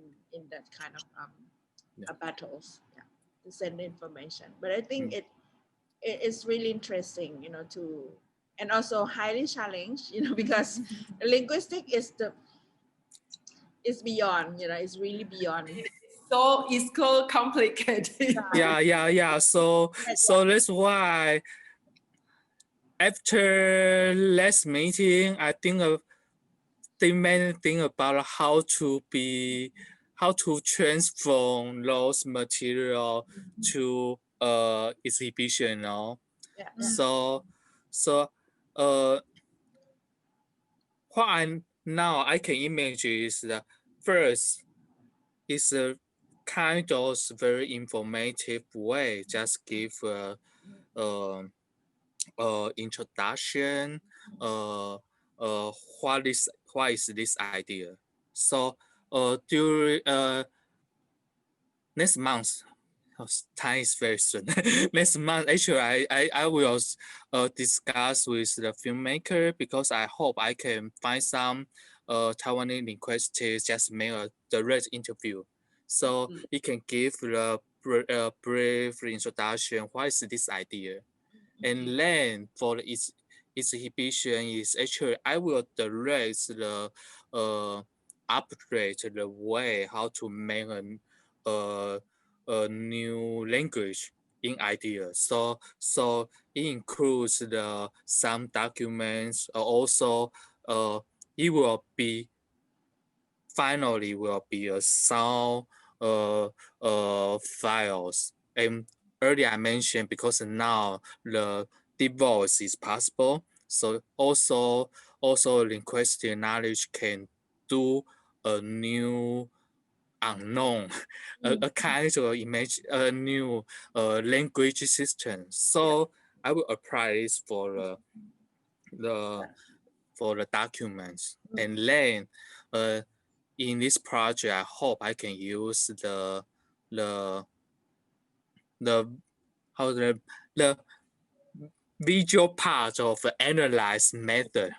that kind of battles, to send information. But I think it is really interesting, you know, and also highly challenged, you know, because linguistic is beyond, you know, it's really beyond. So it's so complicated. Yeah. So that's why after last meeting, I think the main thing about how to transform those material to exhibition, you know. So what I can imagine is that first is a kind of very informative way, just give introduction, what is this idea. So during next month, time is very soon. Next month, actually, I will discuss with the filmmaker, because I hope I can find some Taiwanese linguists just make a direct interview, so he can give the brief introduction. What is this idea? And then for the exhibition is actually I will direct the upgrade the way how to make a new language in idea. So it includes some documents. Also, it will be finally will be a sound files. And earlier I mentioned, because now the deep voice is possible, so also linguistic knowledge can do a new unknown, a kind of image, a new language system. So I will apply this for the documents, and then in this project, I hope I can use the visual part of the analyze method.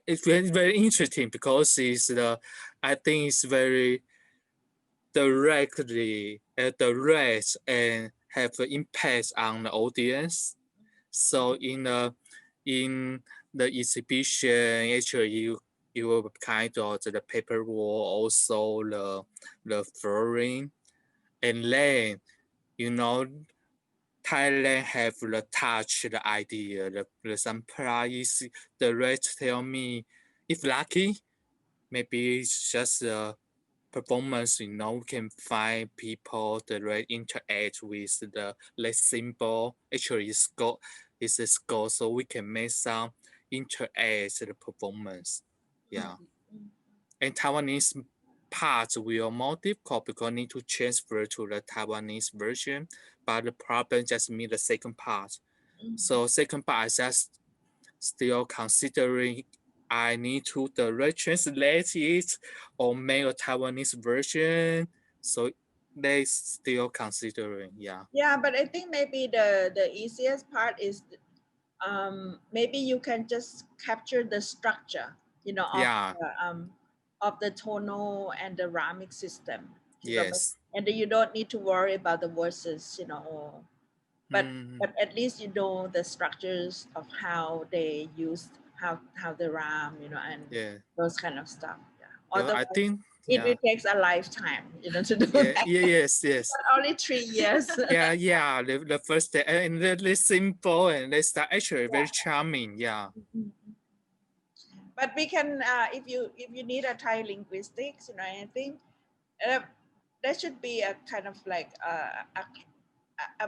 It's very, very interesting, because I think it's very directly direct and have an impact on the audience. So in the exhibition, actually you will kind of the paper wall, also the flooring, and then Thailand have the touch, the idea, the surprise. The rest tell me, if lucky, maybe it's just a performance. We can find people that interact with the less symbol. Actually, it's a score, so we can make some interact the performance. Yeah, and Taiwanese parts will more difficult because need to transfer to the Taiwanese version, but the problem just mean the second part. So second part I just still considering I need to direct translate it or make a Taiwanese version. So they still considering, yeah. Yeah, but I think maybe the easiest part is maybe you can just capture the structure, of the tonal and the rhymic system. Yes. And then you don't need to worry about the verses, but at least you know the structures of how they used how they rhyme, and those kind of stuff. Yeah. Otherwise, I think it takes a lifetime, to do that. Yes. But only 3 years. yeah. The first day and they're simple and they start actually very charming. Yeah. But we can, if you need a Thai linguistics, I think there should be a kind of like a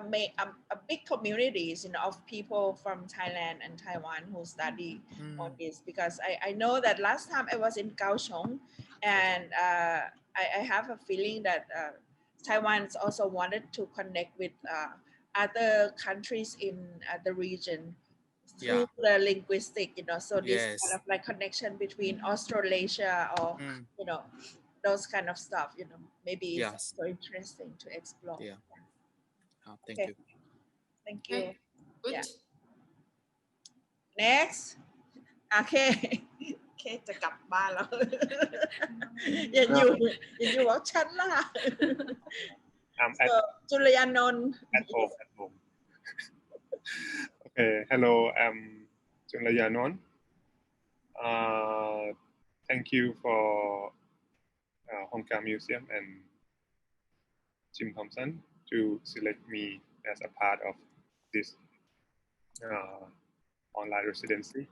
big communities, of people from Thailand and Taiwan who study on this, because I know that last time I was in Kaohsiung, and I have a feeling that Taiwan also wanted to connect with other countries in the region through the linguistic, so this kind of like connection between Australasia or those kind of stuff, maybe it's so interesting to explore. Thank you. Thank you. Good. Yeah. Next. Okay. จะกลับบ้านแล้ว อย่าอยู่ว่าฉันล่ะ so Chulayarnnon at home. Okay, hello, I'm Chulayarnnon. Thank you for Hong Gah Museum and Jim Thompson to select me as a part of this online residency.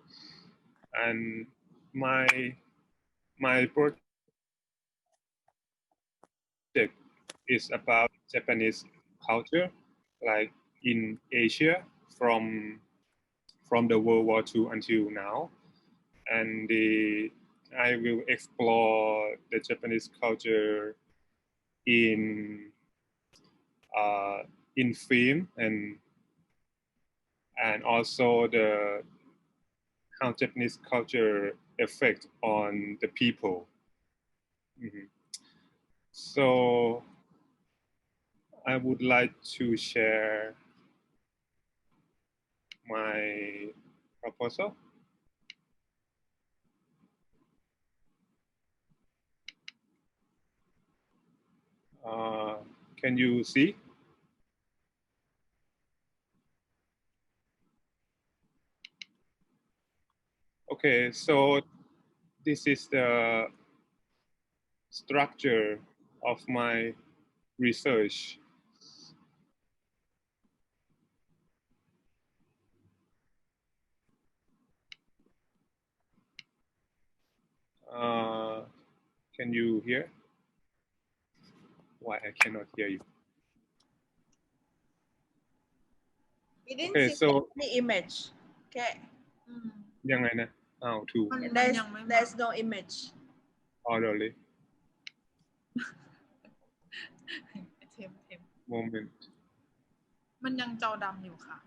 And my project is about Japanese culture, like in Asia from the World War II until now. And I will explore the Japanese culture in film and also how Japanese culture affect on the people. So I would like to share my proposal. Can you see? Okay, so this is the structure of my research. Can you hear? Why I cannot hear you? We didn't Okay, see so the image. Okay. ยังไงนะ to there's no image. Oh, really? Moment. มันยังจอดำอยู่ค่ะ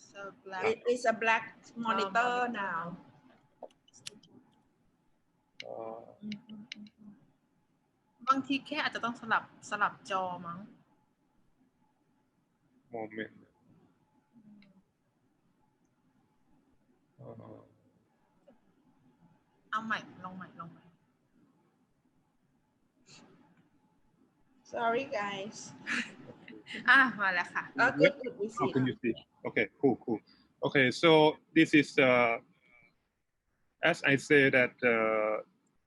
so black It is a black monitor now. Uh, บางทีแค่อาจจะต้องสลับจอมั้ง moment. Uh, เอาใหม่ลองใหม่ So Sorry, guys. มาแล้วค่ะ Good, we see. Oh, can you see? Okay, cool. Okay, so this is, as I say that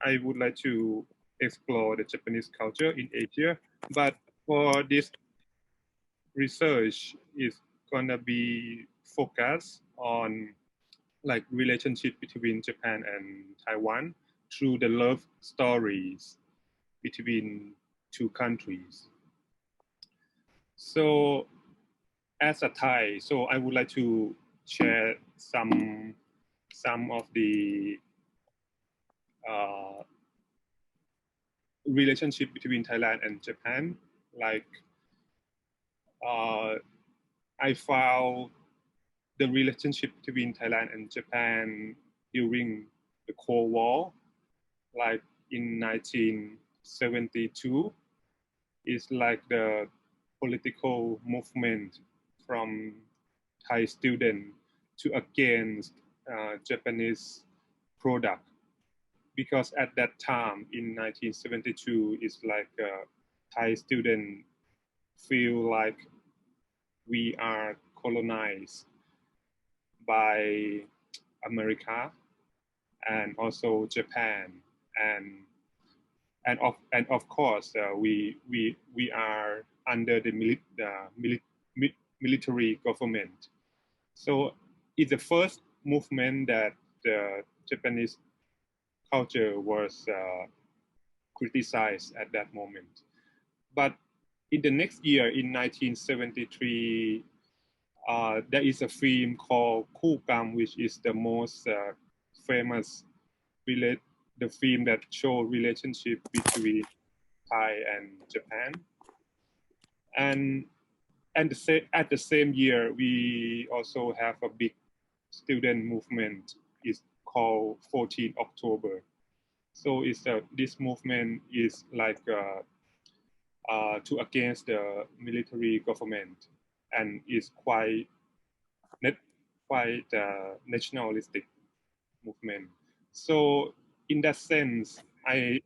I would like to explore the Japanese culture in Asia, but for this research is gonna be focused on like relationship between Japan and Taiwan through the love stories between two countries. So as a Thai, so I would like to share some of the relationship between Thailand and Japan. Like I found the relationship between Thailand and Japan during the Cold War, like in 1972, is like the political movement from Thai students to against Japanese product. Because at that time in 1972, it's like Thai students feel like we are colonized by America and also Japan, and of course we are under the military government. So it's the first movement that the Japanese culture was criticized at that moment. But in the next year, in 1973, there is a film called Khu Kam, which is the most famous the film that show relationship between Thai and Japan. And at the same year, we also have a big student movement. It's called 14 October. So this movement is like to against the military government, and is quite nationalistic movement. So in that sense, I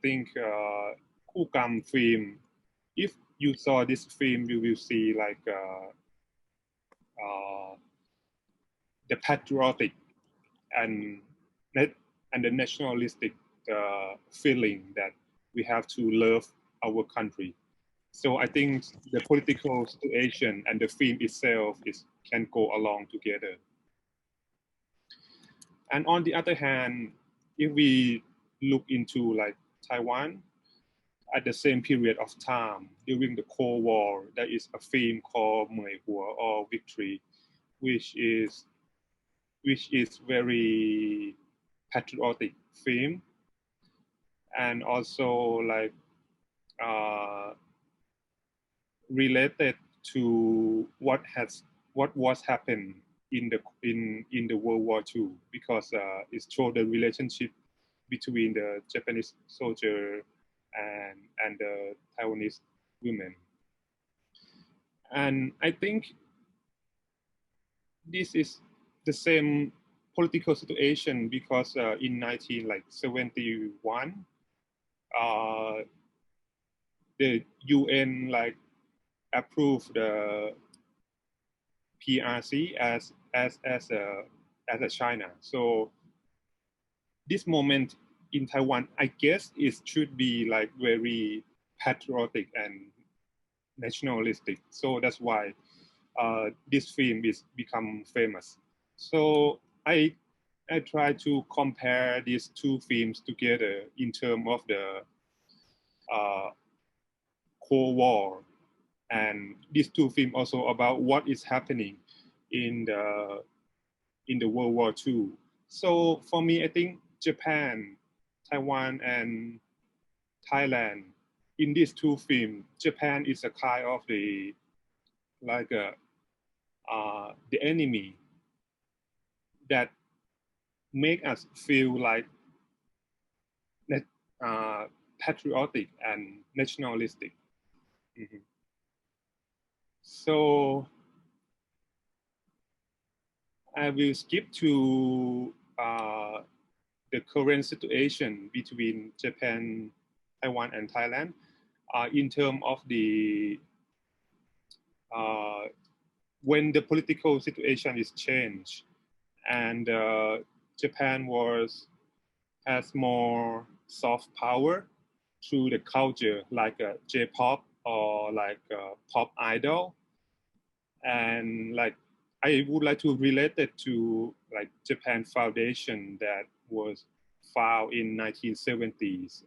think Khu Kam film, if you saw this film, you will see like the patriotic and the nationalistic feeling that we have to love our country. So I think the political situation and the film itself can go along together. And on the other hand, if we look into like Taiwan, at the same period of time during the Cold War, there is a film called Mei Hua or Victory, which is very patriotic film, and also like related to what was happened in the World War II, because it showed the relationship between the Japanese soldier and the Taiwanese women. And I think this is the same political situation, because in 1971, the UN like approved the PRC as a China. So this moment in Taiwan, I guess it should be like very patriotic and nationalistic. So that's why this film is become famous. So I try to compare these two films together in terms of the Cold War, and these two films also about what is happening in the World War II. So for me, I think Japan, Taiwan, and Thailand, in these two films, Japan is a kind of the enemy that make us feel like patriotic and nationalistic. Mm-hmm. So I will skip to the current situation between Japan, Taiwan, and Thailand. in terms of the when the political situation is changed and Japan has more soft power through the culture like J-pop or like pop idol, and like I would like to relate it to like Japan Foundation that was founded in 1970s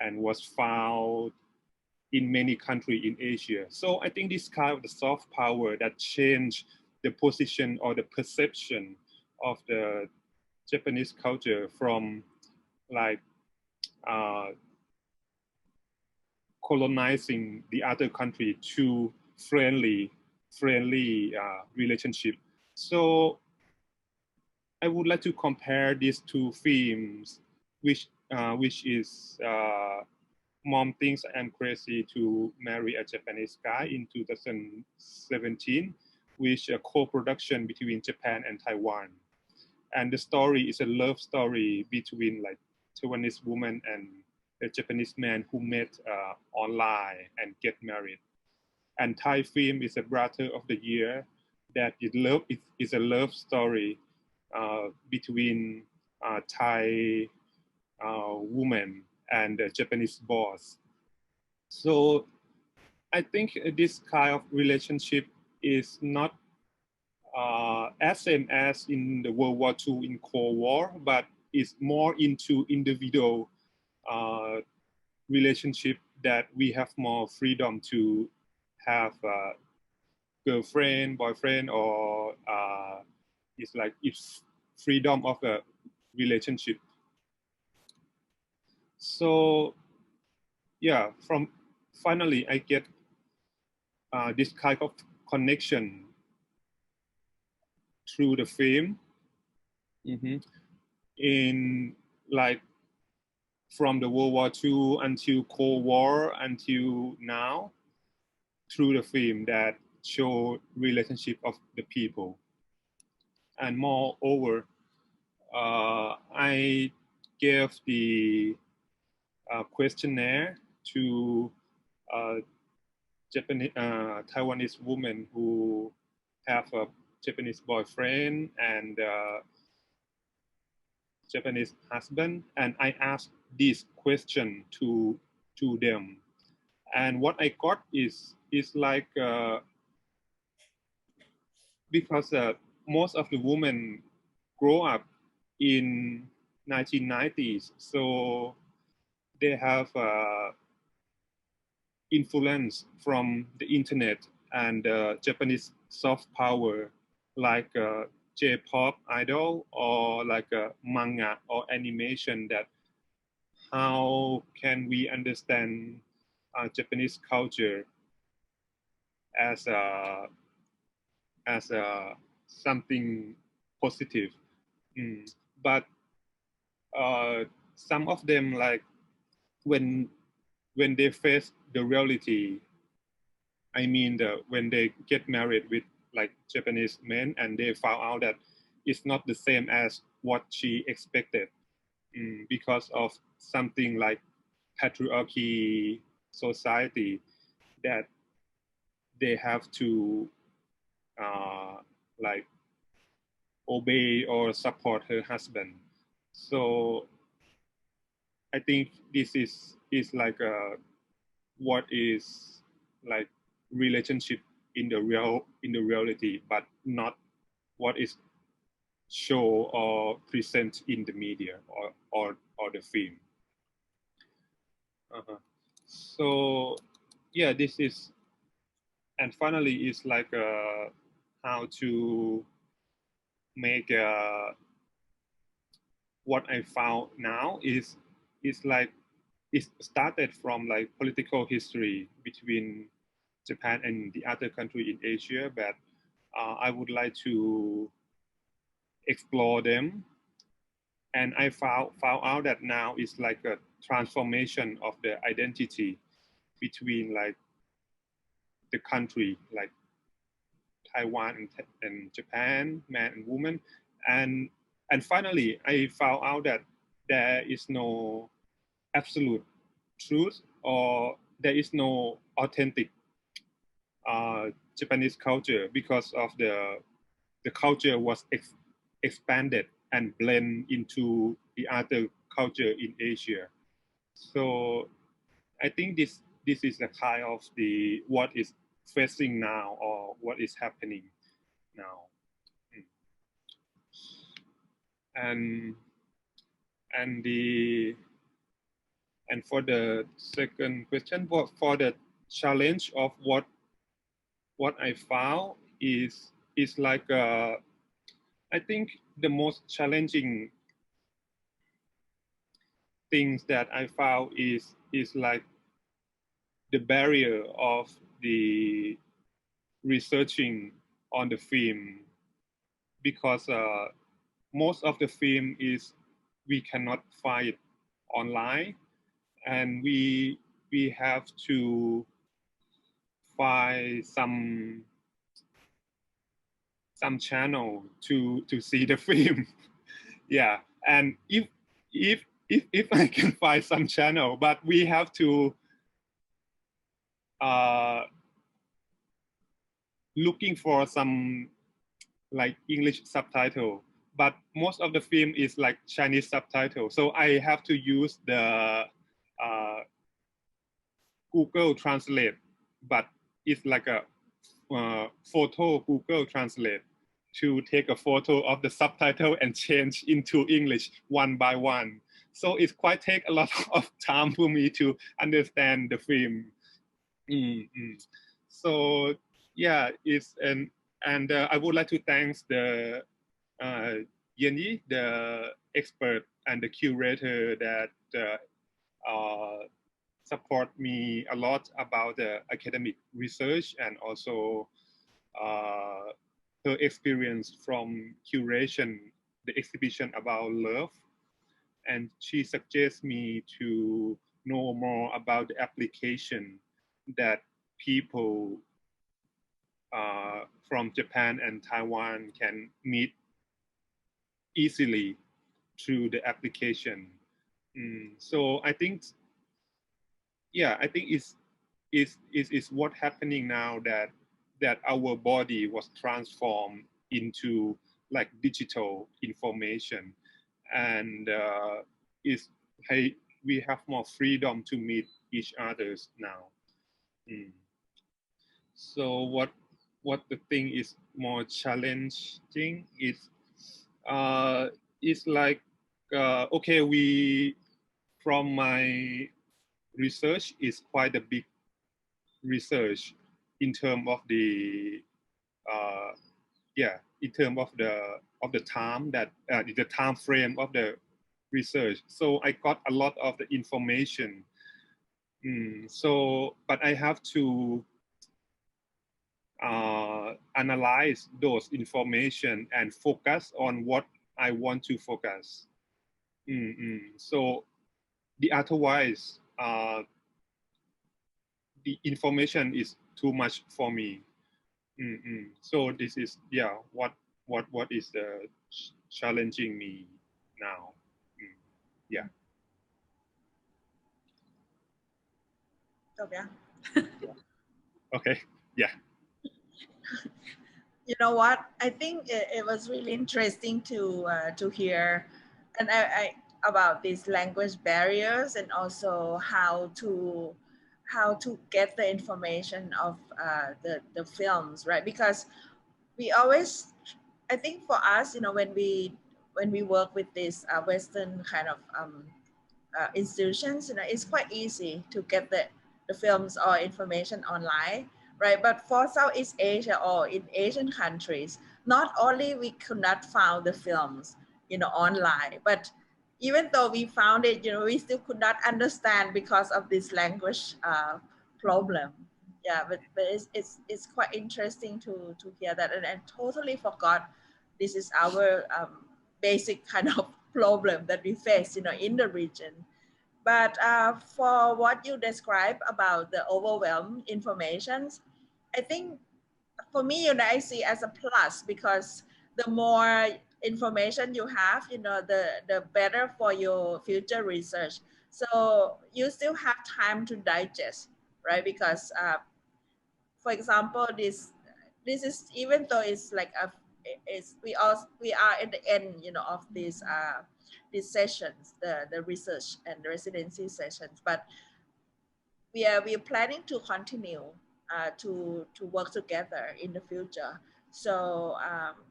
and was found in many countries in Asia. So I think this kind of the soft power that changed the position or the perception of the Japanese culture from like colonizing the other country to friendly relationship. So I would like to compare these two themes, which is Mom Thinks I'm Crazy to Marry a Japanese Guy in 2017, which a co-production between Japan and Taiwan. And the story is a love story between like Taiwanese woman and a Japanese man who met online and get married. And Thai film is a Brother of the Year that is a love story between Thai woman and a Japanese boss. So I think this kind of relationship is not as same as in the World War II in Cold War, but is more into individual relationship that we have more freedom to have a girlfriend, boyfriend, or it's freedom of a relationship. So yeah, finally I get this kind of connection through the film. In like from the World War II until Cold War until now, through the film that show relationship of the people. And moreover, I gave the questionnaire to Taiwanese women who have a Japanese boyfriend and Japanese husband, and I asked this question to them, and what I got is like because most of the women grow up in 1990s, so they have influence from the internet and Japanese soft power like J-pop idol or like a manga or animation, that how can we understand Japanese culture as something positive. But some of them, like when they face the reality, I mean when they get married with like Japanese men and they found out that it's not the same as what she expected, because of something like patriarchy society, that they have to like obey or support her husband. So I think this is like what is like relationship in the reality, but not what is show or present in the media or the film. So yeah, this is, and finally is like how to make what I found now is like it started from like political history between Japan and the other country in Asia, but I would like to explore them. And I found out that now it's like a transformation of the identity between like the country, like Taiwan and Japan, man and woman. And finally, I found out that there is no absolute truth or there is no authentic Japanese culture because of the culture was expanded and blend into the other culture in Asia. So I think this is the kind of the what is facing now or what is happening now. And for the second question, for the challenge of what I found is like I think the most challenging things that I found is like the barrier of the researching on the film, because most of the film is we cannot find it online, and we have to find some channel to see the film. Yeah, and if I can find some channel, but we have to looking for some like English subtitle, but most of the film is like Chinese subtitle, so I have to use the Google Translate, but it's like a photo Google Translate to take a photo of the subtitle and change into English one by one. So it's quite take a lot of time for me to understand the film. So yeah, it's and I would like to thank the Yenyi, the expert and the curator that support me a lot about the academic research, and also her experience from curation the exhibition about love. And she suggests me to know more about the application that people from Japan and Taiwan can meet easily through the application. So I think, yeah, I think it's what happening now that our body was transformed into like digital information, and we have more freedom to meet each others now. So what the thing is more challenging is like okay, we from my research is quite a big research in terms of the in terms of the time that the time frame of the research. So I got a lot of the information. So but I have to analyze those information and focus on what I want to focus. So the otherwise the information is too much for me. So this is what is the challenging me now. Yeah. Okay. Yeah. You know what? I think it was really interesting to hear, and I about these language barriers, and also how to get the information of the films, right? Because we always, I think for us, you know, when we work with these Western kind of institutions, you know, it's quite easy to get the films or information online, right? But for Southeast Asia or in Asian countries, not only we could not find the films, you know, online, but even though we found it, you know, we still could not understand because of this language problem. Yeah, but it's quite interesting to hear that, and I totally forgot this is our basic kind of problem that we face, you know, in the region. But for what you describe about the overwhelmed informations, I think for me, you know, I see as a plus, because the more information you have, you know, the better for your future research. So you still have time to digest, right? Because for example, this is, even though it's like we are at the end, you know, of these sessions, the research and the residency sessions, but we are planning to continue to work together in the future. So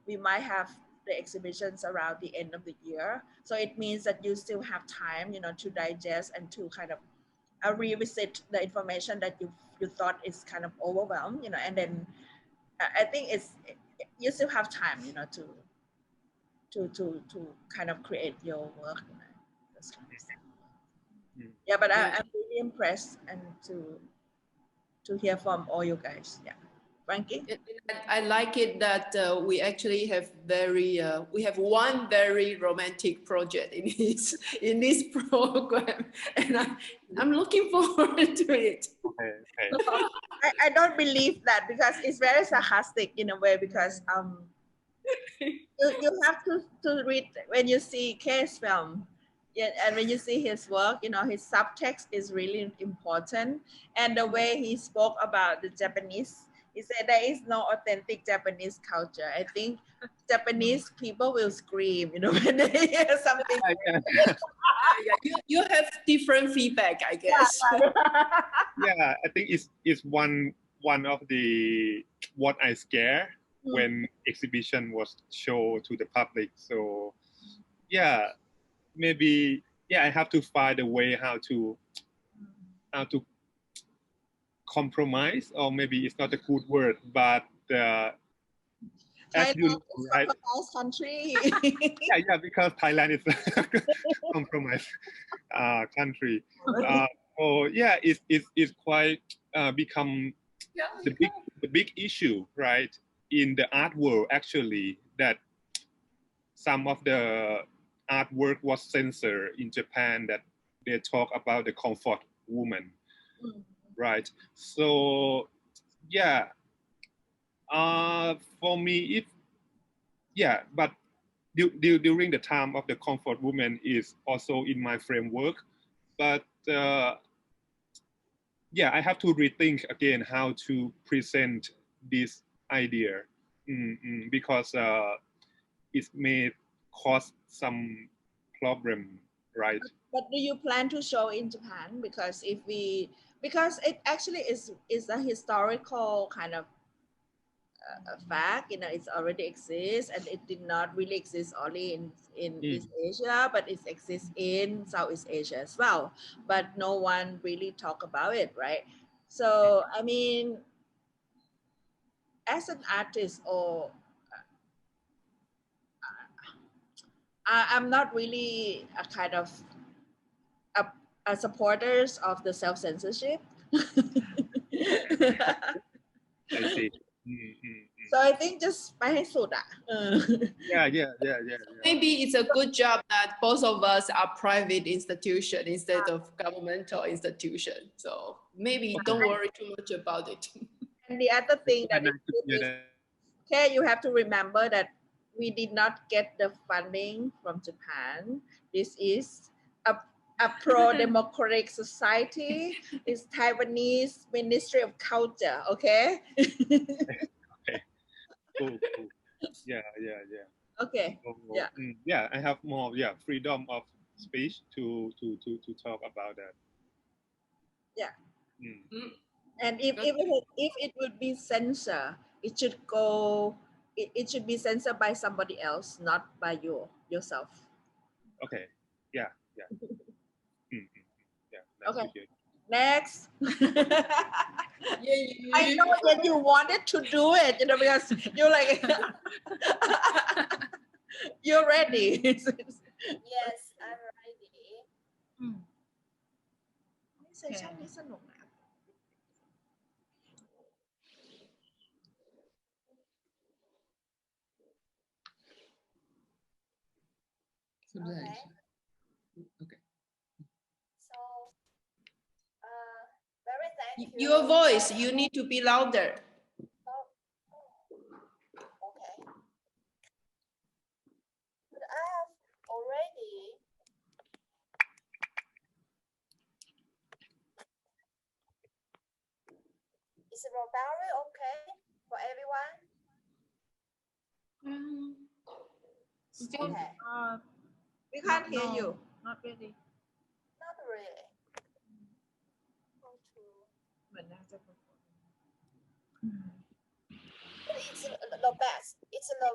we might have the exhibitions around the end of the year. So it means that you still have time, you know, to digest and to kind of revisit the information that you thought is kind of overwhelmed, you know, and then I think you still have time, you know, to kind of create your work. You know, this kind of stuff. Yeah, but I'm really impressed and to hear from all you guys. Yeah, Frankie. I like it that we actually have we have one very romantic project in this program, and I'm looking forward to it. I don't believe that, because it's very sarcastic in a way, because you have to read when you see K's film. Yeah, and when you see his work, you know, his subtext is really important. And the way he spoke about the Japanese, he said there is no authentic Japanese culture. I think Japanese people will scream, you know, when they hear something. You have different feedback, I guess. Yeah, I think it's one of the what I scare when exhibition was shown to the public. So yeah, maybe I have to find a way how to compromise, or maybe it's not a good word, but as you know, right? Compromised country. yeah, because Thailand is a compromised country. So yeah, it's quite become the big issue, right, in the art world, actually, that some of the artwork was censored in Japan, that they talk about the comfort woman, right? So yeah, for me, but during the time of the comfort woman is also in my framework, but I have to rethink again how to present this idea, because it may cause some problem, right? But do you plan to show in Japan? Because because it actually is a historical kind of fact, you know, it already exists, and it did not really exist only in East Asia, but it exists in Southeast Asia as well. But no one really talk about it, right? So I mean, as an artist, or I'm not really a kind of a supporters of the self-censorship. I see. So I think just byให้สุดอ่ะ Yeah. Maybe it's a good job that both of us are private institution instead of governmental institution. So maybe don't worry too much about it. And the other thing that is, okay, you have to remember that we did not get the funding from Japan. This is a pro-democratic society. It's Taiwanese Ministry of Culture, okay? Okay. Cool. Yeah. Okay. Yeah. I have more freedom of speech to talk about that. Yeah. And if it would be censored, it should go. It should be censored by somebody else, not by yourself. Okay. Yeah. Okay. Next. I know that you wanted to do it, you know, because you're like, you're ready. Yes, I'm ready. Session นี้สนุกนะ Okay. So, very thank you. Your voice, you need to be louder. Okay. I have already strawberry okay for everyone? Still, Okay. We can't hear no, you. not really. Not really. It's the best. It's the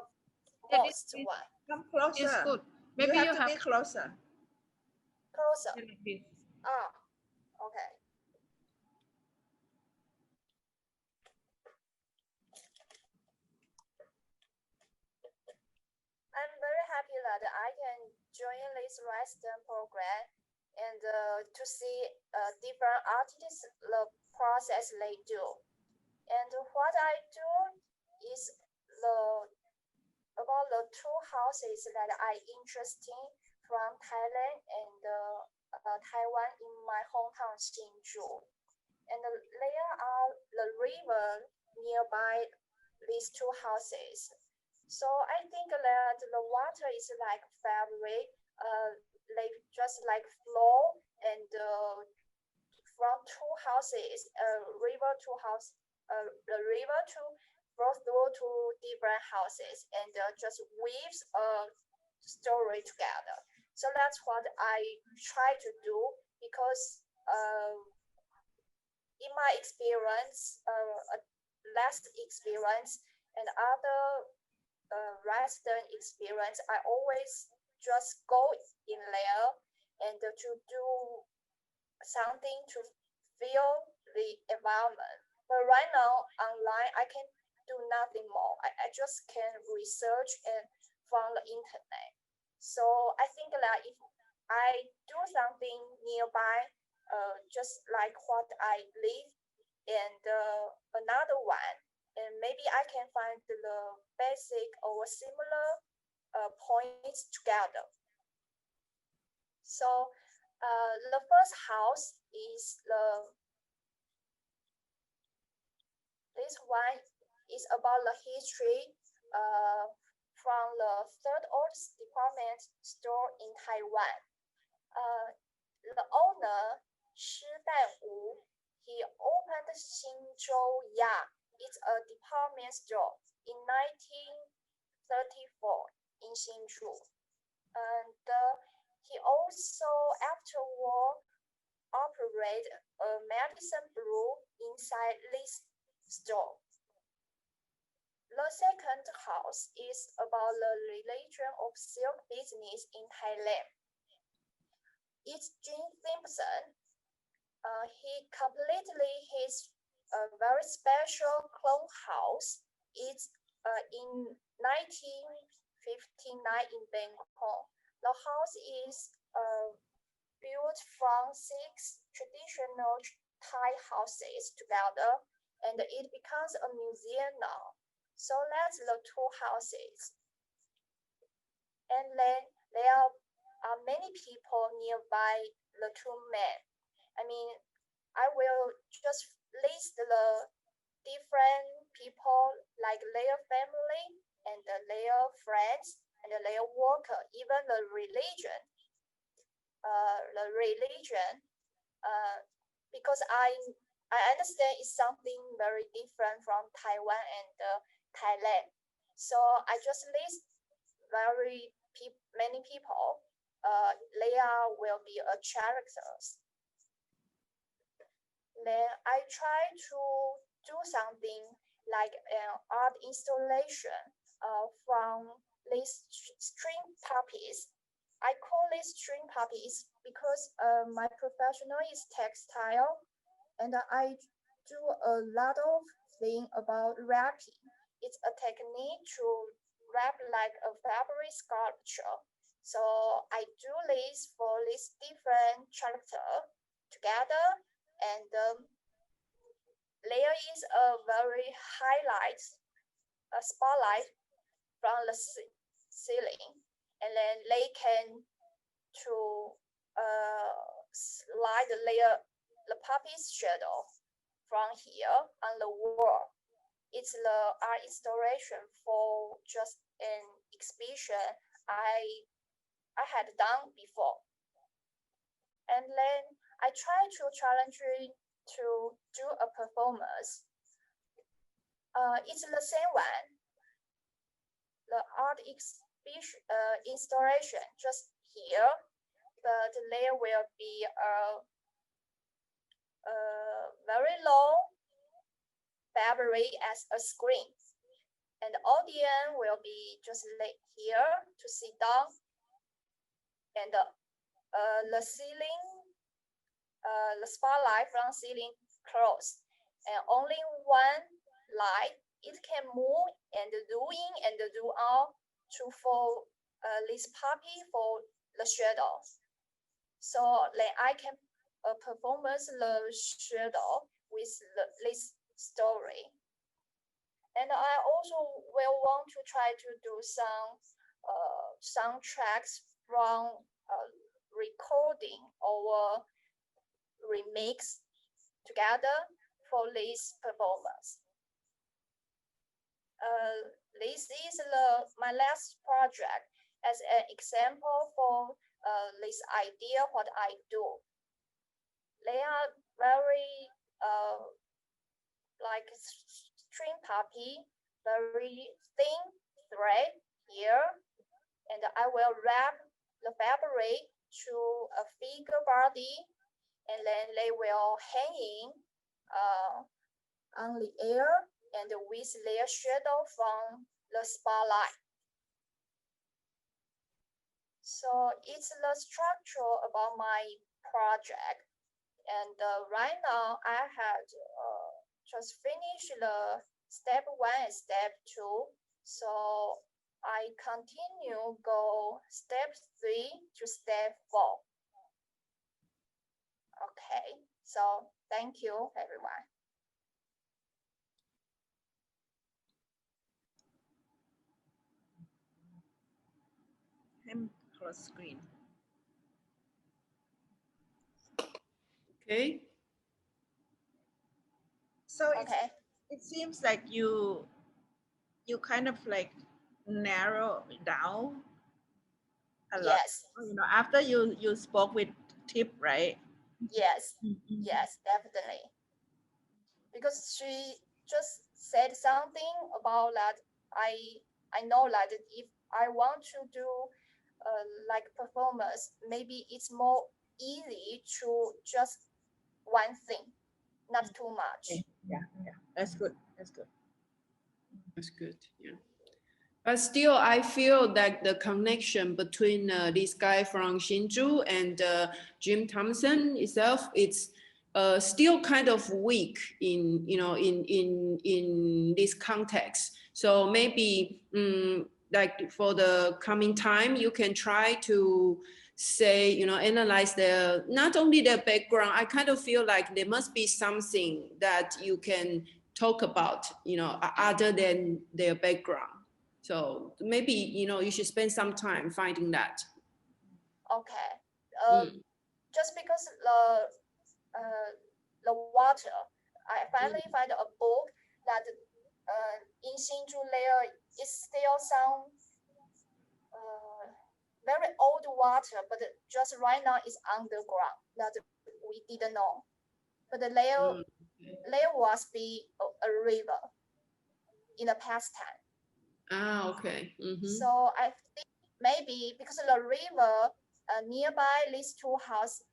Yeah, most one. Come closer. It's good. Maybe you have to be closer. Closer. like this. Ah, okay. I'm very happy that I can join this Western program and to see different artists, the process they do. And what I do is about the two houses that I interesting from Thailand and Taiwan in my hometown Hsinchu. And there are the river nearby these two houses. So I think that the water is like fabric, like just like flow and from two houses, river to house, the river to flow through two different houses and just weaves a story together. So that's what I try to do because in my experience, last experience and other resident experience, I always just go in there and to do something to feel the environment. But right now, online, I can do nothing more. I just can research and from the internet. So I think that if I do something nearby, just like what I live, and another one, and maybe I can find the basic or similar points together. So the first house is this one is about the history from the third oldest department store in Taiwan. The owner, Shi Dan-Wu, he opened Xinzhou Ya. It's a department store in 1934 in Hsinchu. And he also, after war, operated a medicine brew inside this store. The second house is about the relation of silk business in Thailand. It's Jim Thompson. He completely his very special clone house. It's in 1959 in Bangkok. The house is built from 6 traditional Thai houses together, and it becomes a museum now. So that's the two houses. And then there are many people nearby the two men. I mean, I will just list the different people like their family and their friends and their worker, even the religion. Because I understand it's something very different from Taiwan and Thailand. So I just list many people. They will be a characters. Then I try to do something like an art installation from these string puppies. I call these string puppies because my professional is textile, and I do a lot of thing about wrapping. It's a technique to wrap like a fabric sculpture. So I do this for this different character together, and there is a very a spotlight from the ceiling, and then they can to slide the puppy's shadow from here on the wall. It's the art installation for just an exhibition I had done before. And then I try to challenge you to do a performance. It's the same one. The art exhibition installation just here, but there will be a very long fabric as a screen, and the audience will be just lay here to sit down, and the ceiling, the spotlight from ceiling closed, and only one light. It can move and do in and do out to for this puppy for the shadow. So then I can performance the shadow with this story. And I also will want to try to do some soundtracks from recording or remix together for this performance. This is my last project as an example for this idea what I do. They are very like string puppy, very thin thread here, and I will wrap the fabric to a figure body, and then they will hanging on the air and with their shadow from the spotlight. So it's the structure about my project. And right now I had just finished the step 1 and step 2. So I continue go step 3 to step 4. Okay, so thank you everyone. Cross screen. Okay. So it seems like you kind of like narrow down a lot. Yes. You know, after you spoke with Tip, right? Yes. Yes, definitely. Because she just said something about that. I know that if I want to do like performance, maybe it's more easy to just one thing, not too much. Okay. Yeah, that's good. That's good. That's good. Yeah. But still, I feel that the connection between this guy from Hsinchu and Jim Thompson itself, it's still kind of weak in in this context. So maybe like for the coming time, you can try to say, analyze their not only their background. I kind of feel like there must be something that you can talk about, other than their background. So maybe, you should spend some time finding that. Okay. Just because the water, I finally find a book that in Hsinchu there is still some very old water, but just right now is underground that we didn't know. But there was be a river in the past time. Ah, okay. So I think maybe because the river nearby these two houses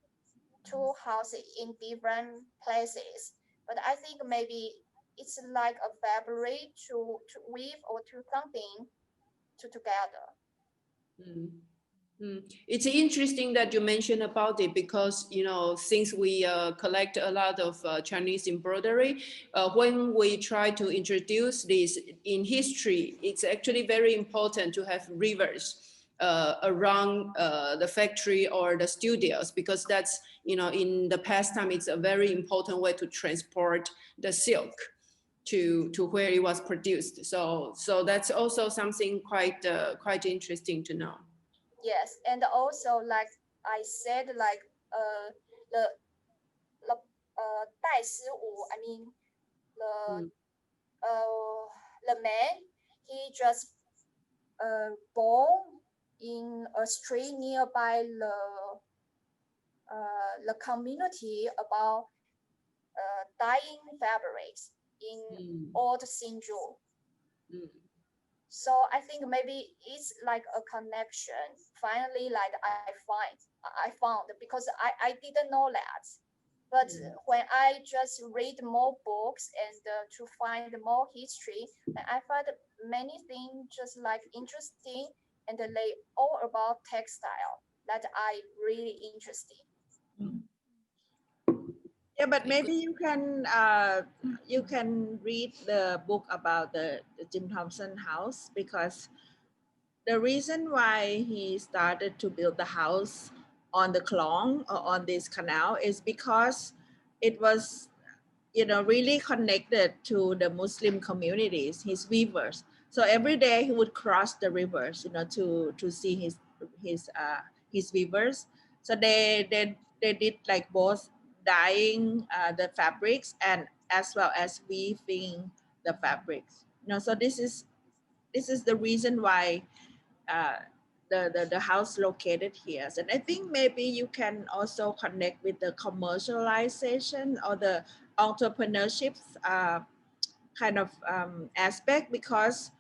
in different places, but I think maybe it's like a fabric to weave or to something together. It's interesting that you mentioned about it because, since we collect a lot of Chinese embroidery, when we try to introduce this in history, it's actually very important to have rivers around the factory or the studios, because that's, in the past time, it's a very important way to transport the silk to where it was produced. So that's also something quite interesting to know. Yes, and also like I said, like the 戴师武, I mean the man, he just born in a street nearby the community about dyeing fabrics, in old Sinju. So I think maybe it's like a connection. Finally, like I found because I didn't know that. But when I just read more books and to find more history, I find many things just like interesting, and they all about textile that I really interested. Yeah, but maybe you can read the book about the Jim Thompson house, because the reason why he started to build the house on the Klong or on this canal is because it was, you know, really connected to the Muslim communities, his weavers. So every day he would cross the rivers, you know, to see his weavers. So they did like both dyeing the fabrics and as well as weaving the fabrics. You know, so this is the reason why the house located here. And I think maybe you can also connect with the commercialization or the entrepreneurship kind of aspect, because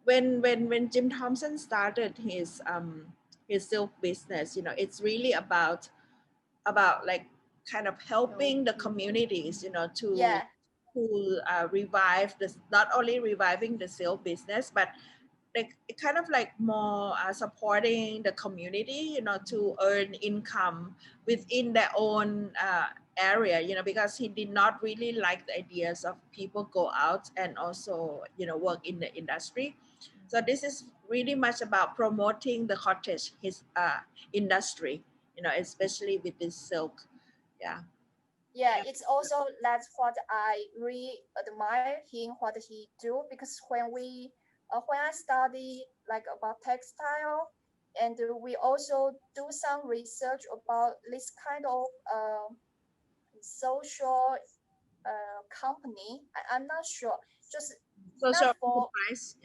when Jim Thompson started his silk business, you know, it's really about like kind of helping the communities, you know, to revive this, not only reviving the silk business, but like kind of like more supporting the community, you know, to earn income within their own area, you know, because he did not really like the ideas of people go out and also, you know, work in the industry. So this is really much about promoting the cottage, his industry, you know, especially with this silk. Yeah, it's also that's what I really admire him, what he do, because when I study like about textile, and we also do some research about this kind of social company. I'm not sure, just social not for enterprise,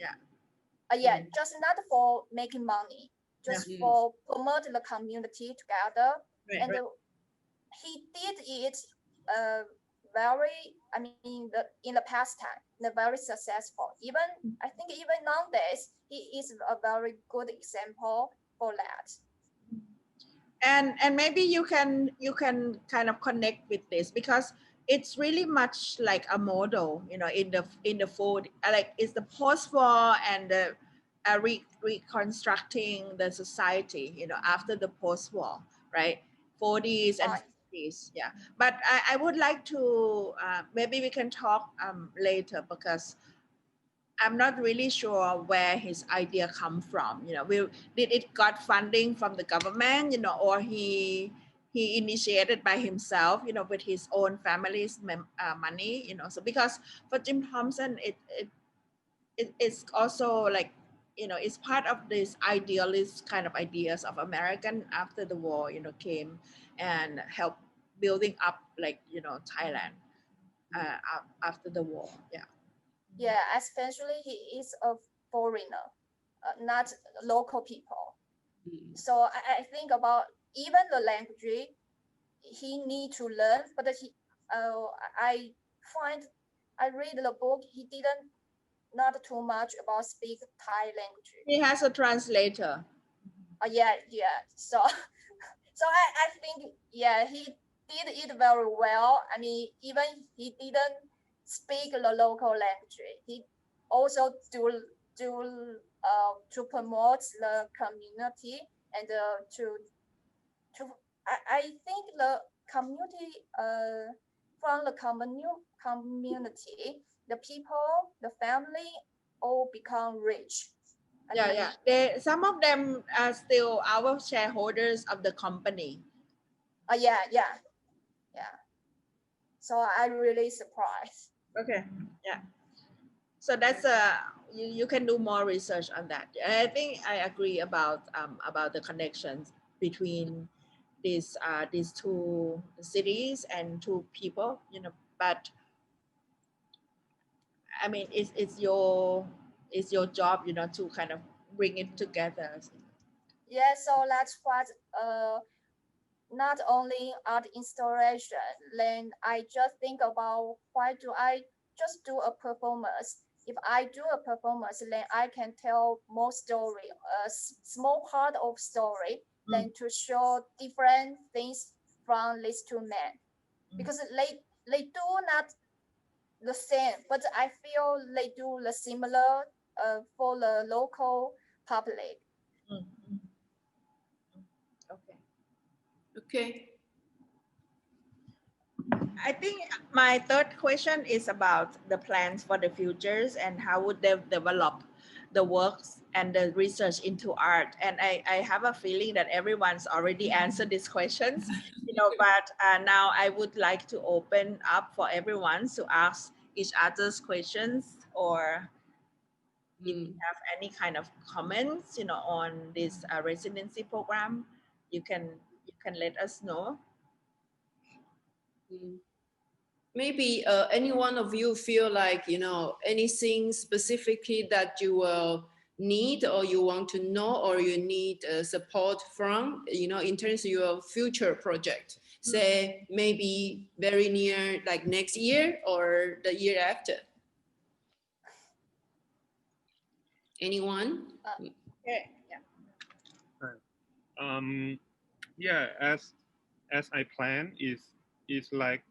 just not for making money, just for promote the community together. And he did it very, I mean, in the past time, very successful. Even I think even nowadays, he is a very good example for that. And maybe you can kind of connect with this, because it's really much like a model, you know, in the food, like it's the post-war and the reconstructing the society, you know, after the post-war, right? 40s and 50s, yeah. But I would like to maybe we can talk later, because I'm not really sure where his idea come from. You know, did it got funding from the government, you know, or he initiated by himself, you know, with his own family's money, you know. So because for Jim Thompson, it's also like, you know, it's part of this idealist kind of ideas of American after the war, you know, came and helped building up, like, you know, Thailand after the war, yeah. Yeah, especially he is a foreigner, not local people. So I think about even the language he need to learn, but I read the book, he didn't not too much about speak Thai language. He has a translator. Yeah. So I think, yeah, he did it very well. I mean, even he didn't speak the local language, he also do to promote the community and I think the community from the community, the people, the family all become rich. Some of them are still our shareholders of the company. Yeah. So I really surprised. Okay, yeah. So that's you can do more research on that. I think I agree about the connections between these two cities and two people, you know. But I mean, it's your job, you know, to kind of bring it together. Yeah, so that's what not only art installation, then I just think about why do I just do a performance? If I do a performance, then I can tell more story, a small part of story, than to show different things from these two men. Because they do not the same, but I feel they do the similar for the local public. Okay. Okay. I think my third question is about the plans for the futures and how would they develop the works and the research into art. And I have a feeling that everyone's already answered these questions, you know, but now I would like to open up for everyone to ask each other's questions, or if you have any kind of comments, you know, on this residency program, you can let us know. Maybe any one of you feel like, you know, anything specifically that you will need or you want to know or you need support from, you know, in terms of your future project, say maybe very near, like next year or the year after. Anyone? Okay. Yeah, as I plan is like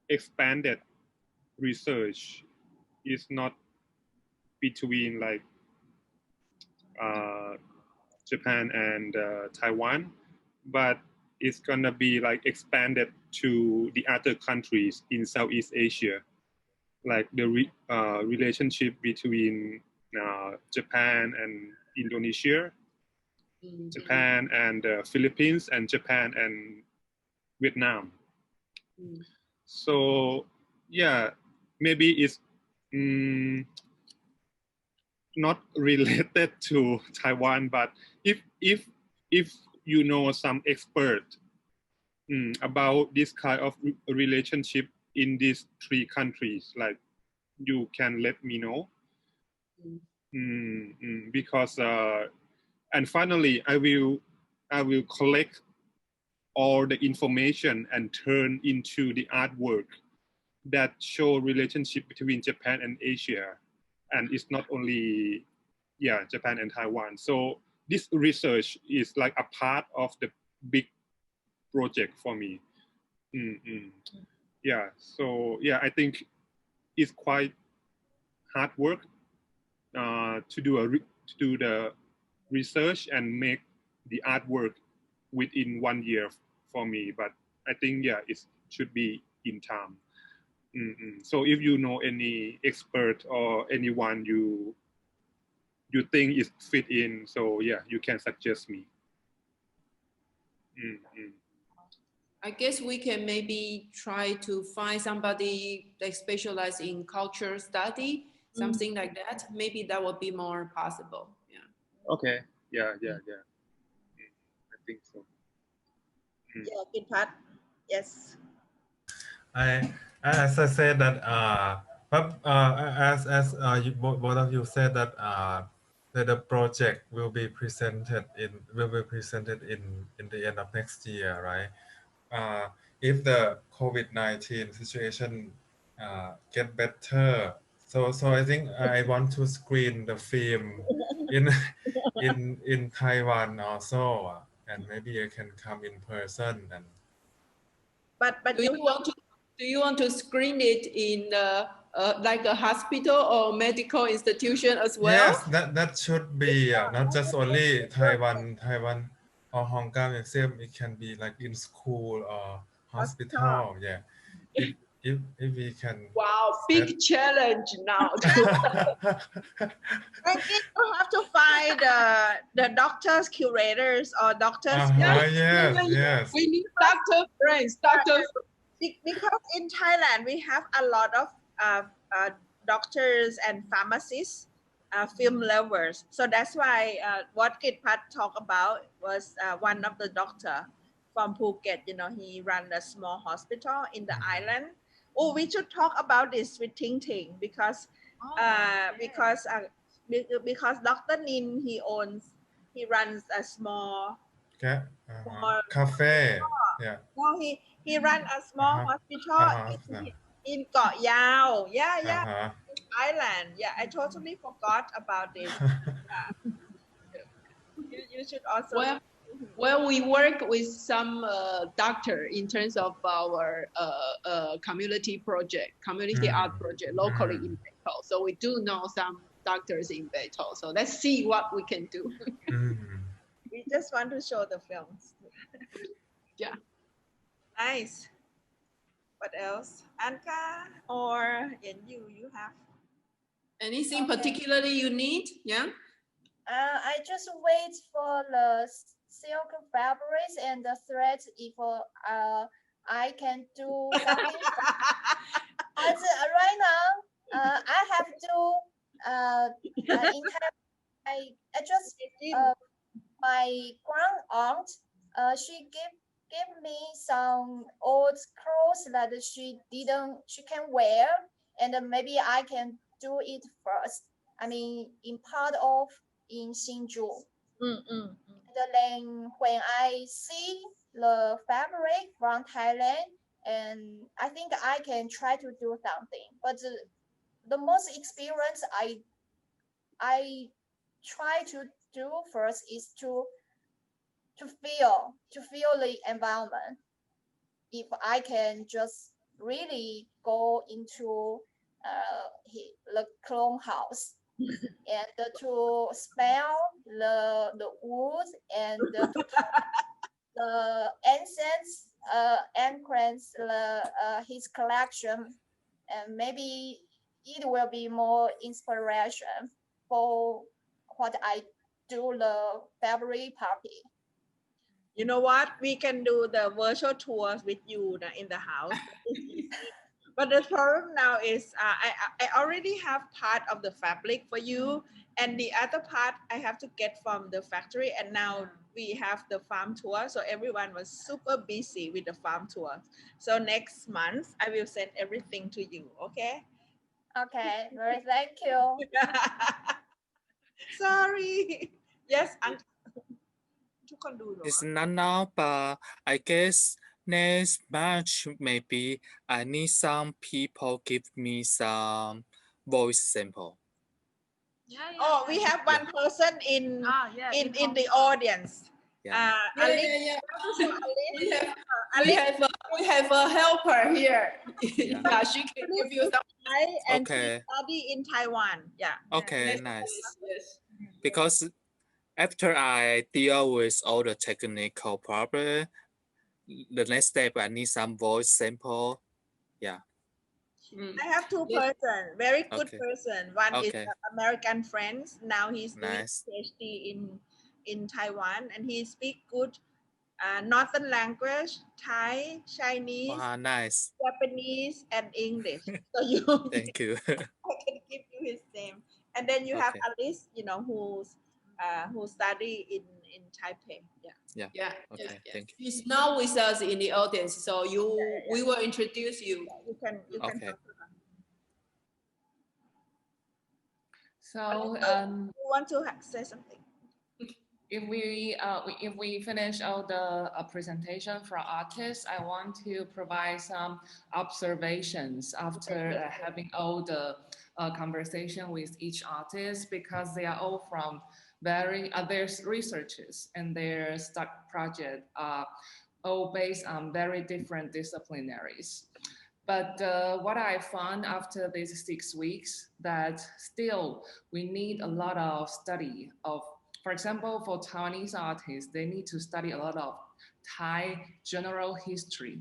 expanded research is not between like Japan and Taiwan, but it's gonna be like expanded to the other countries in Southeast Asia, like the relationship between Japan and Indonesia, Japan and Philippines, and Japan and Vietnam. So yeah, maybe it's not related to Taiwan, but if you know some expert about this kind of relationship in these three countries, like you can let me know. Because and finally I will collect all the information and turn into the artwork that show relationship between Japan and Asia, and it's not only Japan and Taiwan. So this research is like a part of the big project for me. Yeah, so yeah, I think it's quite hard work to do the research and make the artwork within 1 year for me, but I think it should be in time. So if you know any expert or anyone you think is fit in, so you can suggest me. I guess we can maybe try to find somebody that specializes in culture study, something like that. Maybe that would be more possible. Yeah. Okay. Yeah. I think so. Yeah, Kridpuj. Yes. As I said that, but as you, both of you said that that the project will be presented in the end of next year, right? If the COVID-19 situation get better, so I think I want to screen the film in Taiwan also, and maybe I can come in person. And but do you want to screen it in like a hospital or medical institution as well? Yes, that should be not just only Taiwan or Hong Gah Museum. It can be like in school or hospital. Yeah, if we can. Wow, big challenge now. I think you have to find the doctors, curators, or doctors. Yes. We need doctor friends, because in Thailand we have a lot of doctors and pharmacists, film lovers. So that's why what Kridpuj talked about was one of the doctor from Phuket. You know, he ran a small hospital in the island. Oh, we should talk about this with Ting-Ting because Dr. Nin, he runs a small Yeah. More Cafe. Yeah. no, he ran a small hospital in Koh Yao. Yeah, island. Yeah, I totally forgot about this. Yeah. You should also. Well, we work with some doctor in terms of our community project, community art project locally in Bangkok. So we do know some doctors in Bangkok. So let's see what we can do. We just want to show the films. Yeah. Nice. What else? Anka or you have anything particularly you need? Yeah. I just wait for the silk fabrics and the threads if I can do something. But right now, I have to I just my grand aunt she gave me some old clothes that she can wear, and maybe I can do it first. I mean, in part of in Hsinchu. And then when I see the fabric from Thailand, and I think I can try to do something. But the most experience I try to do first is to feel the environment. If I can just really go into the clone house and to smell the wood and to the incense entrance his collection, and maybe it will be more inspiration for what I do the February party. You know what? We can do the virtual tours with you in the house. But the problem now is I already have part of the fabric for you, and the other part I have to get from the factory, and now we have the farm tour. So everyone was super busy with the farm tour. So next month I will send everything to you, okay? Okay, very thank you. Sorry. Yes, it's not now, but I guess next March maybe I need some people give me some voice sample. Oh, we have one person in the audience. Yeah. We have a helper here. Yeah, she can give you some. And she study in Taiwan. Yeah. Okay, nice. Yes. Because after I deal with all the technical problem, the next step I need some voice sample. Yeah. I have two persons, very good person. One is American friends. Now he's doing PhD in Taiwan, and he speak good northern language, Thai, Chinese, nice. Japanese, and English. So you thank you. I can give you his name. And then you have Alice, you know, who study in Taipei. Yeah. Okay. Thank you. He's now with us in the audience, so we will introduce you. You can talk to her. So you want to say something? If we finish all the presentation for artists, I want to provide some observations after having all the conversation with each artist, because they are all from their researches and their stuck project are all based on very different disciplinaries. But what I found after these 6 weeks, that still we need a lot of study of, for example, for Taiwanese artists, they need to study a lot of Thai general history.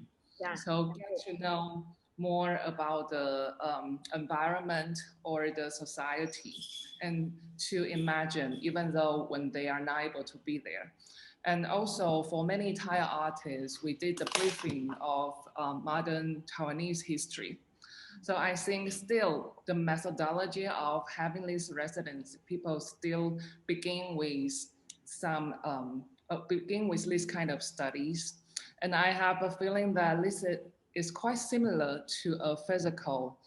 So get to know more about the environment or the society, and to imagine, even though when they are not able to be there. And also for many Thai artists, we did the briefing of modern Taiwanese history. So I think still the methodology of having this residence, people still begin with this kind of studies. And I have a feeling that this is quite similar to a physical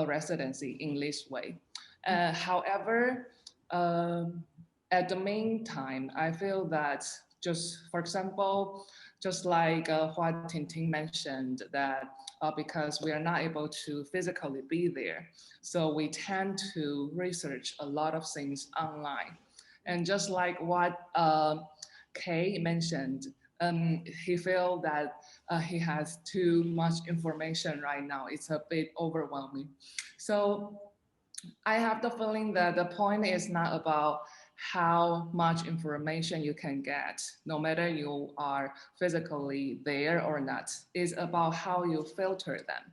residency in this way. However, at the meantime, I feel that Just for example, just like what Ting-Ting mentioned, that because we are not able to physically be there, so we tend to research a lot of things online. And just like what Kay mentioned, he felt that he has too much information right now. It's a bit overwhelming. So I have the feeling that the point is not about how much information you can get, no matter you are physically there or not. It's about how you filter them,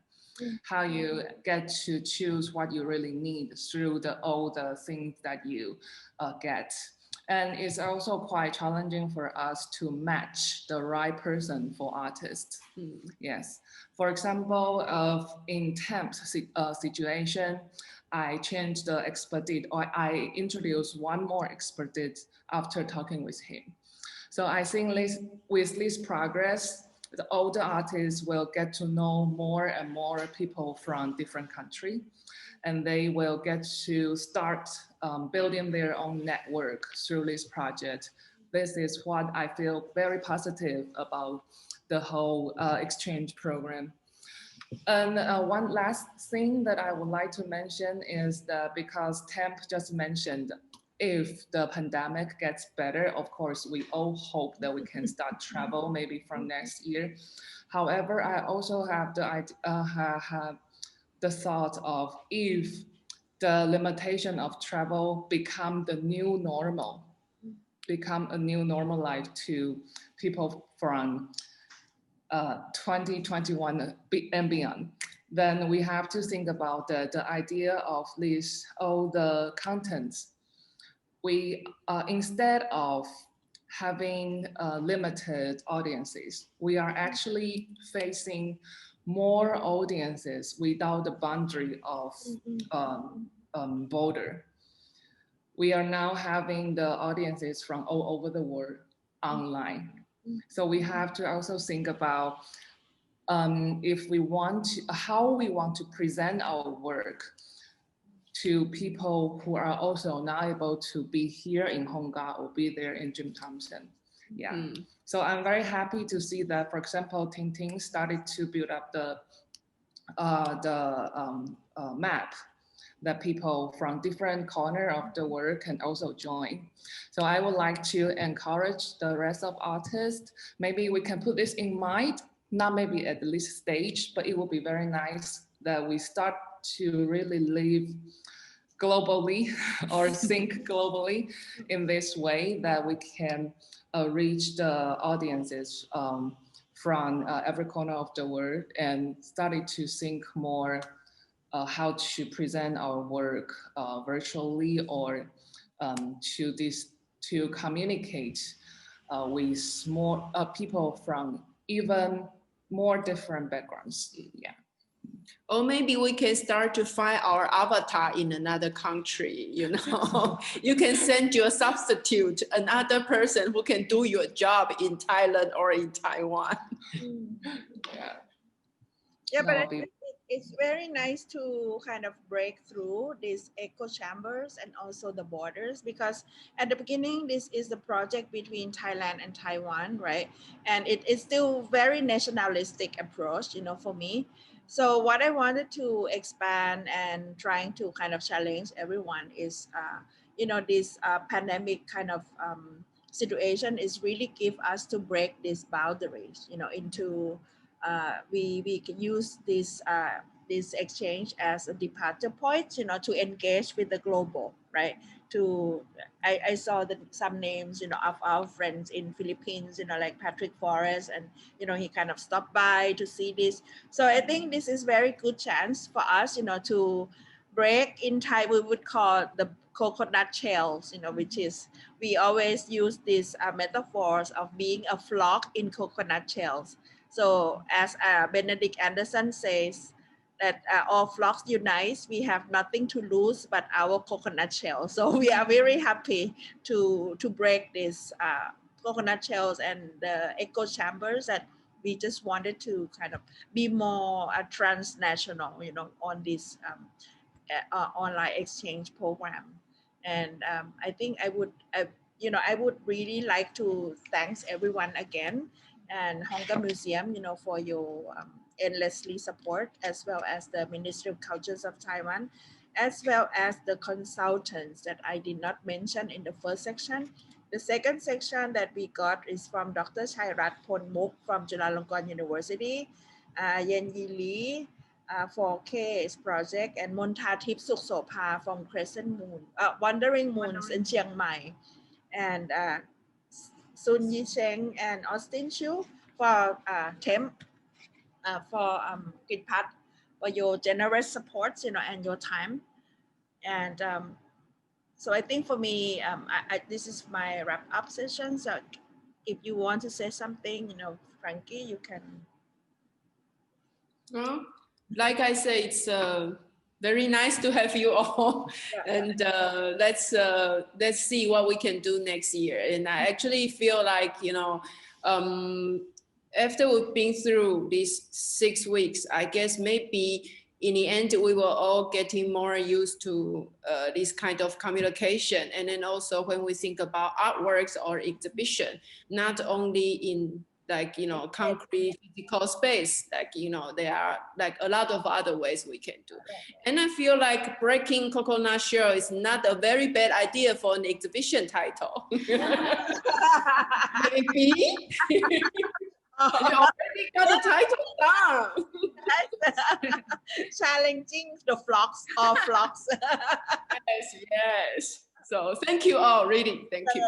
how you get to choose what you really need through all the things that you get. And it's also quite challenging for us to match the right person for artists. Yes. For example, in temp situation, I changed the expertise, or I introduced one more expertise after talking with him. So I think with this progress, the older artists will get to know more and more people from different countries, and they will get to start building their own network through this project. This is what I feel very positive about the whole exchange program. And one last thing that I would like to mention is that because Temp just mentioned, if the pandemic gets better, of course, we all hope that we can start travel maybe from next year. However, I also have the thought of if the limitation of travel become the new normal, become a new normal life to people from 2021 and beyond, then we have to think about the idea of all the contents. We, instead of having limited audiences, we are actually facing more audiences without the boundary of border. We are now having the audiences from all over the world online. So we have to also think about if we want to, how we want to present our work to people who are also not able to be here in Hong Gah or be there in Jim Thompson. Yeah. So I'm very happy to see that, for example, Ting-Ting started to build up the map that people from different corners of the world can also join. So I would like to encourage the rest of artists, maybe we can put this in mind, not maybe at this stage, but it would be very nice that we start to really live globally or think globally in this way, that we can reach the audiences from every corner of the world and started to think more how to present our work virtually, or to communicate with more people from even more different backgrounds. Yeah. Or maybe we can start to find our avatar in another country, you know. You can send your substitute, another person who can do your job in Thailand or in Taiwan. Yeah, but I think it's very nice to kind of break through these echo chambers and also the borders, because at the beginning, this is the project between Thailand and Taiwan, right? And it is still very nationalistic approach, you know, for me. So what I wanted to expand and trying to kind of challenge everyone is, you know, this pandemic kind of situation is really give us to break these boundaries, you know, into we can use this exchange as a departure point, you know, to engage with the global, right? I saw some names, you know, of our friends in Philippines, you know, like Patrick Forrest, and you know, he kind of stopped by to see this. So I think this is very good chance for us, you know, to break in Thai. We would call the coconut shells, you know, which is we always use these metaphors of being a flock in coconut shells. So as Benedict Anderson says, that all flocks unite, we have nothing to lose but our coconut shell. So we are very happy to break this coconut shells and the echo chambers, that we just wanted to kind of be more transnational, you know, on this online exchange program. And I think you know, I would really like to thank everyone again, and Hong Gah Museum, you know, for your endlessly support, as well as the Ministry of Cultures of Taiwan, as well as the consultants that I did not mention in the first section. The second section that we got is from Dr. Chaijirarat Ponmuk from Chulayarnnon University, Yen Yi Lee for KS project, and Montatip Suksopa from Crescent Moon, Wandering Moons in Chiang Mai, and Sun Yi Cheng and Austin Chu for Temp, for Kridpuj, for your generous support, you know, and your time. And so I think for me, this is my wrap up session. So if you want to say something, you know, Frankie, you can. Well, like I say, it's very nice to have you all, and let's see what we can do next year. And I actually feel like, you know, after we've been through these 6 weeks, I guess maybe in the end we were all getting more used to this kind of communication. And then also when we think about artworks or exhibition, not only in like, you know, concrete physical space, like, you know, there are like a lot of other ways we can do. And I feel like breaking coconut shell is not a very bad idea for an exhibition title. Maybe. You already got the title down. Challenging the flocks or flocks. Yes, yes. So thank you all, really. Thank you.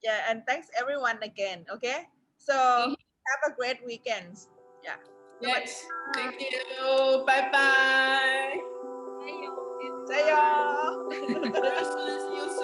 Yeah, and thanks everyone again. Okay, so have a great weekend. Yeah. Yes. Thank you. Bye bye. See you. See you soon.